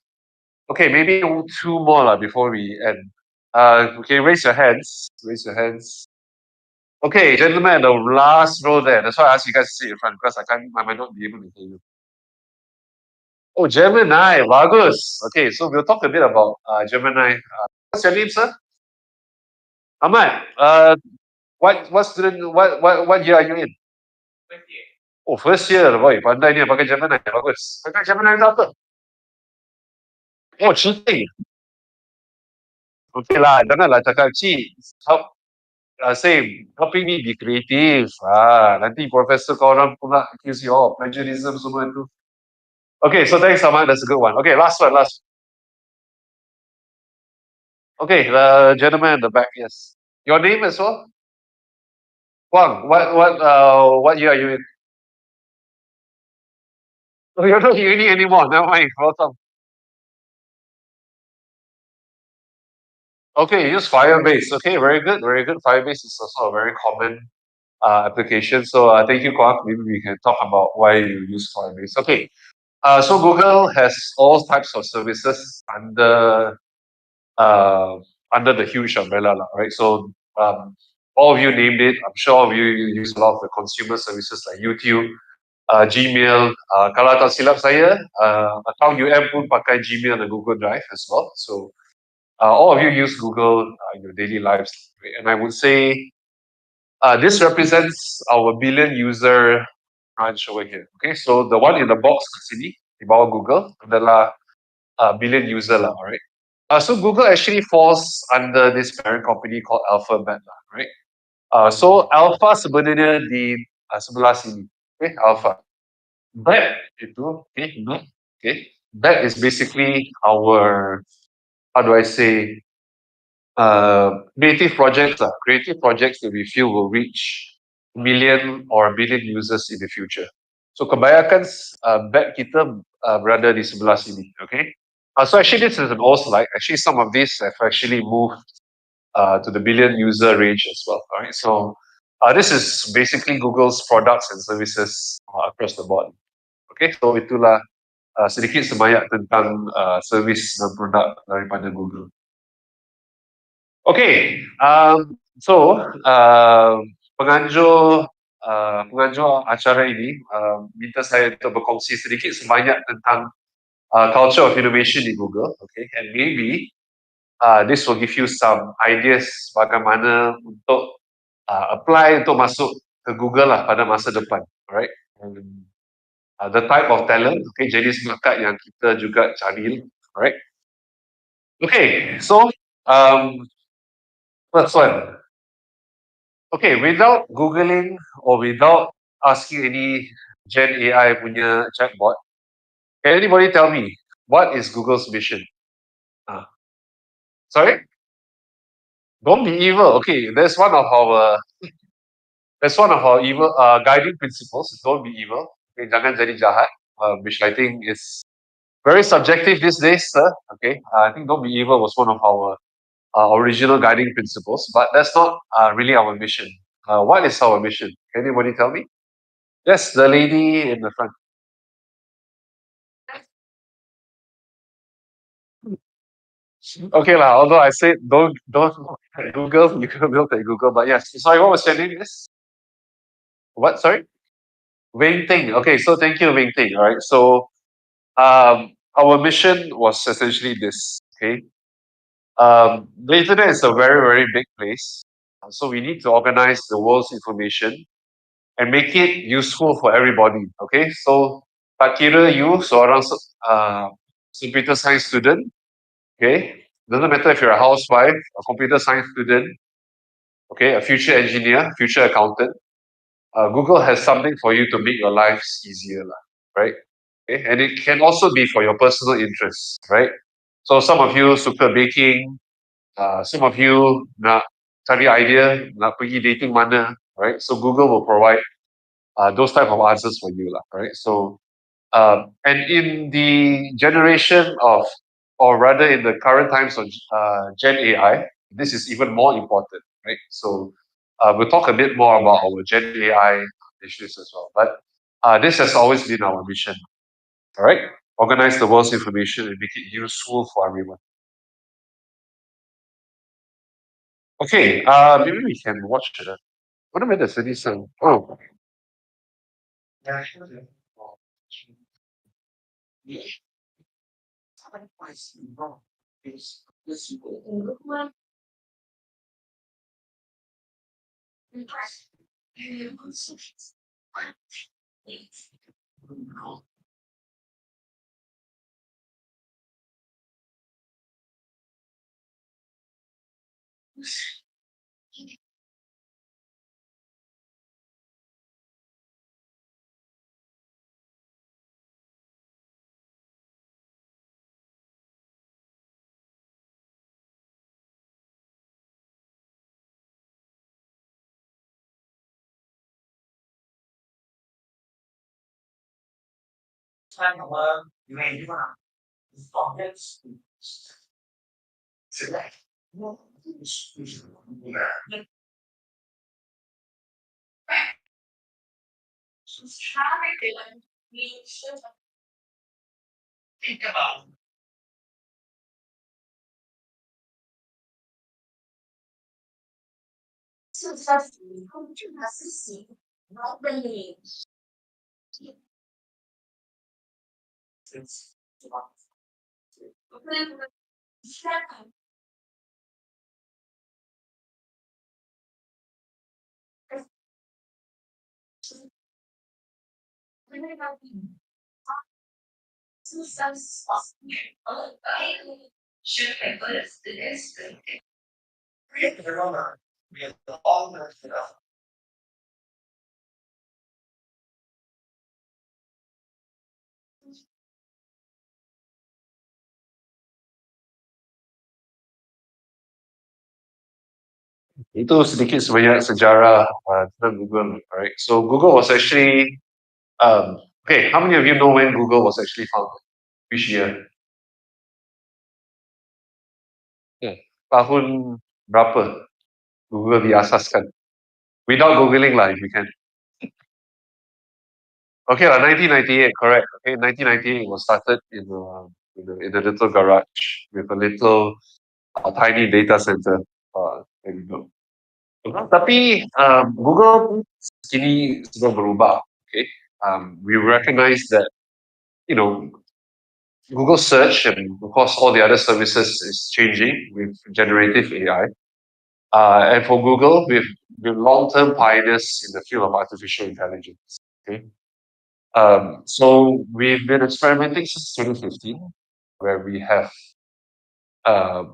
Okay, maybe two more before we end. Okay, raise your hands. Raise your hands. Okay, gentlemen, the last row there. That's why I asked you guys to sit in front because I might not be able to hear you. Oh, Gemini, bagus. Okay, so we'll talk a bit about Gemini. What's your name, sir? Ahmad. What student? What year are you in? Oh, first year. Boy, pandai ni pakai Gemini. Bagus. Pakai Gemini itu apa? Oh, cheating. Okay lah, janganlah cakap cheat. Help, same. Helping me be creative. Nanti professor kau orang pula accuse you of plagiarism semua itu. Okay, so thanks, Ahmad. That's a good one. Okay, last one. Okay, the gentleman in the back, yes. Your name as well? Huang, what year are you in? Oh, you're not uni anymore. Never mind. Welcome. Okay, use Firebase. Okay, very good, very good. Firebase is also a very common application. So thank you, Kwak. Maybe we can talk about why you use Firebase. Okay, so Google has all types of services under the huge umbrella, right? So all of you named it. I'm sure all of you use a lot of the consumer services like YouTube, Gmail. Kalau tak silap saya, account UM pun pakai Gmail dan Google Drive as well. So all of you use Google in your daily lives, right? And I would say this represents our billion user branch over here. Okay, so the one in the box sini di bawah Google adalah billion user lah, alright. So Google actually falls under this parent company called Alphabet, right? So Alpha sebenarnya di sebelah sini, okay, Alpha. Bet itu, okay, bet is basically our, how do I say, creative projects that we feel will reach million or billion users in the future. So kebanyakan bet kita berada di sebelah sini, okay? So actually this is an old slide. Actually some of these have actually moved to the billion user range as well, alright? So this is basically Google's products and services across the board. Okay, so itulah sedikit sebanyak tentang servis dan produk daripada Google. Okay, so penganjur acara ini minta saya untuk berkongsi sedikit sebanyak tentang culture of innovation di Google. Okay, and maybe this will give you some ideas bagaimana untuk apply untuk masuk ke Google lah pada masa depan, alright? And, the type of talent, okay, jenis bakat yang kita juga cari, alright? Okay, so first one. Okay, without Googling or without asking any Gen AI punya chatbot, can anybody tell me what is Google's mission? Sorry? Don't be evil. Okay, that's one of our evil guiding principles. Don't be evil. Okay, jangan jadi jahat. Which I think is very subjective these days, sir. Okay, I think don't be evil was one of our original guiding principles, but that's not really our mission. What is our mission? Can anybody tell me? Yes, the lady in the front. Okay lah. Although I said don't look at Google, you can look at Google. But yes, sorry. What was your name? Yes. What? Sorry. Wing Ting. Okay, so thank you, Wing Ting. All right. So our mission was essentially this. Okay. The internet is a very, very big place. So we need to organize the world's information and make it useful for everybody. Okay. So tak kira you seorang computer science student. Okay. Doesn't matter if you're a housewife, a computer science student, okay, a future engineer, future accountant. Google has something for you to make your lives easier, right? Okay? And it can also be for your personal interests, right? So some of you suka baking, some of you nak cari idea, nak pergi dating mana, right? So Google will provide those type of answers for you, right? So and in the generation of, or rather in the current times of Gen AI, this is even more important, right? So we'll talk a bit more about our Gen AI issues as well. But this has always been our mission, all right? Organize the world's information and make it useful for everyone. Okay, maybe we can watch it. What about the city song? Oh. Itu sedikit sebanyak sejarah tentang Google, right? So Google was actually, okay, how many of you know when Google was actually founded? Which year? Tahun berapa Google diasaskan? Without Googling lah, if you can. Okay, 1998, correct. Okay, 1998 was started in a little garage with a little tiny data center. There we go. Tapi Google kini sudah berubah. Okay, we recognize that Google search and of course all the other services is changing with generative AI. And for Google, we've long-term pioneers in the field of artificial intelligence. Okay, so we've been experimenting since 2015, where we have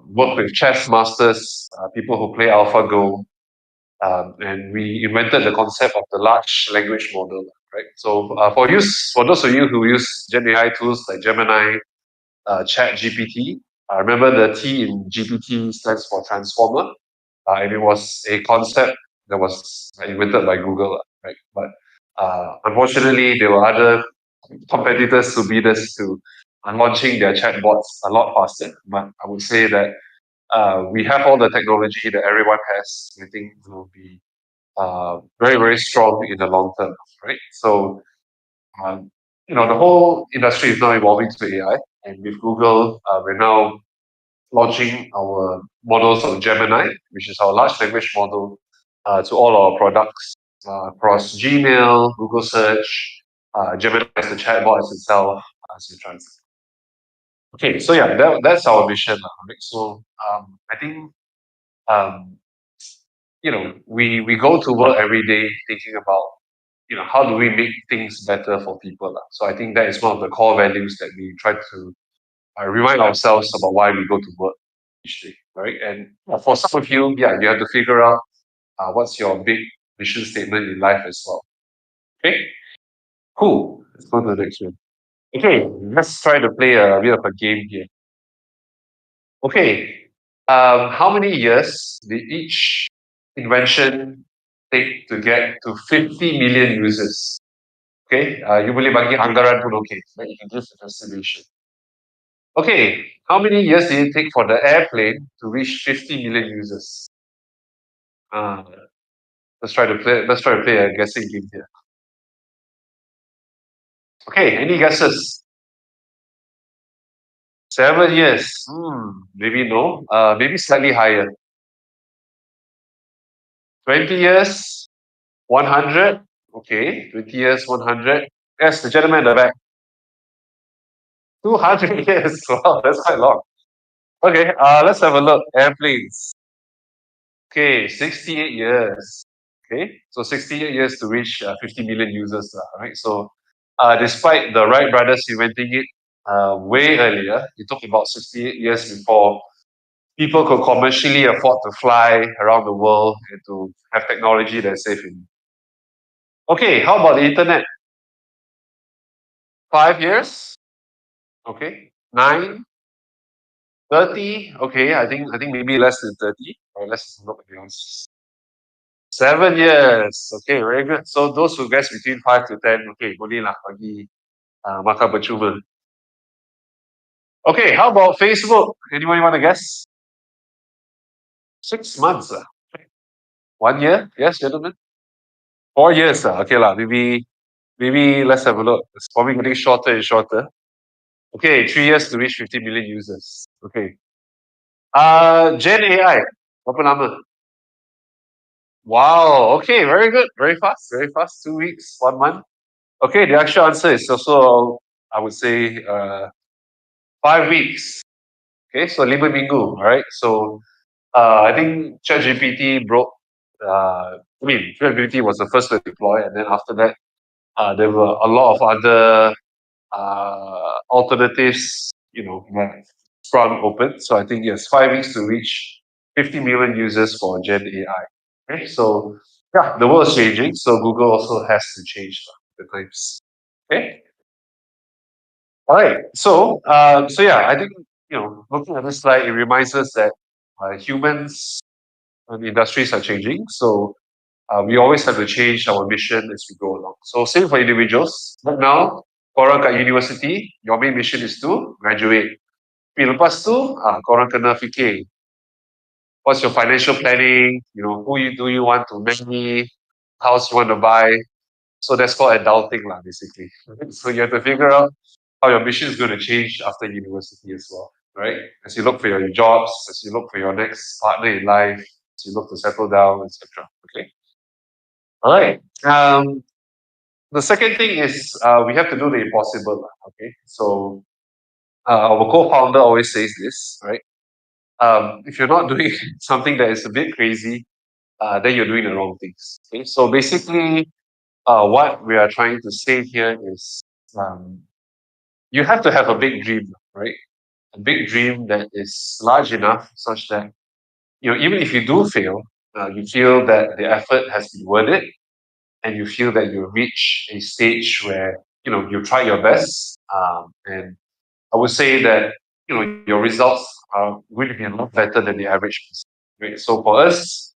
worked with chess masters, people who play AlphaGo, and we invented the concept of the large language model, right? So for those of you who use Gen AI tools like Gemini, Chat GPT, Remember the T in GPT stands for transformer, and it was a concept that was invented by Google, right? But unfortunately, there were other competitors who beat us to launching their chatbots a lot faster. But I would say that we have all the technology that everyone has. I think will be very, very strong in the long term, right? So, the whole industry is now evolving to AI, and with Google, we're now launching our models of Gemini, which is our large language model, to all our products across Gmail, Google Search, Gemini as the chatbot as itself, etc. Okay, so yeah, that's our mission. Right? So I think we go to work every day thinking about how do we make things better for people. So I think that is one of the core values that we try to remind ourselves about why we go to work each day, right? And for some of you, yeah, you have to figure out what's your big mission statement in life as well. Okay, cool. Let's go to the next one. Okay, let's try to play a bit of a game here. Okay, how many years did each invention take to get to 50 million users? Okay, you boleh bagi anggaran pun okay, right? You can give an estimation. Okay, how many years did it take for the airplane to reach 50 million users? Let's try to play a guessing game here. Okay, any guesses? 7 years. Maybe no. Maybe slightly higher. 20 years. 100. Okay, 20 years, 100. Yes, the gentleman in the back. 200 years. Wow, that's quite long. Okay, let's have a look. Airplanes. Okay, 68 years. Okay, so 68 years to reach 50 million users, right? So, despite the Wright brothers inventing it way earlier, it took about 68 years before people could commercially afford to fly around the world and to have technology that's safe. Okay, how about the internet? 5 years? Okay, 9, 30? Okay, I think maybe less than 30. Or let's look at the answers. 7 years. Okay, very good. So those who guess between 5 to 10, okay, boleh lah bagi makan percuma. Okay, how about Facebook? Anyone want to guess? 6 months. 1 year? Yes, gentlemen? 4 years. Okay lah, maybe let's have a look. It's probably getting shorter and shorter. Okay, 3 years to reach 50 million users. Okay. Gen AI. Berapa lama? Wow. Okay, very good. Very fast. Very fast. 2 weeks, 1 month. Okay, the actual answer is also, I would say, 5 weeks. Okay, so 5 minggu. All right. So I think ChatGPT broke. ChatGPT was the first to deploy, and then after that, there were a lot of other alternatives, sprung open. So I think yes, 5 weeks to reach 50 million users for Gen AI. Okay, so yeah, the world is changing. So Google also has to change the times. Okay. All right. So yeah, I think looking at this slide, it reminds us that humans and industries are changing. So we always have to change our mission as we go along. So same for individuals. Right now, korang kat university, your main mission is to graduate. Tapi lepas tu, korang kena fikir, what's your financial planning? Do you want to marry? House you want to buy? So that's called adulting lah, basically. So you have to figure out how your mission is going to change after university as well, right? As you look for your jobs, as you look for your next partner in life, as you look to settle down, etc. Okay. All right. The second thing is we have to do the impossible. Okay. So our co-founder always says this, right? If you're not doing something that is a bit crazy, then you're doing the wrong things. Okay. So basically, what we are trying to say here is you have to have a big dream, right? A big dream that is large enough such that even if you do fail, you feel that the effort has been worth it, and you feel that you reach a stage where you try your best. And I would say that your results are going to be a lot better than the average person. Right? So for us,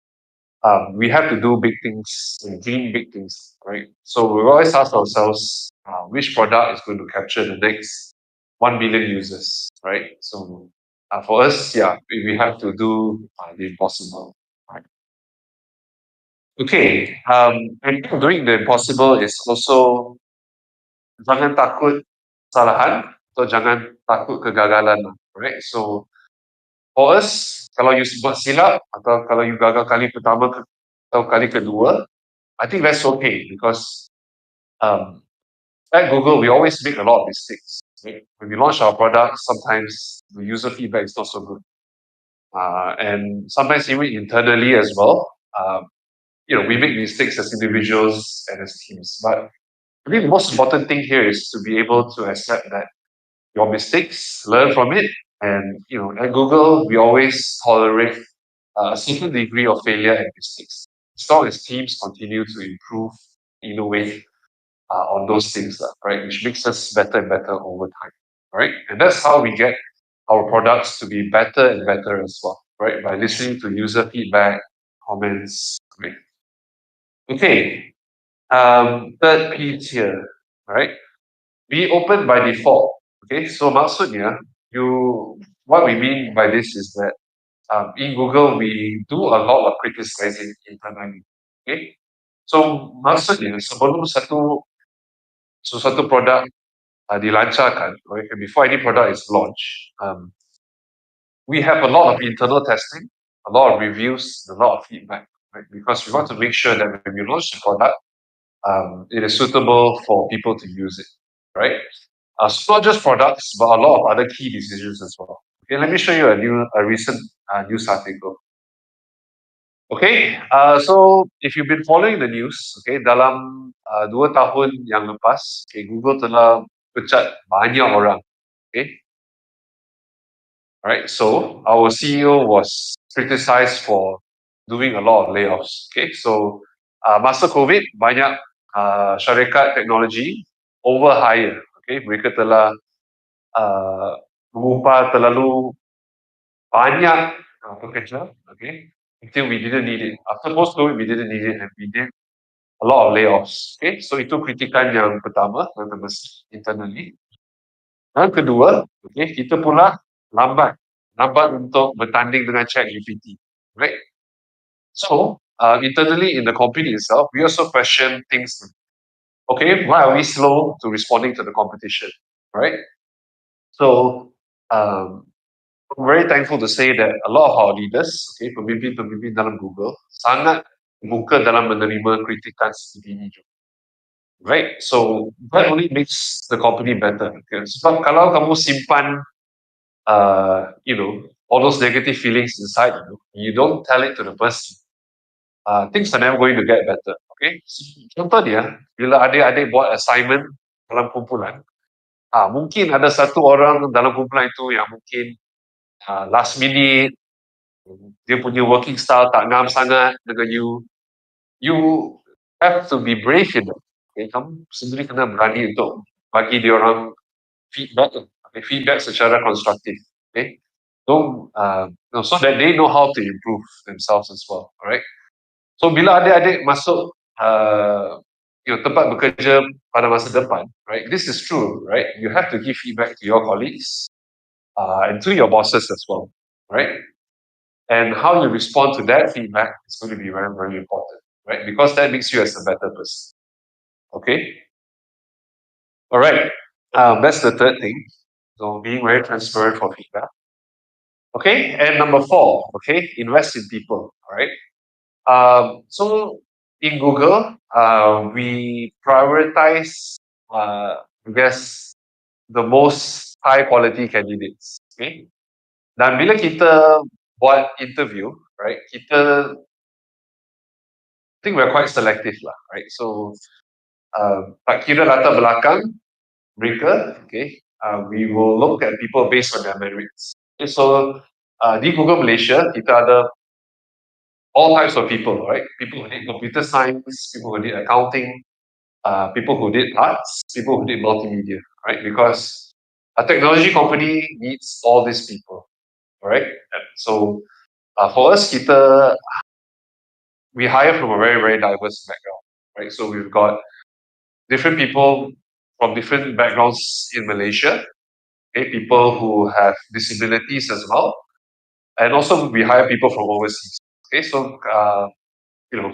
we have to do big things and dream big things, right? So we always ask ourselves, which product is going to capture the next 1 billion users, right? So for us, yeah, we have to do the impossible, right? Okay, and doing the impossible is also jangan takut kesalahan atau jangan takut kegagalan, right? So for us, kalau you buat silap atau kalau you gagal kali pertama atau kali kedua, I think that's okay because at Google, we always make a lot of mistakes. Right? When we launch our product, sometimes the user feedback is not so good. And sometimes even internally as well, we make mistakes as individuals and as teams. But I think the most important thing here is to be able to accept that your mistakes, learn from it, and at Google, we always tolerate a certain degree of failure and mistakes. As long as teams continue to improve, innovate on those things, right? Which makes us better and better over time, right? And that's how we get our products to be better and better as well, right? By listening to user feedback, comments, right? Okay, third piece here, right? Be open by default. Okay, so maksudnya, what we mean by this is that in Google we do a lot of criticizing internally. Okay, so maksudnya sebelum satu produk dilancarkan, right? Before any product is launched, we have a lot of internal testing, a lot of reviews, a lot of feedback, right? Because we want to make sure that when we launch the product, it is suitable for people to use it, right? So not just products, but a lot of other key decisions as well. Okay, let me show you a recent news article. Okay, so if you've been following the news, okay, dalam 2 tahun yang lepas, okay, Google telah pecat banyak orang. Okay, right? So our CEO was criticized for doing a lot of layoffs. Okay, so masa COVID banyak syarikat teknologi overhire. Okay, mereka telah mengupah terlalu banyak pekerja. Okay, until we didn't need it. After post COVID, we didn't need it, and we did a lot of layoffs. Okay, so itu kritikan yang pertama internally. Yang kedua, okay, kita pula lambat untuk bertanding dengan ChatGPT, right? So internally in the company itself, we also question things. Okay, why are we slow to responding to the competition, right? So I'm very thankful to say that a lot of our leaders, okay, pemimpin-pemimpin dalam Google sangat buka dalam menerima kritikan seperti ini juga. Right, so that only makes the company better. Okay? Sebab kalau kamu simpan all those negative feelings inside you don't tell it to the person, things are never going to get better. Okay, contoh dia, bila adik-adik buat assignment dalam kumpulan, mungkin ada satu orang dalam kumpulan itu yang mungkin last minute, dia punya working style tak ngam sangat dengan you have to be brave in it. Okay, kamu sendiri kena berani untuk bagi dia orang feedback, feedback secara konstruktif. Okay, so that they know how to improve themselves as well. Alright. So bila adik-adik masuk tempat bekerja pada masa depan, right? This is true, right? You have to give feedback to your colleagues and to your bosses as well, right? And how you respond to that feedback is going to be very, very important, right? Because that makes you as a better person. Okay. All right. That's the third thing. So being very transparent for feedback. Okay. And number 4, okay, invest in people. All right. So in Google, we prioritize, I guess, the most high quality candidates. Okay. Dan bila kita buat interview, right, I think we're quite selective lah, right? So tak kira latar belakang mereka, okay, we will look at people based on their merits. Okay, so di Google Malaysia, kita ada all types of people, right? People who did computer science, people who did accounting, people who did arts, people who did multimedia, right? Because a technology company needs all these people, alright? So for us, we hire from a very, very diverse background, right? So we've got different people from different backgrounds in Malaysia, okay? People who have disabilities as well, and also we hire people from overseas. Okay, so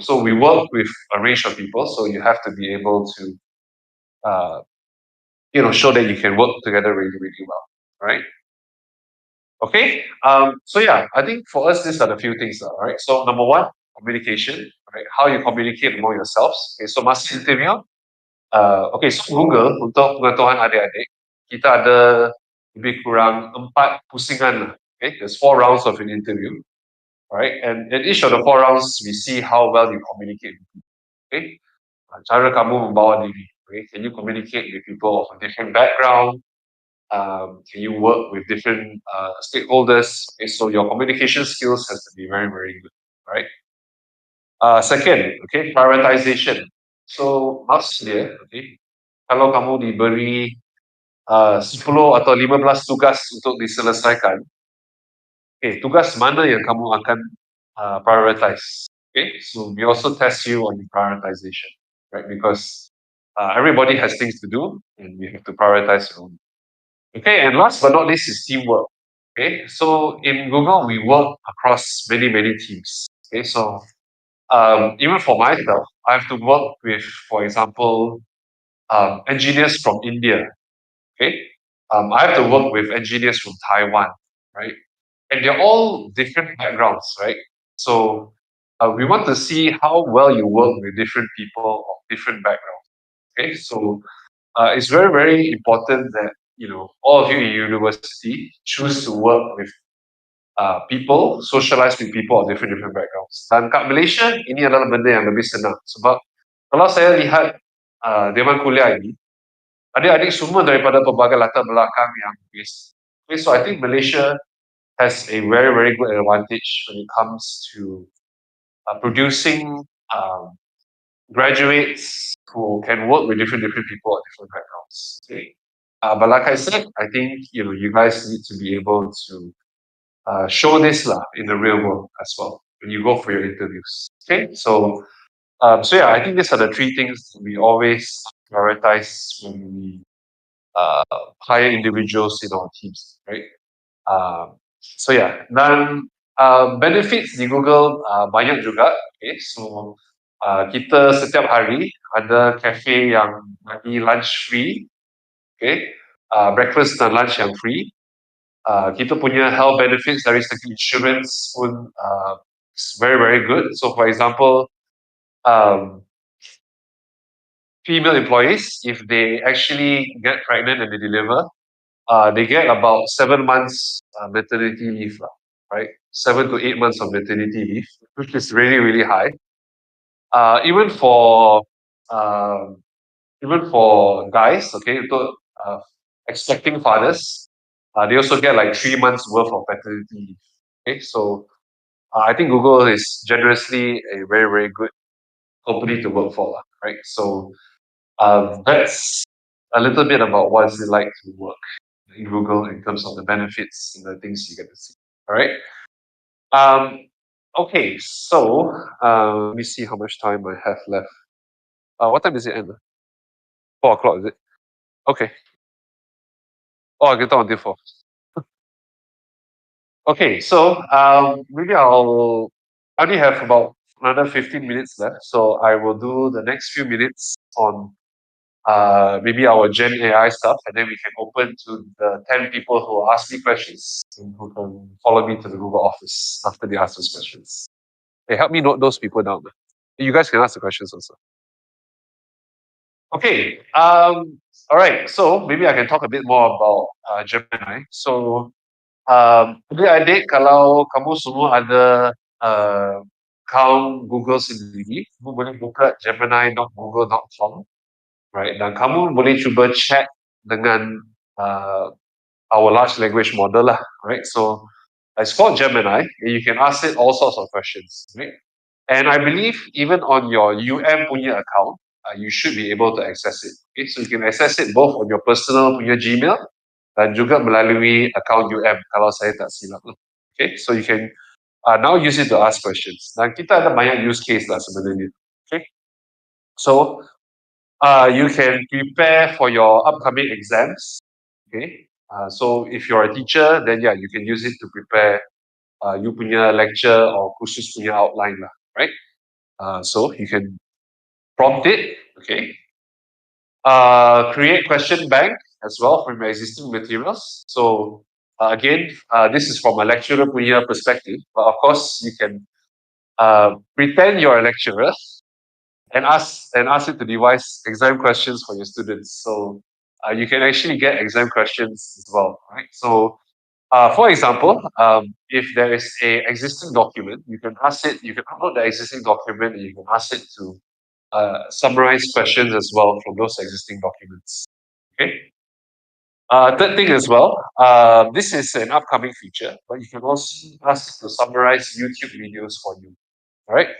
so we work with a range of people. So you have to be able to, show that you can work together really, really well, right? Okay, so yeah, I think for us these are the few things, right? So number one, communication, right? How you communicate among yourselves. Okay, so masa interview, okay, so Google untuk pengetahuan adik-adik, kita ada lebih kurang 4 pusingan lah. Okay, there's 4 rounds of an interview. Right? And in each of the 4 rounds, we see how well you communicate with people. Okay? Cara kamu membawa diri. Okay? Can you communicate with people of a different background? Can you work with different stakeholders? Okay? So your communication skills has to be very, very good. Right? Second, okay, prioritization. So maksudnya, okay, kalau kamu diberi 10 atau 15 tugas untuk diselesaikan, okay, tugas mana yang kamu akan prioritize? Okay, so we also test you on your prioritization, right? Because everybody has things to do, and we have to prioritize your own. Okay, and last but not least is teamwork. Okay, so in Google we work across many many teams. Okay, so even for myself, I have to work with, for example, engineers from India. Okay, I have to work with engineers from Taiwan, right? And they're all different backgrounds, right? So we want to see how well you work with different people of different backgrounds. Okay, so it's very very important that all of you in university choose to work with people, socialize with people of different backgrounds. Dan kat Malaysia ini adalah benda yang lebih senang sebab kalau saya lihat dewan kuliah ini, adik-adik semua daripada pelbagai latar belakang yang berbeza. Okay, so I think Malaysia has a very, very good advantage when it comes to producing graduates who can work with different people of different backgrounds. Okay, but like I said, I think you guys need to be able to show this lah in the real world as well when you go for your interviews. Okay, so yeah, I think these are the 3 things we always prioritize when we hire individuals in our teams, right? So yeah, dan benefits di Google banyak juga. Okay, so kita setiap hari ada cafe yang bagi lunch free. Okay, breakfast dan lunch yang free. Kita punya health benefits dari segi insurance pun is very very good. So for example, female employees, if they actually get pregnant and they deliver, they get about 7 months maternity leave, right? 7 to 8 months of maternity leave, which is really, really high. Even for guys, okay, expecting fathers, they also get like 3 months worth of paternity leave. Okay, so I think Google is generously a very, very good company to work for, right? So that's a little bit about what it's like to work in Google in terms of the benefits and the things you get to see. All right. Okay, so let me see how much time I have left. What time does it end? 4 o'clock, is it? Okay. Oh, I get on until 4. Okay, so maybe I only have about another 15 minutes left, so I will do the next few minutes on maybe our Gen AI stuff, and then we can open to the 10 people who ask me questions and who can follow me to the Google office after they ask those questions. Hey, help me note those people down. You guys can ask the questions also. Okay, all right, so maybe I can talk a bit more about Gemini. So, adik-adik, kalau kamu semua ada account Google sendiri, kamu boleh buka gemini.google.com. Right, dan kamu boleh cuba chat dengan our large language model lah, right? So it's called Gemini. You can ask it all sorts of questions, right? And I believe even on your punya account, you should be able to access it. Okay, so you can access it both on your personal punya Gmail dan juga melalui akaun UM kalau saya tak silap. Okay, so you can now use it to ask questions. Dan kita ada banyak use case lah sebenarnya. Okay, so you can prepare for your upcoming exams. Okay, so if you're a teacher, then yeah, you can use it to prepare you punya lecture or kursus punya outline lah, right? So you can prompt it, okay? Create question bank as well from your existing materials. So again, this is from a lecturer punya perspective, but of course you can pretend you're a lecturer and ask it to devise exam questions for your students. So you can actually get exam questions as well, right? So for example, if there is a existing document, you can upload the existing document and you can ask it to summarize questions as well from those existing documents. Okay. Third thing as well, this is an upcoming feature, but you can also ask to summarize YouTube videos for you. All right.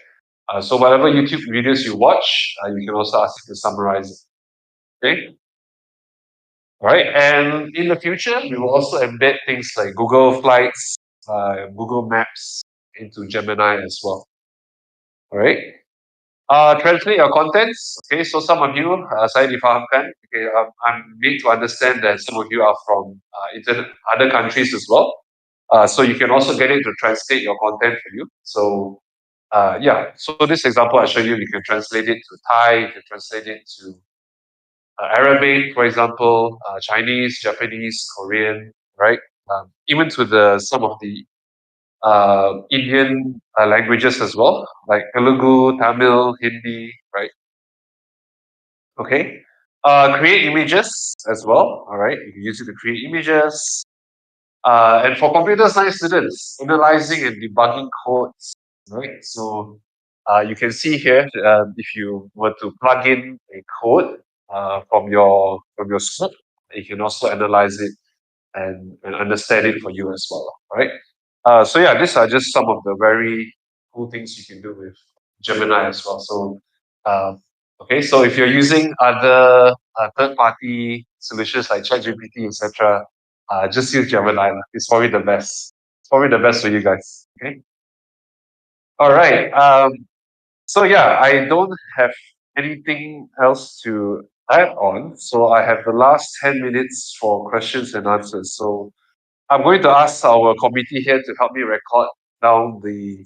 So whatever YouTube videos you watch, you can also ask it to summarize it. Okay. All right. And in the future, we will also embed things like Google Flights, Google Maps into Gemini as well. All right. Translate your contents. Okay, so some of you, saya difahamkan. Okay, I'm made to understand that some of you are from other countries as well. So you can also get it to translate your content for you. So yeah, so this example I showed you, you can translate it to Thai, you can translate it to Arabic, for example, Chinese, Japanese, Korean, right? Even to some of the Indian languages as well, like Telugu, Tamil, Hindi, right? Okay. Create images as well. All right, you can use it to create images. And for computer science students, analyzing and debugging codes, right? So you can see here if you were to plug in a code from your script, you can also analyze it and understand it for you as well, right? So yeah, these are just some of the very cool things you can do with Gemini as well. So okay, so if you're using other third-party solutions like ChatGPT, etc., just use Gemini. It's probably the best. It's probably the best for you guys. Okay. All right. So yeah, I don't have anything else to add on. So I have the last 10 minutes for questions and answers. So I'm going to ask our committee here to help me record down the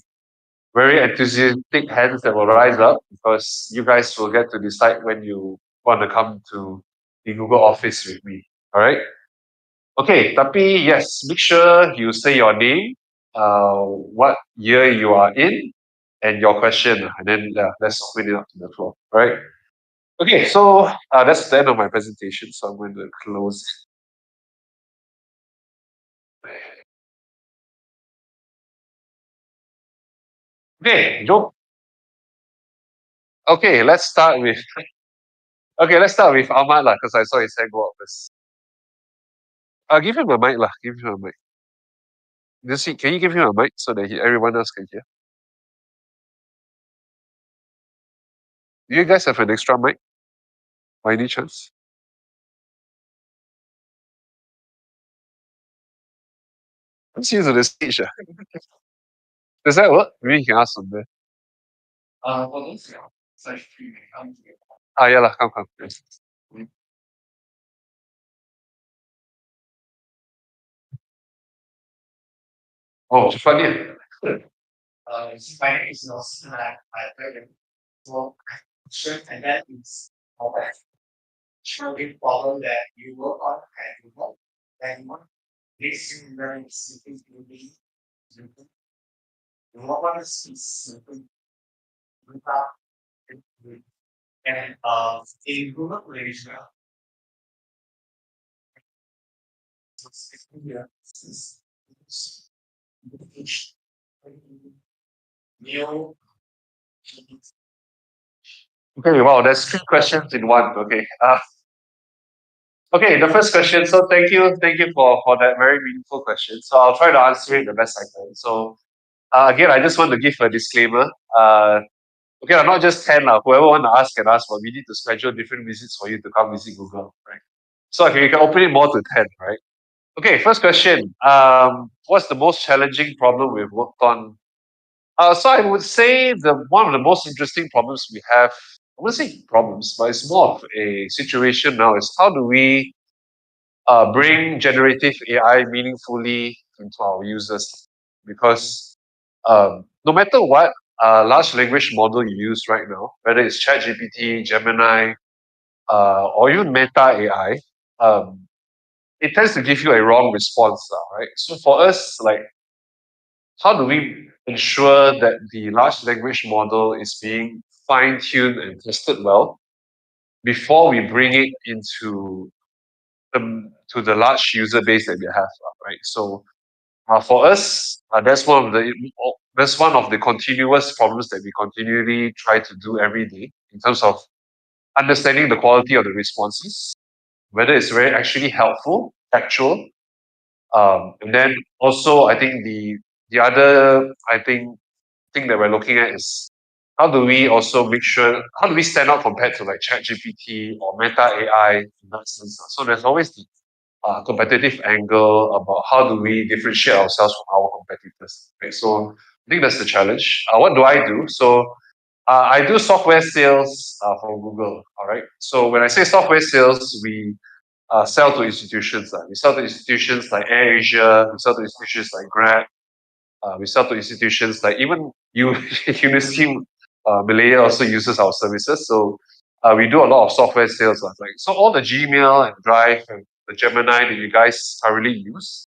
very enthusiastic hands that will rise up, because you guys will get to decide when you want to come to the Google office with me. All right. Okay, tapi yes, make sure you say your name, what year you are in, and your question, and then let's open it up to the floor. All right. Okay, so that's the end of my presentation. So I'm going to close it. Okay, Joe. Okay, let's start with Ahmad lah, because I saw his hand go up first. Give him a mic lah. Give him a mic. Can you give him a mic so that everyone else can hear? Do you guys have an extra mic by any chance? Let's use the stage. Does that work? Maybe you can ask from there. Yeah lah, come. Oh, cepat dia. My name is Nelson and I'm pregnant. So sure, and that is all that. Sure, big problem that you work on and you work and one this is very simple to be simple. You want to see simple without and in Google Relational. Okay, wow, there's 3 questions in one. Okay. Okay, the first question. So thank you for that very meaningful question. So I'll try to answer it the best I can. So again, I just want to give a disclaimer. Okay, not just 10 lah. Whoever want to ask can ask, but we need to schedule different visits for you to come visit Google, right? So okay, you can open it more to 10, right? Okay, first question. What's the most challenging problem we've worked on? So I would say one of the most interesting problems we have, I wouldn't say problems, but it's more of a situation now is how do we bring generative AI meaningfully into our users? Because no matter what large language model you use right now, whether it's ChatGPT, Gemini, or even Meta AI, it tends to give you a wrong response, right? So for us, like, how do we ensure that the large language model is being fine-tuned and tested well before we bring it into the large user base that we have, right? So for us, that's one of the continuous problems that we continually try to do every day in terms of understanding the quality of the responses, whether it's very actually helpful, factual, and then also I think the other thing that we're looking at is how do we also make sure how do we stand out compared to like ChatGPT or Meta AI in that sense. So there's always the competitive angle about how do we differentiate ourselves from our competitors. Right? So I think that's the challenge. What do I do? So I do software sales for Google. All right. So when I say software sales, we sell to institutions. We sell to institutions like AirAsia. We sell to institutions like Grab. We sell to institutions like even University Malaya also uses our services. So we do a lot of software sales. Like so, all the Gmail and Drive and the Gemini that you guys currently use,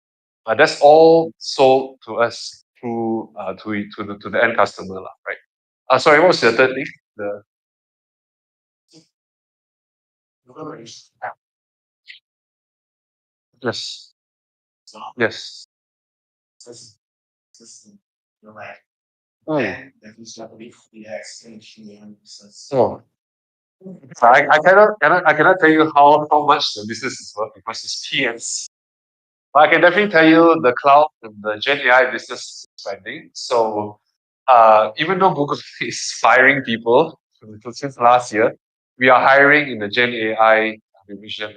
that's all sold to us through to the end customer, right? Sorry, what was the third thing? The yes, yes. Oh. Oh. I cannot tell you how much the business is worth because it's PMs. But I can definitely tell you the cloud and the Gen AI business is expanding. So even though Google is firing people since last year, we are hiring in the Gen AI division,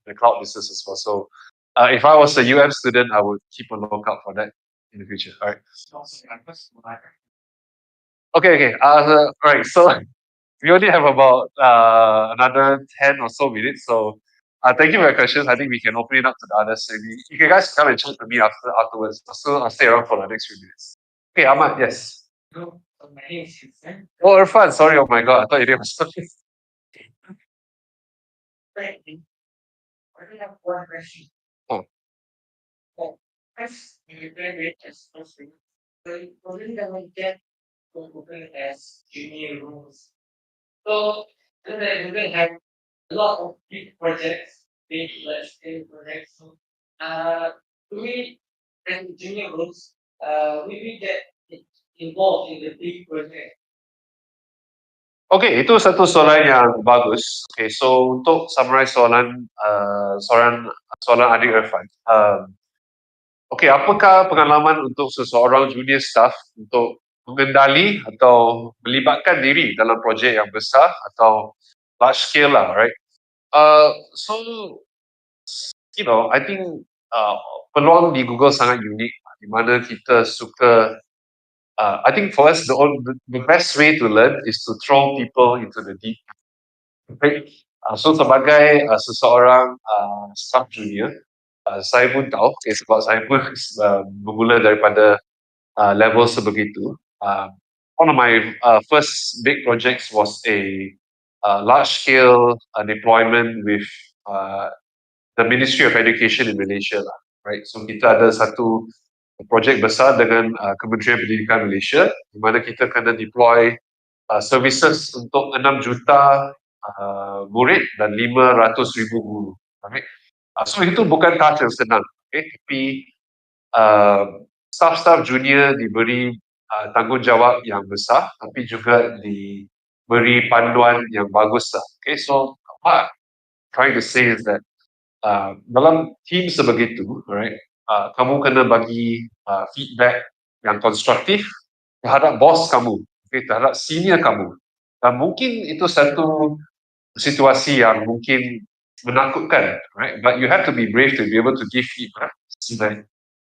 the cloud business as well. So if I was a UM student, I would keep a lookout for that in the future. All right. Okay. All right. So we only have about another 10 or so minutes. So thank you for your questions. I think we can open it up to the others. Maybe you can guys come and chat to me afterwards. So I'll stay around for the next few minutes. Okay, Ahmad, yes. My name is Hussein. Oh, Irfan, sorry. Oh my God, I thought your name was something. I only have one question. Oh. As you graduate as person, so you probably gonna get to Google as junior roles. So then Google have a lot of big projects, big large scale projects. So do we as junior roles, we get involved in the big project? Okay, itu satu soalan yang bagus. Okay, so untuk summarize soalan adik Irfan. Okay, apakah pengalaman untuk seseorang junior staff untuk mengendali atau melibatkan diri dalam projek yang besar atau large scale lah, right? So, I think peluang di Google sangat unik di mana kita suka I think for us the best way to learn is to throw people into the deep. Okay? So sebagai seseorang staff junior, saya pun tahu, sebab saya pun bermula daripada level sebegitu. One of my first big projects was a large-scale deployment with the Ministry of Education in Malaysia lah, right? So kita ada satu projek besar dengan Kementerian Pendidikan Malaysia di mana kita kena deploy services untuk 6 juta murid dan 500,000 guru. Right? So itu bukan task yang senang, okay? Tapi staff-staff junior diberi tanggungjawab yang besar, tapi juga diberi panduan yang bagus lah. Okay, so what I'm trying to say is that dalam team sebegitu, right? Kamu kena bagi feedback yang konstruktif terhadap bos kamu, okay, terhadap senior kamu. Dan mungkin itu satu situasi yang mungkin menakutkan, right? But you have to be brave to be able to give feedback so that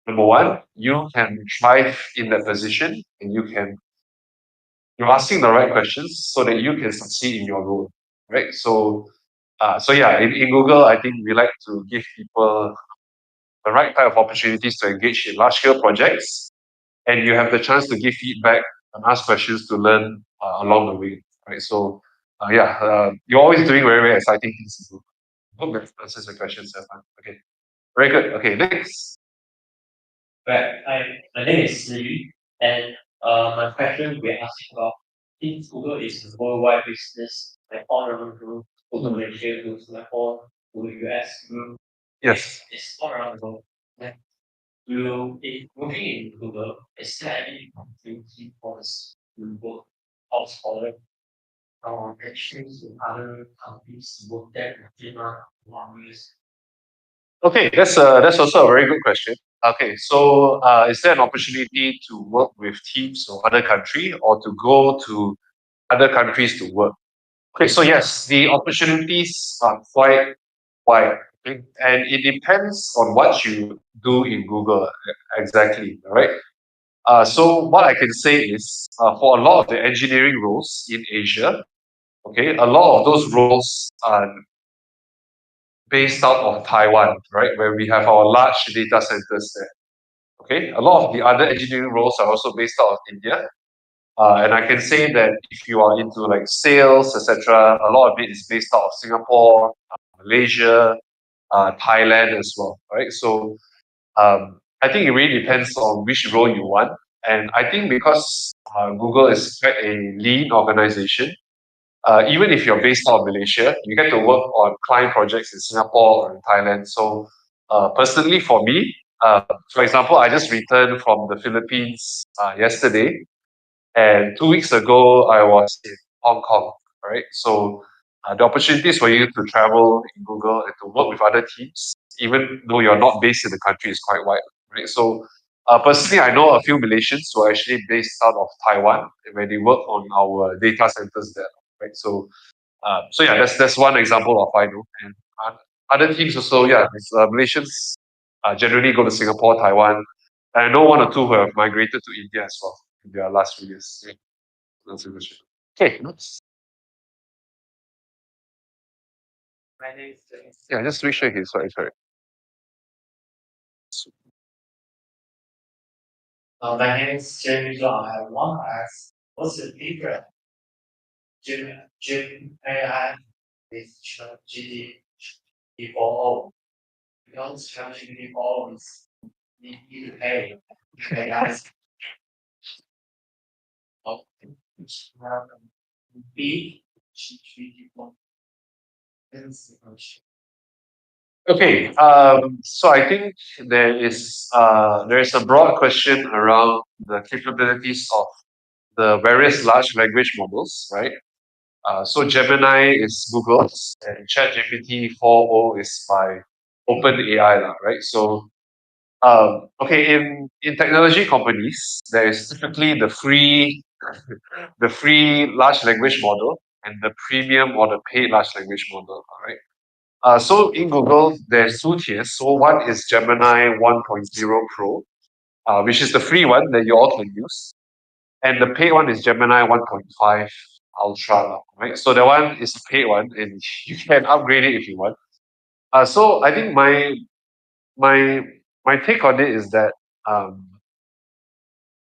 number one, you can thrive in that position and you're asking the right questions so that you can succeed in your role, right? So, yeah, in Google, I think we like to give people the right type of opportunities to engage in large scale projects, and you have the chance to give feedback and ask questions to learn along the way, right? So, you're always doing very, very exciting things in Google. Hope that answers the question, Stefan. Okay, very good. Okay, next. Right. Hi, my name is Lee, and my question we're asking about, since Google is a worldwide business, like all around the world, Google Malaysia, Google Singapore, Google US, Google, Yes. it's all around the world. Like, if working in Google, is there any opportunity for us to work outside or exchange in other countries to work there in China, years? Okay, that's also a very good question. Okay, so is there an opportunity to work with teams of other country or to go to other countries to work? Okay, so yes, the opportunities are quite wide, okay? And it depends on what you do in Google exactly, all right? So what I can say is for a lot of the engineering roles in Asia, okay, a lot of those roles are based out of Taiwan, right, where we have our large data centers there. Okay, a lot of the other engineering roles are also based out of India. And I can say that if you are into like sales, etc., a lot of it is based out of Singapore, Malaysia, Thailand as well, right? So I think it really depends on which role you want. And I think because Google is quite a lean organization, even if you're based out of Malaysia, you get to work on client projects in Singapore or in Thailand. So personally for me, for example, I just returned from the Philippines yesterday, and 2 weeks ago I was in Hong Kong, right? So the opportunities for you to travel in Google and to work with other teams, even though you're not based in the country, is quite wide, right? So personally, I know a few Malaysians who are actually based out of Taiwan, where they work on our data centers there, right? So yeah, that's one example of I know, and other teams also. Yeah, Malaysians generally go to Singapore, Taiwan, and I know one or two who have migrated to India as well in their last few years. Yeah, that's a question. Okay, next. My name is James. Yeah, just make sure he's sorry. My name is Jamie John. I want to ask, what's the difference Jim AI with ChatGPT 4.0? Because ChatGPT 4.0 is need to pay AI. B ChatGPT 4.0. That's the question. Okay, so I think there is a broad question around the capabilities of the various large language models, right? So Gemini is Google's, and ChatGPT 4.0 is by OpenAI, right? So okay, in technology companies, there is typically the free large language model and the premium or the paid large language model, right? So in Google, there's two tiers. So one is Gemini 1.0 Pro, which is the free one that you all can use. And the paid one is Gemini 1.5 Ultra, right? So the one is the paid one, and you can upgrade it if you want. So I think my my take on it is that I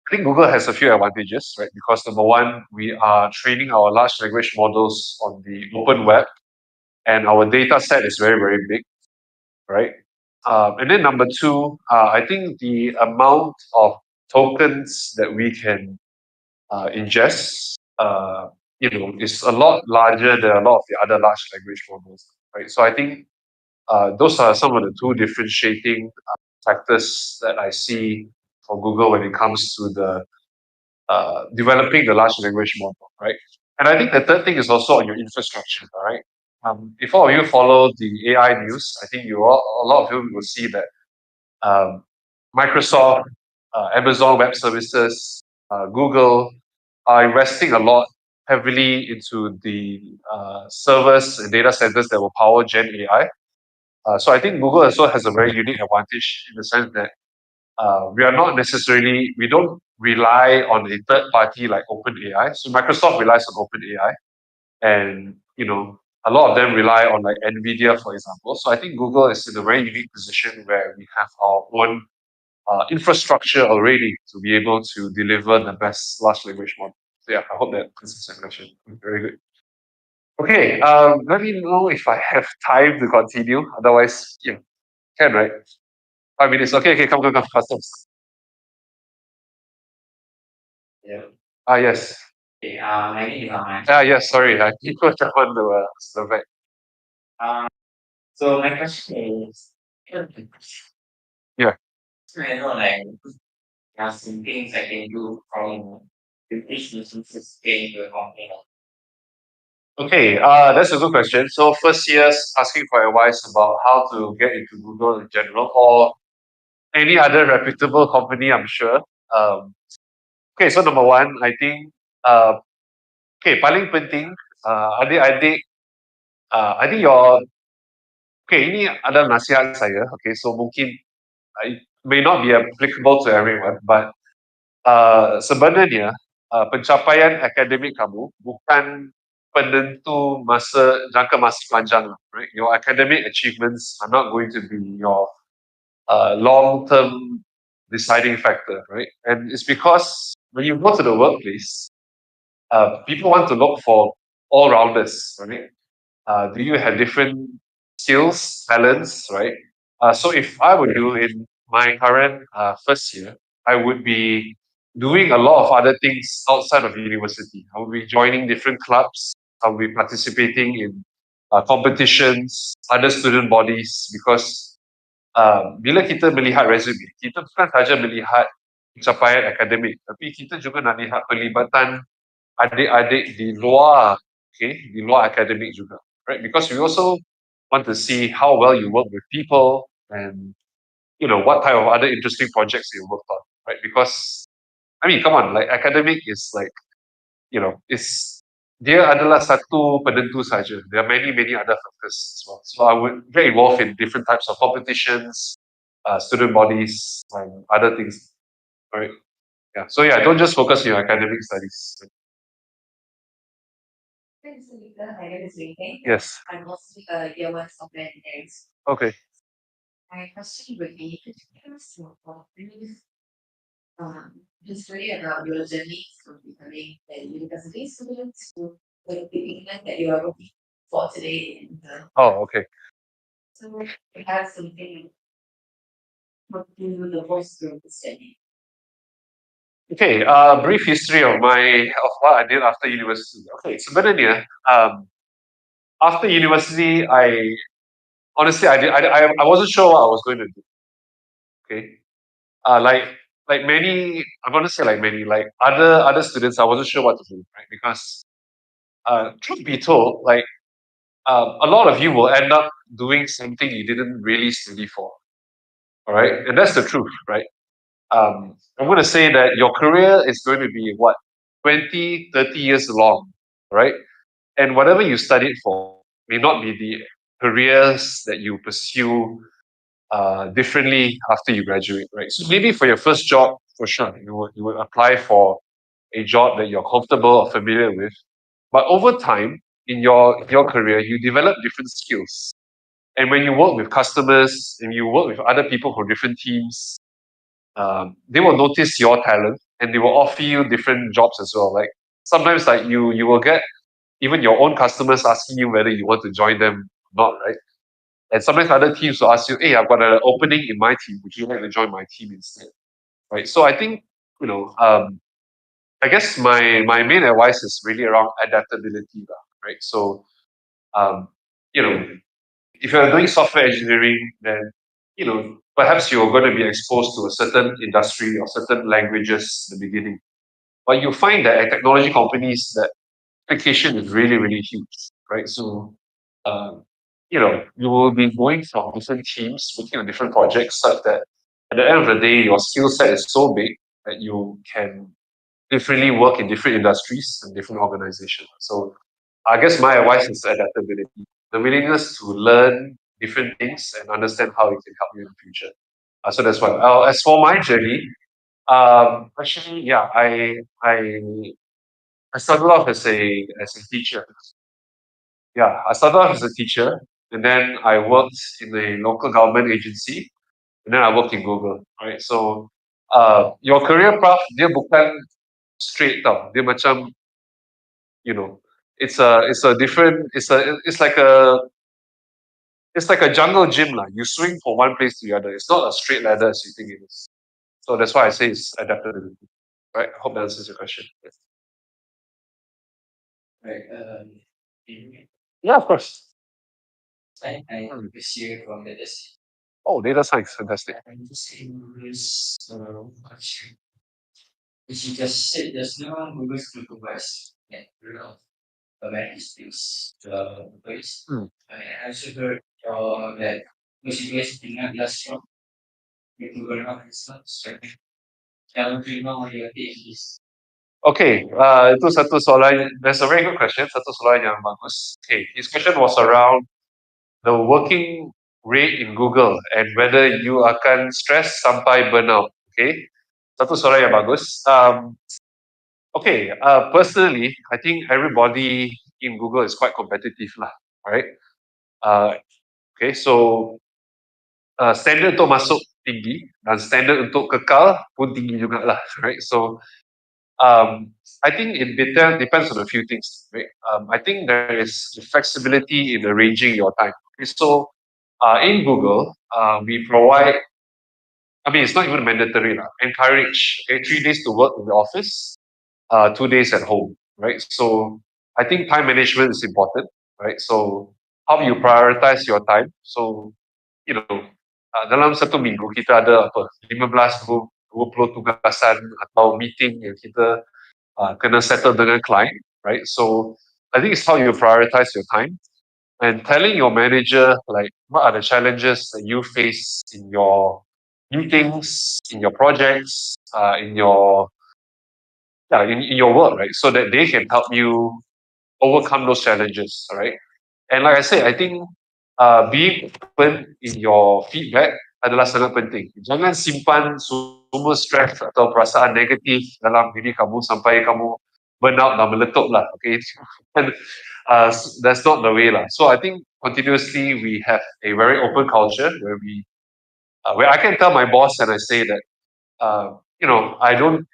think Google has a few advantages, right? Because number one, we are training our large language models on the open web, and our data set is very, very big, right? And then number two, I think the amount of tokens that we can ingest, is a lot larger than a lot of the other large language models, right? So I think those are some of the two differentiating factors that I see for Google when it comes to the developing the large language model, right? And I think the third thing is also on your infrastructure, all right? If all of you follow the AI news, I think a lot of you will see that Microsoft, Amazon Web Services, Google are investing a lot heavily into the servers and data centers that will power Gen AI. So I think Google also has a very unique advantage in the sense that we don't rely on a third party like OpenAI. So Microsoft relies on OpenAI, and a lot of them rely on like NVIDIA, for example. So I think Google is in a very unique position where we have our own infrastructure already to be able to deliver the best large language model. So yeah, I hope that answers your question. Very good. Okay, let me know if I have time to continue. Otherwise, yeah, can, right? 5 minutes. Okay, come, customs. Yeah. Yes. Okay, my name is Ahmad. Yes, sorry. I think what I want to survey. So my question is, Yeah. I know like there are some things I can do from the business to scale the company. Okay, that's a good question. So first years asking for advice about how to get into Google in general or any other reputable company, I'm sure. Okay, so number one, I think okay, paling penting adik-adik I think okay, ini adalah nasihat saya. Okay, so mungkin it may not be applicable to everyone, but sebenarnya pencapaian akademik kamu bukan penentu jangka masa panjang, right? Your academic achievements are not going to be your long-term deciding factor, right? And it's because when you go to the workplace, people want to look for all-rounders, right? Do you have different skills, talents, right? So if I were you in my current first year, I would be doing a lot of other things outside of university. I would be joining different clubs. I would be participating in competitions, other student bodies, because bila kita melihat resume, kita bukan saja melihat pencapaian akademik, tapi kita juga nak lihat pelibatan adik-adik di luar, okay, di luar akademik juga, right? Because we also want to see how well you work with people and what type of other interesting projects you worked on, right? Because I mean, come on, like academic is like it's dia adalah satu penentu saja. There are many other factors as well. So I would get involved in different types of competitions, student bodies, and other things, right? Yeah. So yeah, don't just focus on your academic studies. My name is Lincoln. Yes. I'm also a year one software engineering. Okay. My question would be, could you give us a brief history about your journey from becoming a university student to the beginning that you are working for today in the Okay. so we have something what do the voice group study. Okay, brief history of what I did after university. Okay, sebenarnya after university, I honestly I wasn't sure what I was going to do. Okay, like many, I'm gonna say like many, like other students, I wasn't sure what to do, right? Because truth be told, like a lot of you will end up doing something you didn't really study for. All right, and that's the truth, right? I'm going to say that your career is going to be 20, 30 years long, right? And whatever you studied for may not be the careers that you pursue differently after you graduate, right? So maybe for your first job, for sure, you would apply for a job that you're comfortable or familiar with. But over time, in your career, you develop different skills. And when you work with customers and you work with other people from different teams, they will notice your talent and they will offer you different jobs as well. Like sometimes like you will get even your own customers asking you whether you want to join them or not, right? And sometimes other teams will ask you, hey, I've got an opening in my team. Would you like to join my team instead? Right. So I think, I guess my main advice is really around adaptability, right? So if you're doing software engineering, then perhaps you're going to be exposed to a certain industry or certain languages in the beginning. But you find that at technology companies, that application is really huge, right? So you will be going from different teams, working on different projects, such that at the end of the day, your skill set is so big that you can differently work in different industries and different organizations. So I guess my advice is adaptability, the willingness to learn different things and understand how it can help you in the future. So that's why. As for my journey, actually, yeah, I started off as a teacher. Yeah, I started off as a teacher, and then I worked in a local government agency, and then I worked in Google. Right, so your career path dia bukan straight tau. Dia macam, you know, it's a different it's like a jungle gym lah. You swing from one place to the other. It's not a straight ladder as you think it is. So that's why I say it's adaptability. Right? I hope that answers your question. Yes. Right. Yeah, of course. I this year from the desk. Oh, data science, fantastic. I'm just curious, question. As you just said just now, Google's to provide American skills to our employees. I also heard that most you guys did not last job. Itu berapa besar? Kalau terima your PhDs. Okay, itu satu soalan. That's a very good question. Satu soalan yang bagus. Okay, his question was around the working rate in Google and whether you akan stress sampai burnout. Okay, satu soalan yang bagus. Okay, personally, I think everybody in Google is quite competitive lah, right? Okay, so standard untuk masuk tinggi dan standard untuk kekal pun tinggi juga lah, right? So I think it depends on a few things, right? I think there is flexibility in arranging your time. Okay, so in Google, we provide, I mean, it's not even mandatory, encourage, okay, 3 days to work in the office, 2 days at home, right? So I think time management is important, right? So how you prioritize your time. So, you know, dalam satu minggu kita ada apa, 15-20 tugasan atau meeting yang kita kena settle dengan client, right? So I think it's how you prioritize your time and telling your manager like what are the challenges that you face in your meetings, in your projects, in your in your work, right? So that they can help you overcome those challenges, right? And like I said, I think being open in your feedback adalah sangat penting. Jangan simpan semua stress atau perasaan negatif dalam diri kamu sampai kamu burnout dan meletup lah. Okay, and that's not the way lah. So I think continuously we have a very open culture where I can tell my boss and I say that you know I don't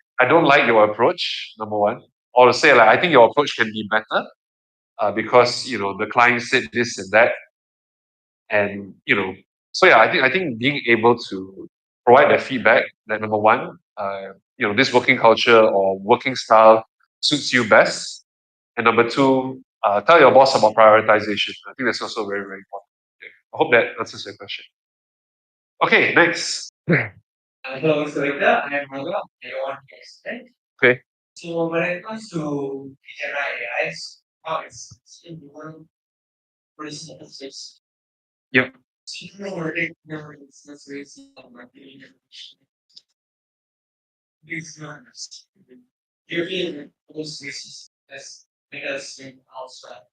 like your approach. Number one, or say like I think your approach can be better because you know the client said this and that. And you know, so yeah, I think being able to provide that feedback that number one, you know, this working culture or working style suits you best, and number two, tell your boss about prioritization. I think that's also very very important. Okay. I hope that answers your question. Okay, next. Hello, Sarita. I am Raga. I explain. Okay. So when it comes to AI, how it's in one person assist. Yep. So you know where they never instance rates of marketing these numbers. You're feeling those races as because in outside.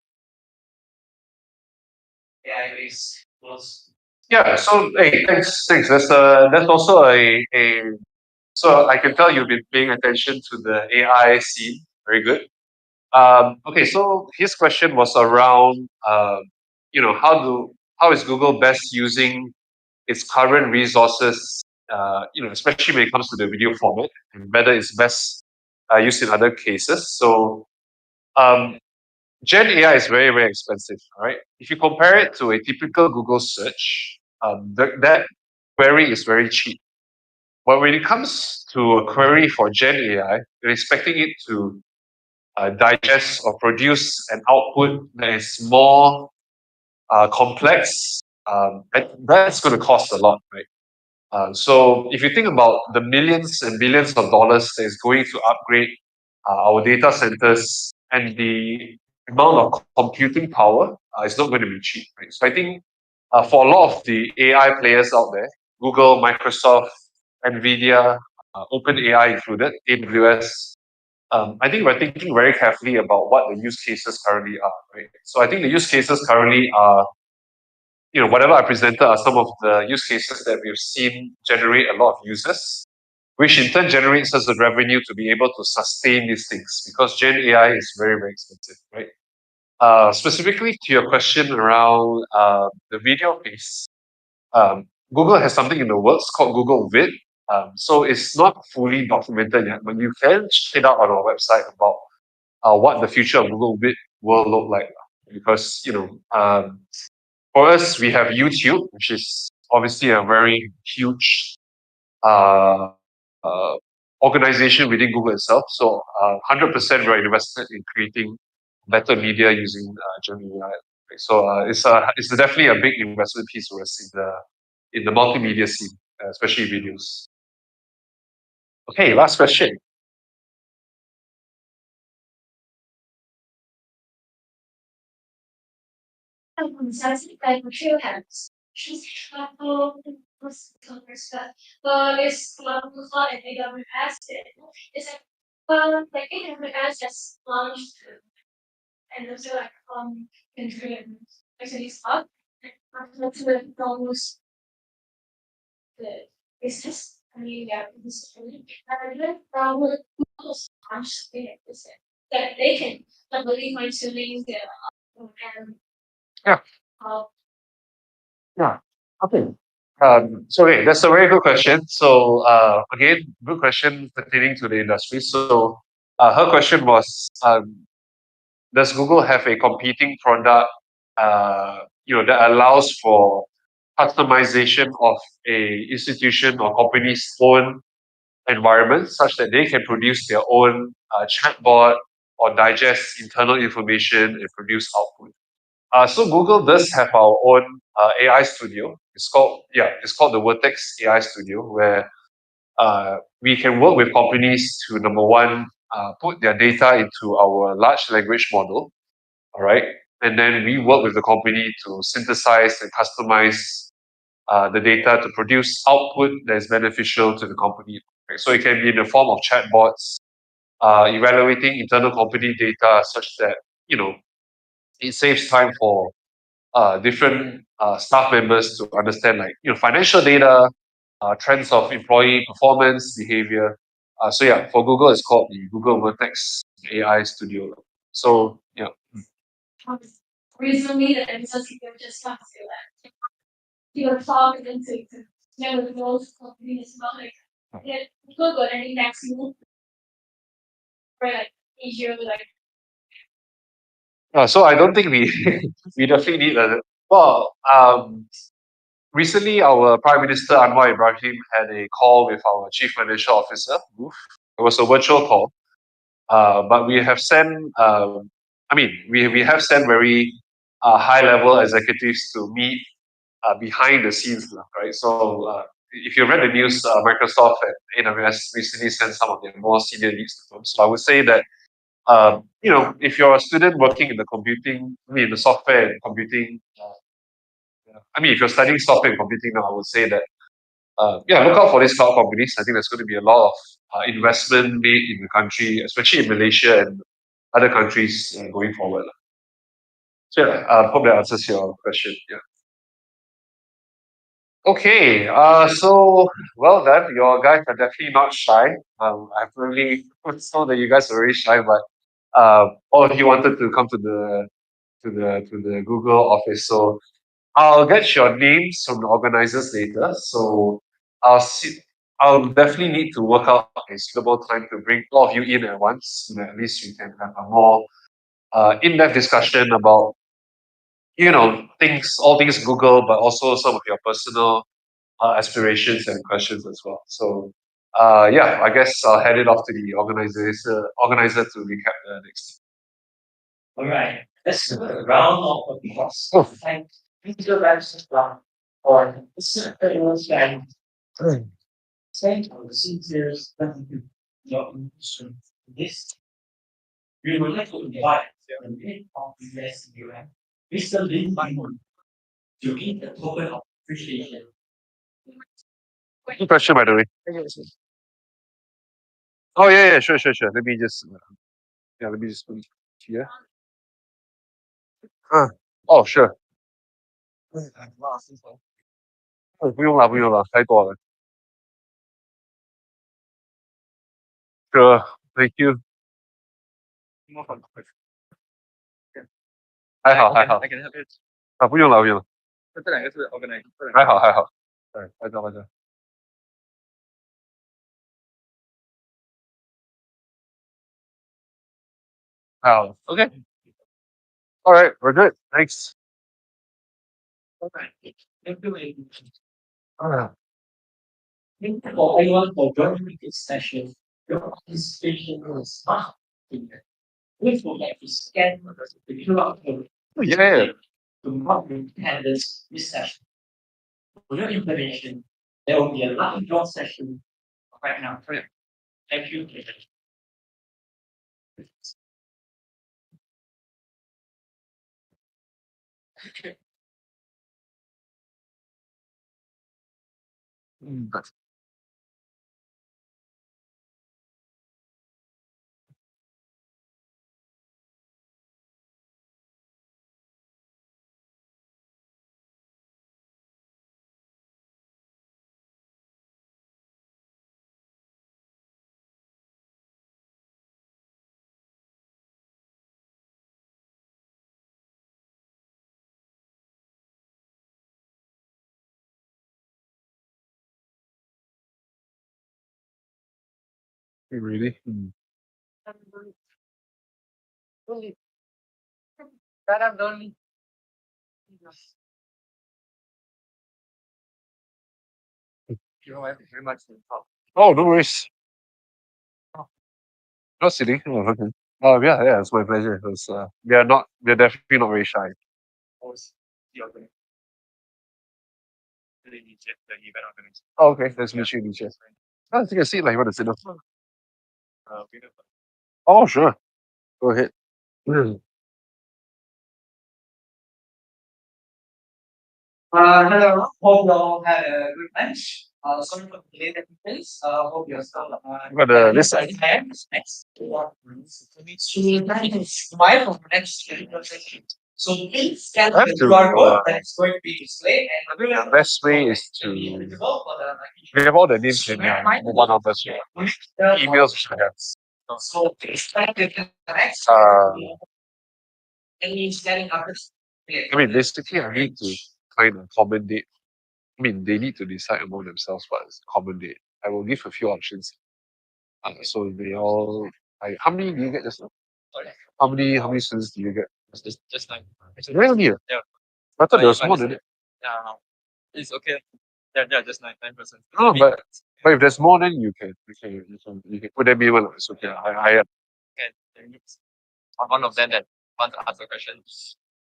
AI is close. Yeah. So hey, thanks. That's also a so I can tell you've been paying attention to the AI scene. Very good. Okay, so his question was around, you know, how is Google best using its current resources, you know, especially when it comes to the video format, and whether it's best used in other cases. So, Gen AI is very very expensive, right? If you compare it to a typical Google search, that query is very cheap. But when it comes to a query for Gen AI, you're expecting it to digest or produce an output that is more complex, that's going to cost a lot, right? So if you think about the millions and billions of dollars that is going to upgrade our data centers and the amount of computing power, it's not going to be cheap, right? So I think for a lot of the AI players out there, Google, Microsoft, NVIDIA, OpenAI included, AWS, I think we're thinking very carefully about what the use cases currently are, right? So I think the use cases currently are, whatever I presented are some of the use cases that we've seen generate a lot of users, which in turn generates us the revenue to be able to sustain these things because Gen AI is very, very expensive, right? Specifically to your question around the video piece, Google has something in the works called Google Vid. So it's not fully documented yet, but you can check it out on our website about what the future of Google Vid will look like. Because, for us, we have YouTube, which is obviously a very huge uh, uh, organization within Google itself. So 100% we're invested in creating better media using Gen AI. So it's definitely a big investment piece for us in the multimedia scene, especially videos. Okay, last question. Sounds like true hands. She's traveled but it's Google and AWS. It's like AWS just launched and also like contribute actually stuff. To those the business. I mean, yeah, this probably launched that they can really fine tuning the and Yeah. uh, Yeah. Okay. Okay, that's a very good question. So again, good question pertaining to the industry. So her question was, does Google have a competing product, that allows for customization of a institution or company's own environment, such that they can produce their own chatbot or digest internal information and produce output? So Google does have our own AI studio. It's called the Vertex AI Studio, where we can work with companies to, number one, put their data into our large language model, all right, and then we work with the company to synthesize and customize the data to produce output that is beneficial to the company. Right? So it can be in the form of chatbots, evaluating internal company data such that it saves time for different staff members to understand, like, financial data, trends of employee performance, behavior. So yeah, for Google, it's called the Google Vertex AI Studio. So yeah. recently the episode you just talked to that you're talking into with those companies about like Google and next move for like easier like So I don't think we we definitely need a recently our Prime Minister Anwar Ibrahim had a call with our Chief Financial Officer. It was a virtual call, but we have sent. We have sent very high level executives to meet behind the scenes, right? So if you read the news, Microsoft and AWS recently sent some of their more senior leads to them. So I would say that if you're a student working in the software and computing, if you're studying software and computing now, I would say that look out for these cloud companies. I think there's going to be a lot of investment made in the country, especially in Malaysia and other countries going forward. So yeah, I hope that answers your question. Yeah. Okay, so well done. Your guys are definitely not shy. I've really told that you guys are very shy, but all of you wanted to come to the Google office. So I'll get your names from the organizers later. So I'll definitely need to work out a suitable time to bring all of you in at once, so that at least we can have a more in-depth discussion about all things Google, but also some of your personal aspirations and questions as well. So I guess I'll hand it off to the organizer to recap the next. all right. Let's do a round of applause. Thank you very much for thank you, sincere thank you. Your invitation to this. We would like to invite the head of the UN, Mr. Lin Baimun, to give the token of appreciation. Good question, by the way. Oh yeah, sure. Let me just let me just put it here. Oh sure. 不用了，Sure, thank you. 还好，不用了，这两个是 organize，还好，对，拍照。Okay. All right, we're good. Thanks. Thank you for everyone for joining this session. Your participation was much appreciated. Please forget to scan the QR code to mark your attendance this session. For your information, there will be a live draw session right now. Thank you. Really? very much. Oh, no worries. Not silly. Oh, okay. Yeah, it's my pleasure. It's, we're definitely not very shy. Oh, okay. Let's meet you in the I think I see like you want to sit down. Oh, sure. Go ahead. Hello, hope you all had a good lunch. Sorry for the late attendance. Hope you're still But this side. next. Smile for the next session. So please scan I have the to, QR code that is going to be displayed and best way is to we have all the names in mobile numbers here. Emails which I have. So please scan the next. Any scanning others? I mean, basically, I need to find a common date. I mean, they need to decide among themselves what is a common date. I will give a few options. So they all. How many do you get just now? Sorry. How many students do you get? Just like Really? yeah. I thought there was more than it. Yeah, it's okay. Yeah, just 9%. No, but if there's more, then you can put them in. It's okay. I Okay. One of them that wants to ask a question.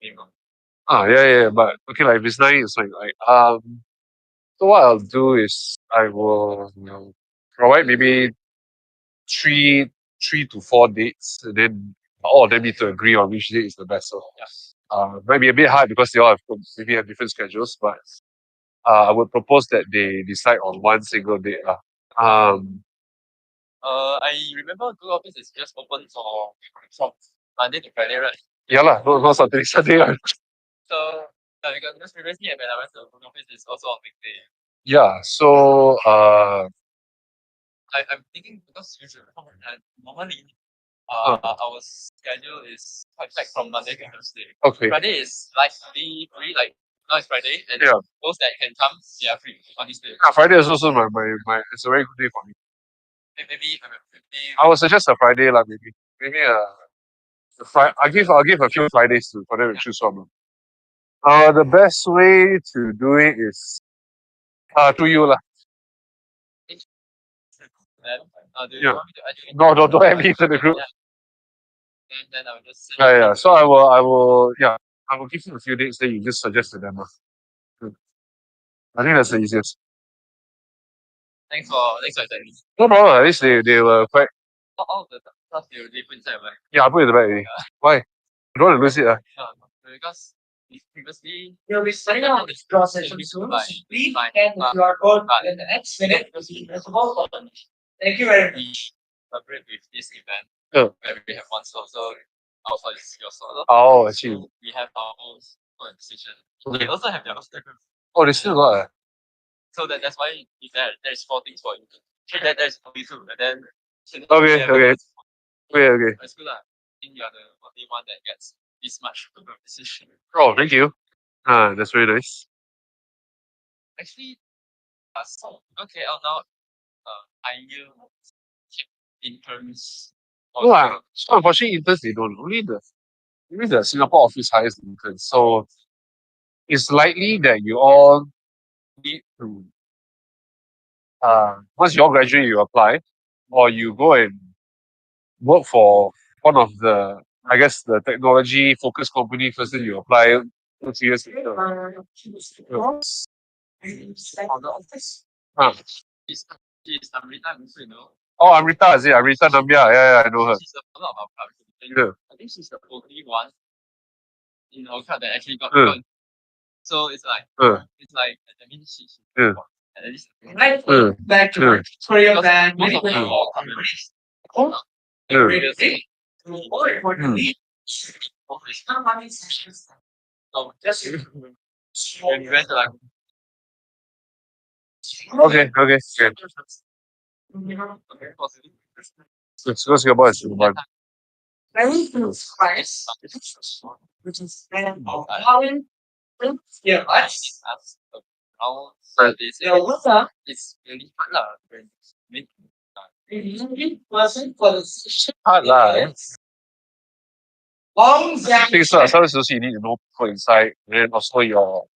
yeah. But okay, like if it's 9, it's like So what I'll do is I will provide maybe three to 4 dates, and then all of them need to agree on which date is the best. So might be a bit hard because they all maybe have different schedules, but I would propose that they decide on one single date. I remember Google Office is just open from Monday to Friday, right? Yeah lah, not Saturday, Sunday. So because previously when I went to Google Office, it's also on weekday. Yeah, so I'm thinking because usually normally our schedule is quite packed from Monday to Thursday. Okay. Friday is like free, like now it's Friday, and Yeah. those that can come, they are free on this day. Friday is also my it's a very good day for me. Maybe I would suggest a Friday lah, maybe I'll give a few Fridays for them to choose from. The best way to do it is to you lah. Then, do you Yeah. want me to add you in? No, don't add me into the group. Then I'll just send Yeah. So I will give you a few dates. Then you just suggest to them. I think that's the easiest. Thanks for attending. No problem. At least they were quite. All the stuff they put inside, right? Yeah, I put it in the bag already. Why? You don't want to lose it, Because previously We'll be starting out this draw session soon. So please scan the QR code in the next minute. Thank you very much. collaborate with this event Yeah. where we have one slot. So our slot is your slot. Oh, I see. So we have our own decision. They also have their own statement. Oh, they still got it. So that's why there's 4 things for you. There's only 2, and then Okay, okay. Okay, okay. It's good lah. I think you're the only one that gets this much decision. Oh, thank you. That's very nice. Actually, so okay, now IU interns. No, so unfortunately, interns they don't. Only the Singapore office hires interns. So it's likely that you all need to once you all graduate, you apply, or you go and work for one of the, I guess, the technology focused company first. Then you apply 2 3 years later. Huh. She's Amrita also, you know. Oh, Amrita, is it? Amrita Namia. Yeah, I know her. She's a follower of our club. Yeah. I think she's the only one in our club that actually got Mm. gone. So it's like I mean she's Yeah. at least Back to work. Sorry of that. most of the Medical. companies Yeah. previously More importantly, how many sessions? so just when we went to like Okay, okay. okay, possibly. Let's go Singapore and Singapore. Very close price, which is allowing yeah, us. Now this it's really hard lah. When make 100% for the session. Hard lah. Long Things like sometimes you need to know people inside, and then also your.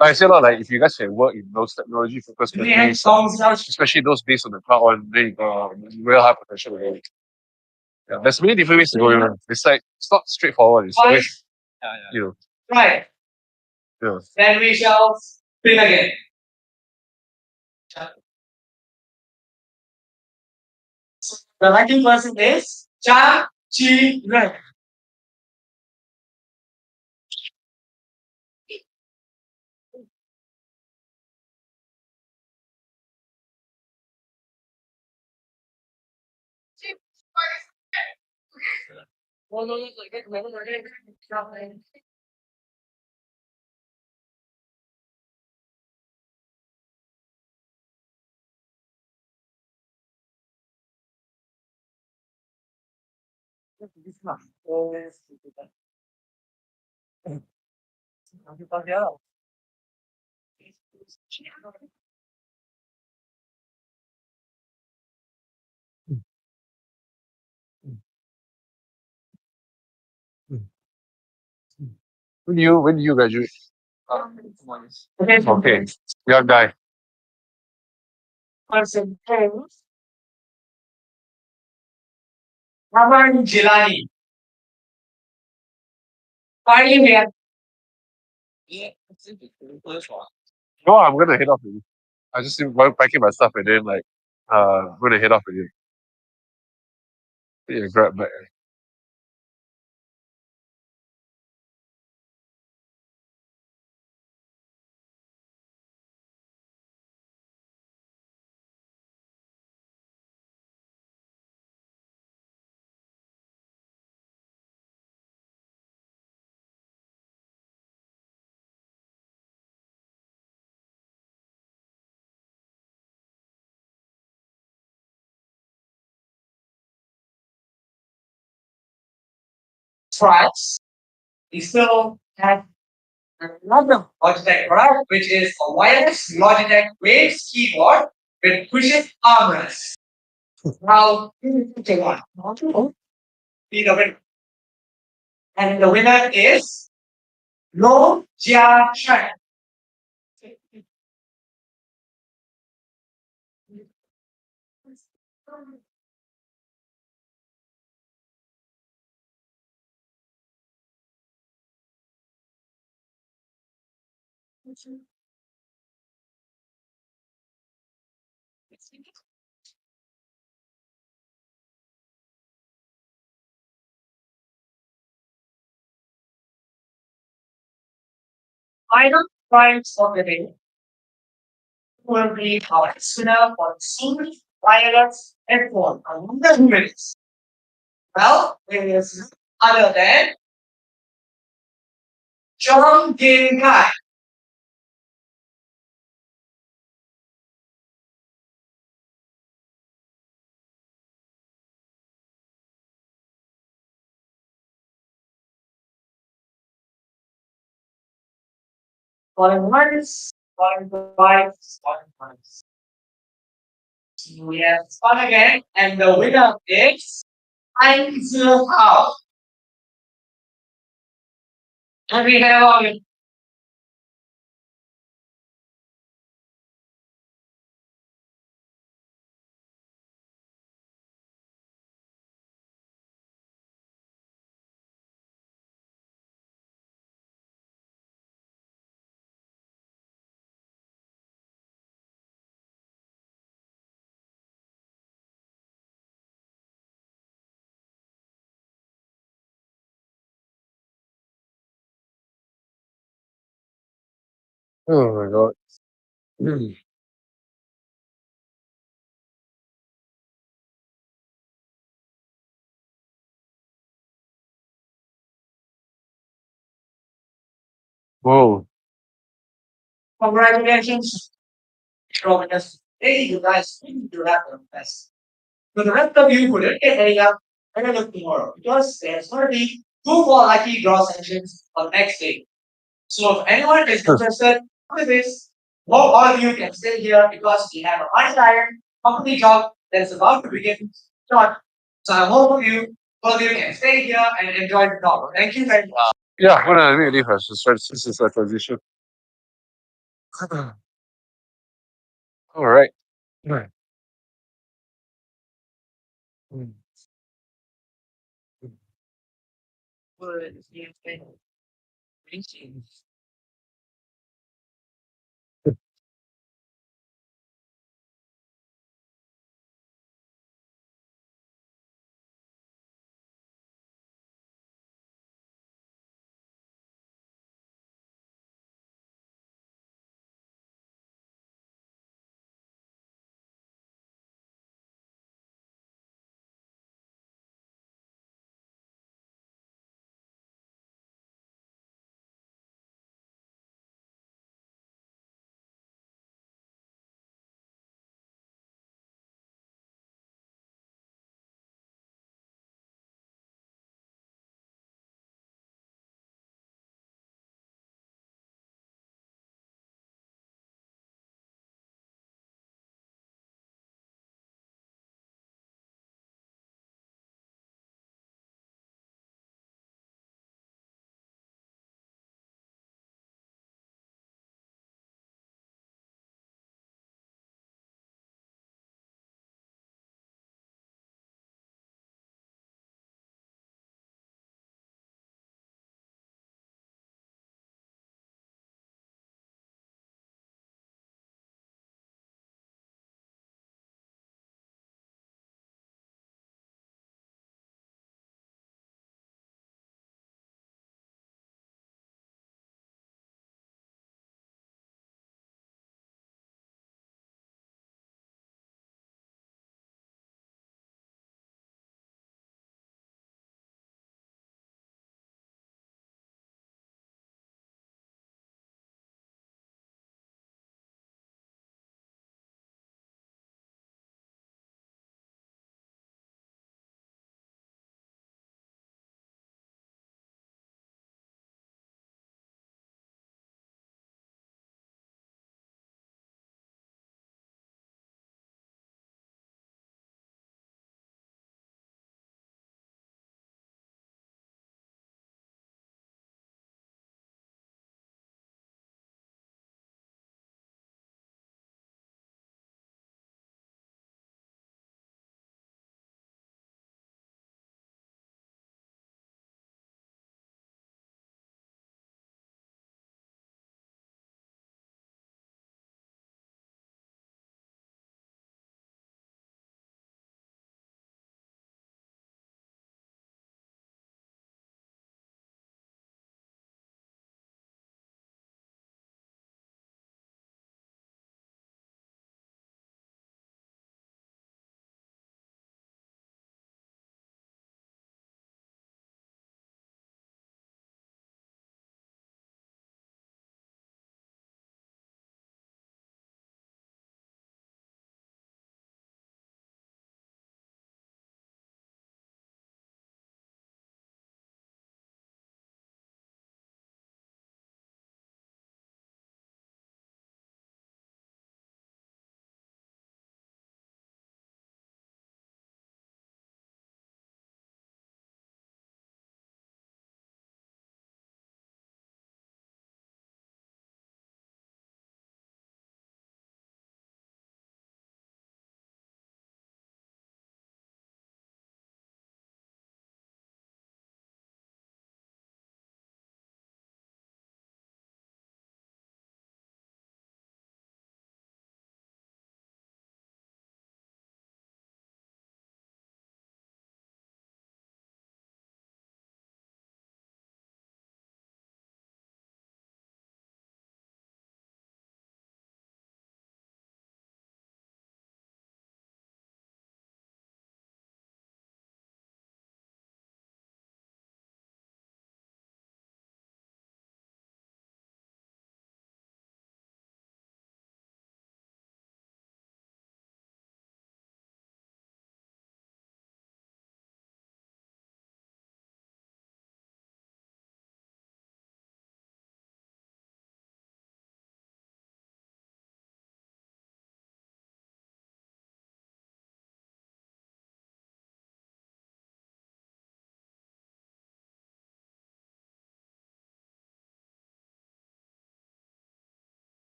Like I said, like if you guys can work in those technology focused companies, especially those based on the cloud one, then you got real high potential. Yeah, there's many different ways to go around. It's like it's not straightforward. It's always you know. Right. Yeah. Then we shall spin again. The lucky person is Cha Chi Ren. When do you graduate? Okay. Young guy. Person is Raman Jilani. Finally, we have No, I'm gonna head off with you. I just packing my stuff and then like I'm gonna head off with you. Yeah, grab back. tracks. We still have another Logitech product, which is a wireless Logitech Waves keyboard with cushion armrest. Now, take one. Be the winner. And the winner is Lo Jia Shan. Final prize of the day will be our winner for the single wireless headphone under 2 minutes? Well, it is other than John Kai. Calling once, calling twice, calling twice. We have fun again, and the winner is Einzel House. And we have our Oh my god. Whoa. congratulations. Progress. Hey, you guys, you have the best. For the rest of you who didn't get any up, better look tomorrow because there's going to be two more lucky draw sessions on next day. So if anyone is interested with this, hope all of you can stay here because we have a money iron company job that's about to begin short. So I hope all of you can stay here and enjoy the talk. Thank you very much. Yeah, when I leave, I should start this is a transition. All right.